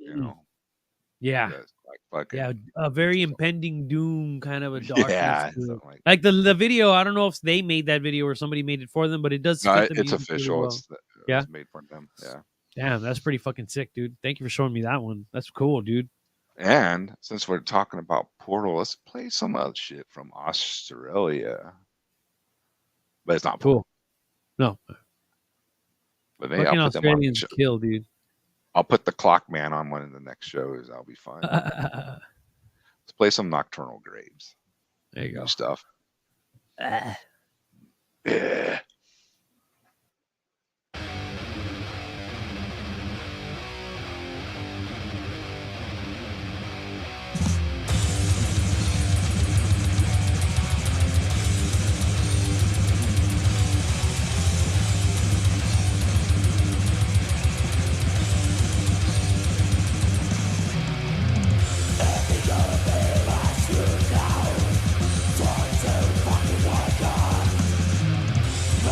yeah, That's like fucking yeah. A very impending doom kind of a darkness. yeah, to it. something like Like the video. I don't know if they made that video or somebody made it for them, but it does. no, fit the it's music really official. well. It Yeah? was made for them. Yeah. Damn, that's pretty fucking sick, dude. Thank you for showing me that one. That's cool, dude. And since we're talking about Portal, let's play some other shit from Australia. But it's not Portal. Cool. No, But maybe fucking I'll put them on. Australians kill, dude. I'll put the Clock Man on one of the next shows. That'll be fun. There Let's play some Nocturnal Graves. you go. New stuff. Ah. Yeah. Fucking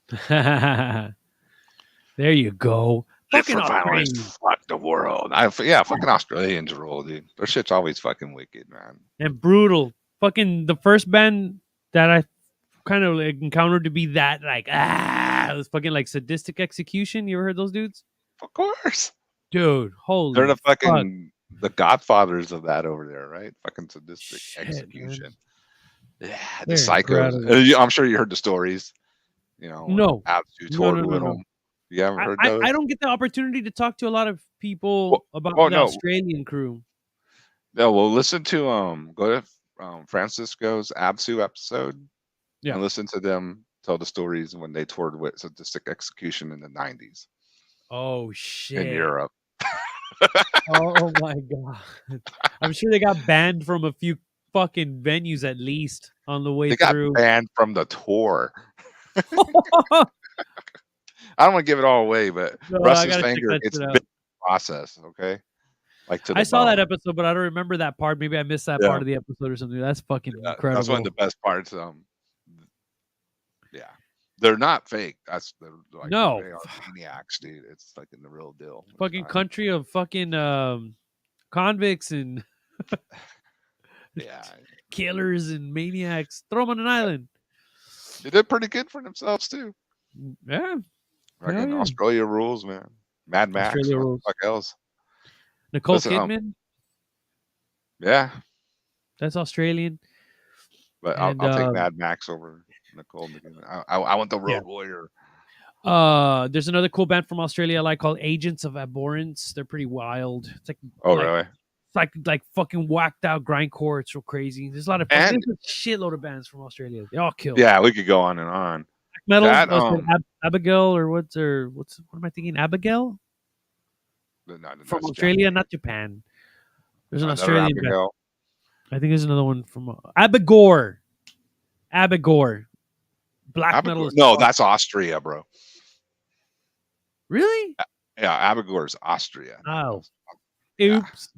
There you go. Fucking Different violence, Australians. fuck the world. Fucking Australians rule, dude. Their shit's always fucking wicked, man. And brutal. Fucking the first band that I kind of like encountered to be that like it was fucking like Sadistic Execution. You ever heard those dudes? Of course. Dude, holy They're the fuck. fucking the godfathers of that over there, right? Fucking Sadistic Shit, Execution. man. Yeah, the They're psychos. incredible. I'm sure you heard the stories. You know, No. Absu No, toured no, no, with no. them. You haven't heard I those? don't get the opportunity to talk to a lot of people about well, the no. Australian crew. No, well, listen to go to Francisco's Absu episode. Yeah. And listen to them tell the stories when they toured with Sadistic Execution in the 90s Oh shit. in Europe. Oh my god. I'm sure they got banned from a few fucking venues at least on the way They got through. banned from the tour. I don't want to give it all away, but No, I Russ's gotta check finger, that it's shit been out. a process, okay? Like to the I saw that bone. episode, but I don't remember that part. Maybe I missed that Yeah. part of the episode or something. That's fucking Yeah, incredible. that's one of the best parts. Yeah, they're not fake. They're like No. they are maniacs, dude. It's like in the real deal. It's Fucking not- country of fucking convicts and Yeah, killers and maniacs. Throw them on an island. they did pretty good for themselves too. Yeah. Fucking yeah. Australia rules, man. Mad Max. Australia What rules. the fuck else? Nicole Listen, Kidman. Yeah, That's Australian. but And, I'll take Mad Max over Nicole. I want the Road Yeah. Warrior. There's another cool band from Australia I like called Agents of Abhorrence. They're pretty wild. It's like Oh, like, really? It's like fucking whacked out grindcore. It's real crazy. There's a lot of And- there's a shitload of bands from Australia. They all kill. Yeah, we could go on and on. Black metal. that, what's it, Abigail or what am I thinking? Abigail But no, that's from Australia, not Japan. There's an another Australian band. Abigail. I think there's another one from Abigor. Abigor. Black metal. Abigor. is No, fuck- that's Austria, bro. really. Yeah, Abigor's Austria. Oh, Yeah. oops.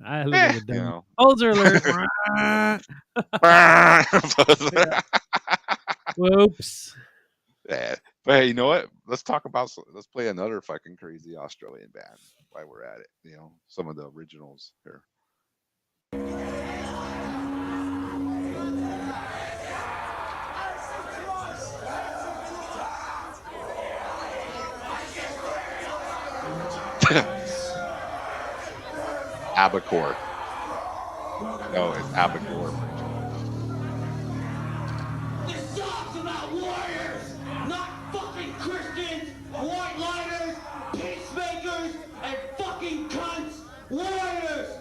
I look at You the know. Poser alert. Whoops. Yeah. But hey, you know what? Let's play another fucking crazy Australian band while we're at it. You know, some of the originals here. Abacor. No, it's Abacor. This song's about warriors, not fucking Christians, white lighters, peacemakers, and fucking cunts. Warriors!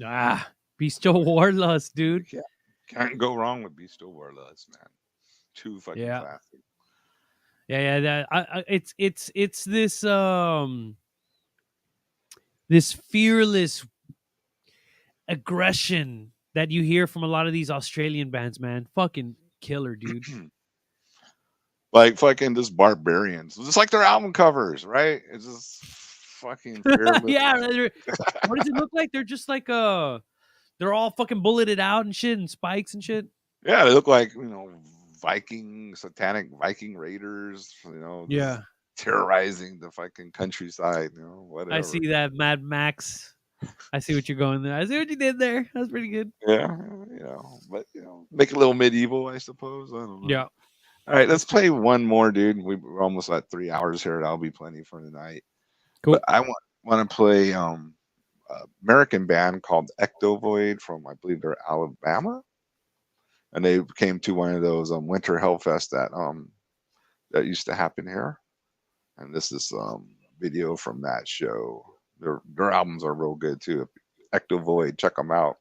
Beasto Warlust, dude. Can't go wrong with Beasto Warlust, man. Too fucking Yeah. classic. Yeah. It's this fearless aggression that you hear from a lot of these Australian bands, man. Fucking killer, dude. Like fucking just barbarians. Just like their album covers, right? It's just fucking fearless. Yeah. What does it look like? They're just like they're all fucking bulleted out and shit and spikes and shit. Yeah, they look like, satanic Viking raiders, Yeah. terrorizing the fucking countryside, whatever. I see that, Mad Max. I see what you're going there. I see what you did there. That's pretty good. Yeah, but make it a little medieval, I suppose. I don't know. Yeah. All right, let's play one more, dude. We're almost at 3 hours here. That'll be plenty for tonight. Cool. But I want to play American band called Ectovoid from, I believe they're Alabama, and they came to one of those Winter Hellfest that used to happen here, and this is video from that show. Their albums are real good too. Ectovoid, check them out.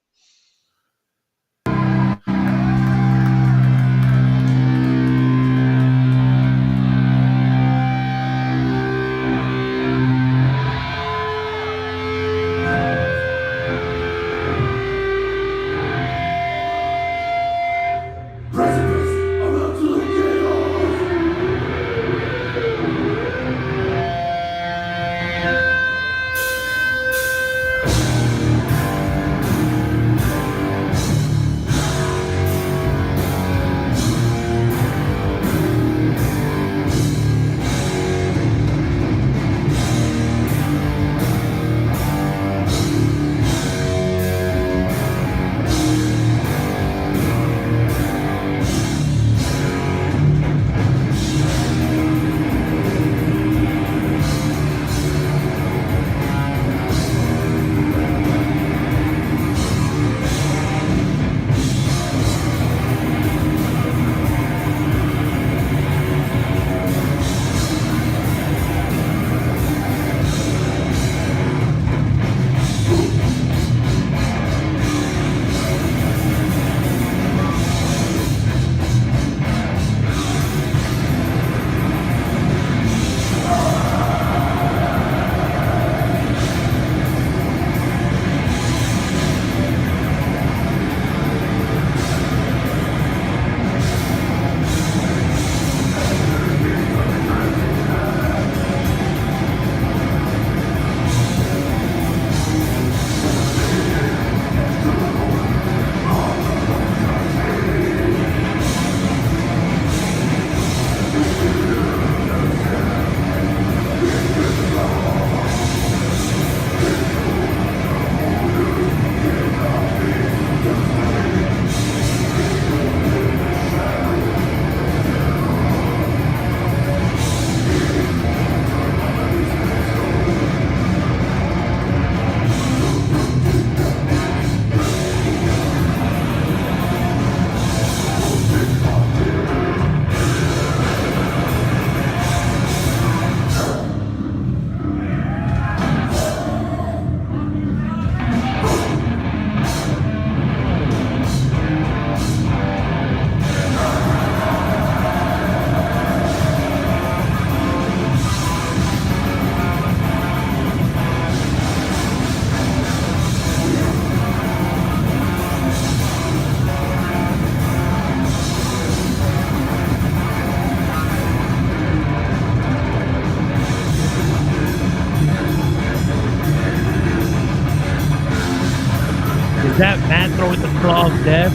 Is that Matt throwing the claw of death?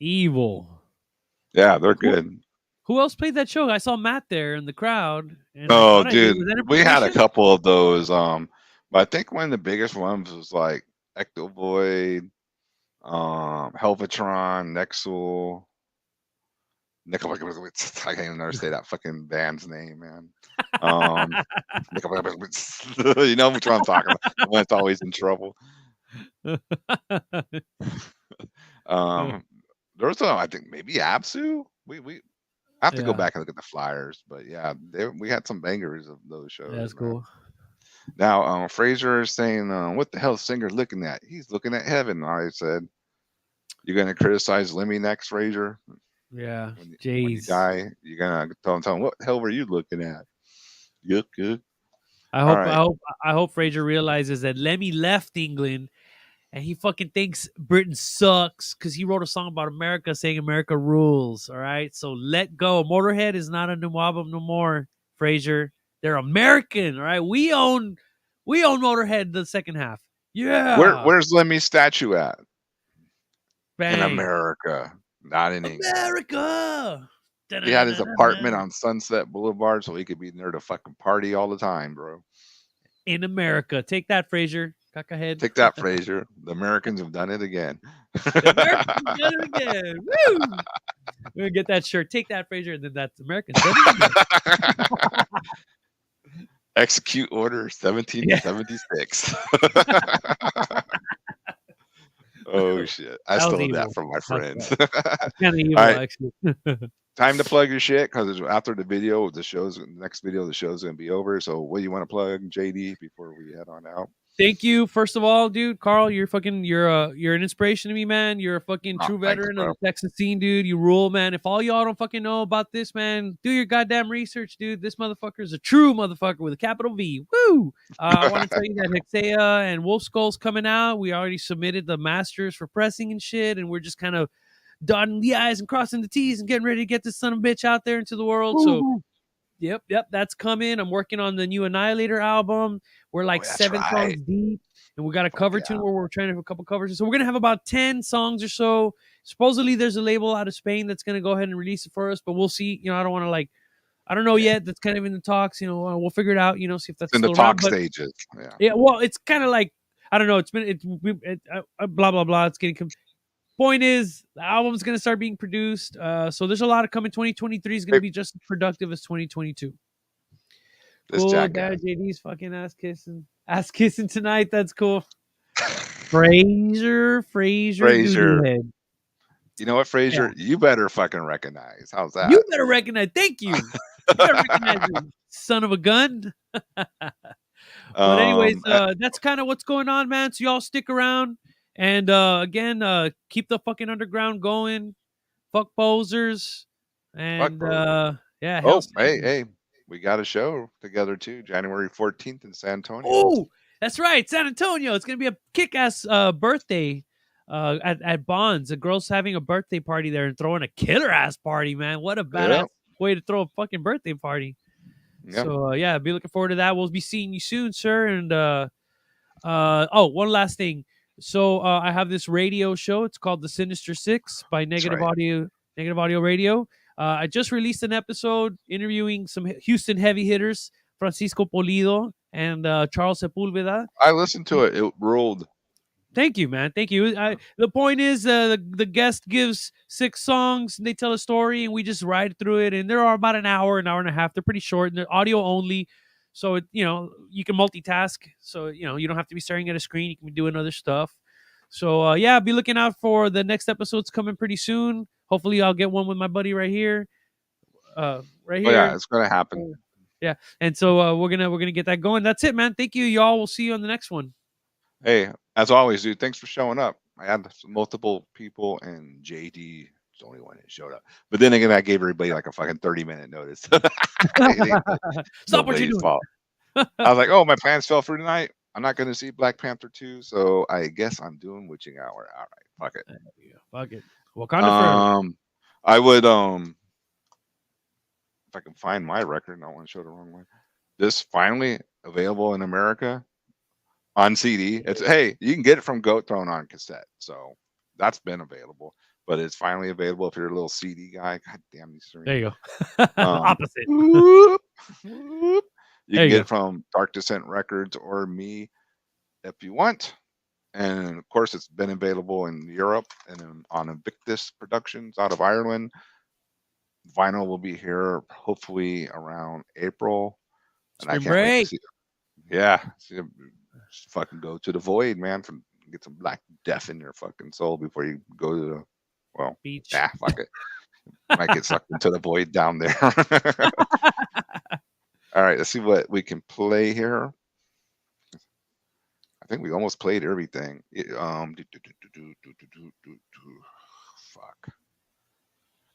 Evil. Yeah, they're good. Who else played that show? I saw Matt there in the crowd. And I Oh, thought I dude, did. Was that we had a implication? couple of those. But I think one of the biggest ones was like Ecto Void, Helvatron, Nexul, Nickel. I can't even understand that fucking band's name, man. You know which one I'm talking about. The one that's always in trouble. There was I think maybe Absu. We I have to go Yeah. back and look at the flyers, but yeah, we had some bangers of those shows. That's man. cool. Now, Fraser is saying, "What the hell is Singer looking at? He's looking at heaven." I said, "You're gonna criticize Lemmy next, Fraser? Yeah. When you Jeez. die, you're gonna tell him what the hell were you looking at?" Yuck, yuck. I All hope right. I hope Fraser realizes that Lemmy left England and he fucking thinks Britain sucks because he wrote a song about America saying America rules. All right. So let go. Motorhead is not a new album no more, Fraser. They're American. All right. We own Motorhead the second half. Yeah. Where's Lemmy's statue at? In Bang. America, not in England. America. He had his apartment on Sunset Boulevard, so he could be in there to fucking party all the time, bro. In America. Take that, Fraser. Cock ahead. Take that, Fraser. The Americans have done it again. The Americans done it again. Woo! We're gonna get that shirt. Take that, Fraser, and then that's Americans done it again. Execute order 1776. Oh shit! I That was stole that evil. from my friends. That's kind of evil, All right. actually. Time to plug your shit because after the video, the next video, the show's gonna be over. So, what do you want to plug, JD, before we head on out? Thank you, first of all, dude. Carl, you're an inspiration to me, man. You're a fucking Oh, true thanks, veteran bro. of the Texas scene, dude. You rule, man. If all y'all don't fucking know about this, man, do your goddamn research, dude. This motherfucker is a true motherfucker with a capital V. Woo! I want to tell you that Hexea and Wolf Skull's coming out. We already submitted the masters for pressing and shit, and we're just kind of dotting the I's and crossing the T's and getting ready to get this son of a bitch out there into the world. So Yep, that's coming. I'm working on the new Annihilator album. We're like that's 7 right. songs deep, and we got a cover tune where we're trying to have a couple covers. So we're gonna have about 10 songs or so. Supposedly, there's a label out of Spain that's gonna go ahead and release it for us, but we'll see. I don't want to I don't know yet. That's kind of in the talks. We'll figure it out. See if that's In the still talk around. stages. Yeah. Yeah, well, it's kind of like I don't know. It's been blah blah blah. It's getting. Point is, the album's gonna start being produced. So there's a lot of coming. 2023 is gonna be just as productive as 2022. This Cool, Jack Dad JD's fucking ass kissing tonight. That's cool. Fraser. Doodlehead. You know what, Fraser? You better fucking recognize. How's that? You better recognize. Thank you. You better recognize you, son of a gun. But anyways, that's kind of what's going on, man. So y'all stick around. And again, keep the fucking underground going. Fuck posers. And yeah. Oh, hey, we got a show together too, January 14th in San Antonio. Oh, that's right, San Antonio. It's gonna be a kick-ass birthday at Bonds. The girl's having a birthday party there and throwing a killer-ass party, man. What a badass way to throw a fucking birthday party. Yep. So yeah, be looking forward to that. We'll be seeing you soon, sir. And one last thing. So I have this radio show. It's called The Sinister Six by Negative Audio Radio. I just released an episode interviewing some Houston heavy hitters, Francisco Polido and Charles Sepulveda. I listened to it. It ruled. Thank you, man. Thank you. The point is, the guest gives 6 songs and they tell a story, and we just ride through it. And they're about an hour and a half. They're pretty short, and they're audio only. So, you can multitask. So, you don't have to be staring at a screen. You can be doing other stuff. So, be looking out for the next episodes coming pretty soon. Hopefully, I'll get one with my buddy right here. Right here. Oh, yeah, it's going to happen. Yeah. And so, we're gonna get that going. That's it, man. Thank you, y'all. We'll see you on the next one. Hey, as always, dude, thanks for showing up. I had multiple people, and JD is the only one that showed up. But then again, I gave everybody like a fucking 30-minute notice. Stop what you're doing. Fault. I was like, oh, my plans fell through tonight. I'm not going to see Black Panther 2, so I guess I'm doing Witching Hour. All right, fuck it. Fuck it. Wakanda I would, if I can find my record, I don't want to show the wrong one. This finally available in America. On CD, you can get it from Goat Throne on cassette, so that's been available. but it's finally available if you're a little CD guy. God damn these There syringes. you go. Um, Opposite. Whoop, whoop. You There can you get it from Dark Descent Records or me if you want. And of course, it's been available in Europe and on Invictus Productions out of Ireland. Vinyl will be here hopefully around April. And I Spring can't wait to break. see it. Yeah. Just fucking go to the void, man. Get some Black Death in your fucking soul before you go to the, well, Beach. yeah, fuck it. Might get sucked into the void down there. All right, let's see what we can play here. I think we almost played everything. Fuck.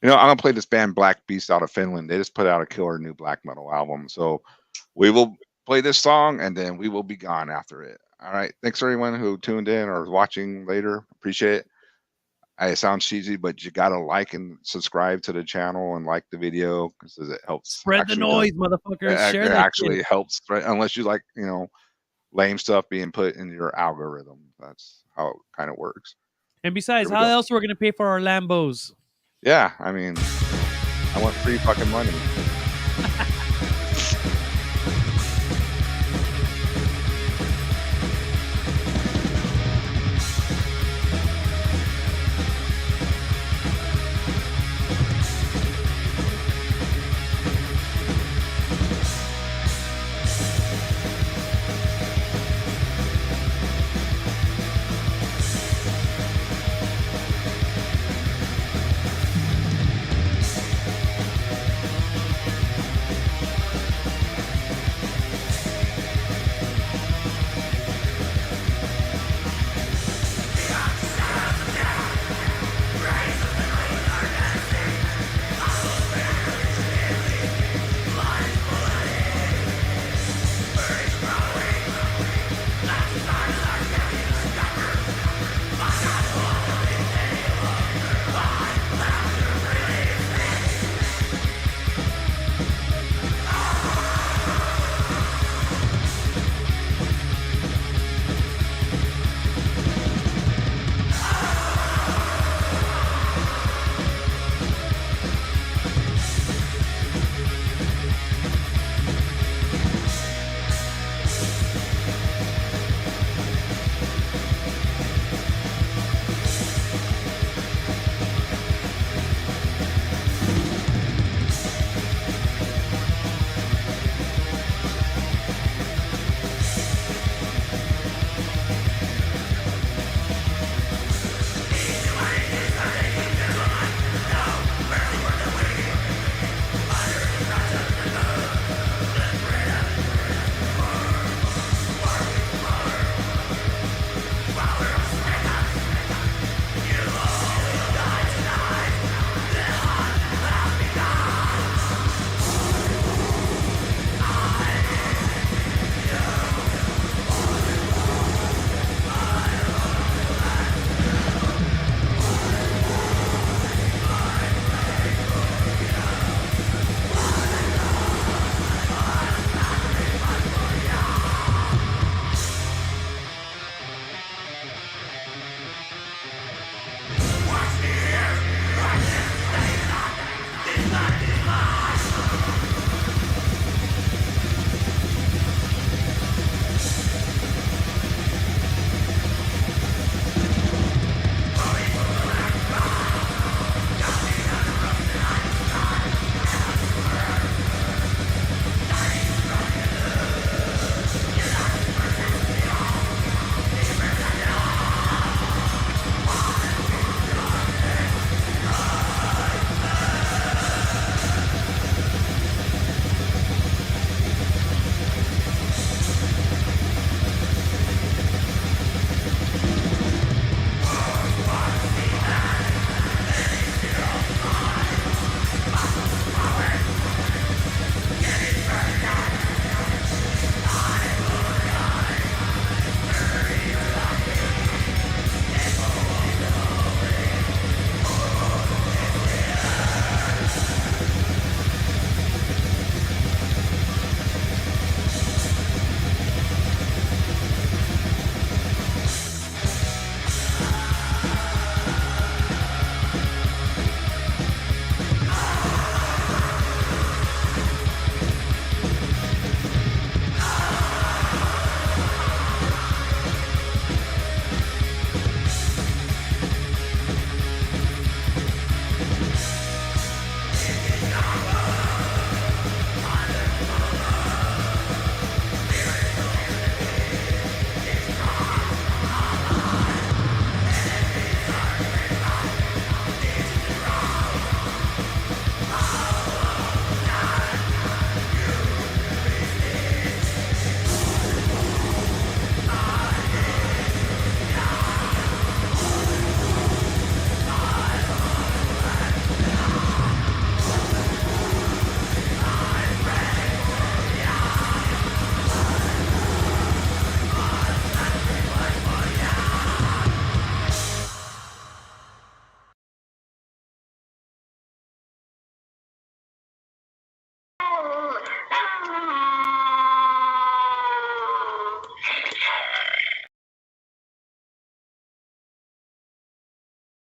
You know, I'm gonna play this band Black Beast out of Finland. They just put out a killer new black metal album. So we will play this song and then we will be gone after it. All right. Thanks for everyone who tuned in or is watching later. Appreciate it. It sounds cheesy, but you gotta like and subscribe to the channel and like the video because it helps. Spread the noise, motherfuckers. Share It that actually shit. helps spread, unless you like, you know, lame stuff being put in your algorithm. That's how it kind of works. And besides, Here we how go. else we're gonna pay for our Lambos? Yeah, I mean, I want free fucking money.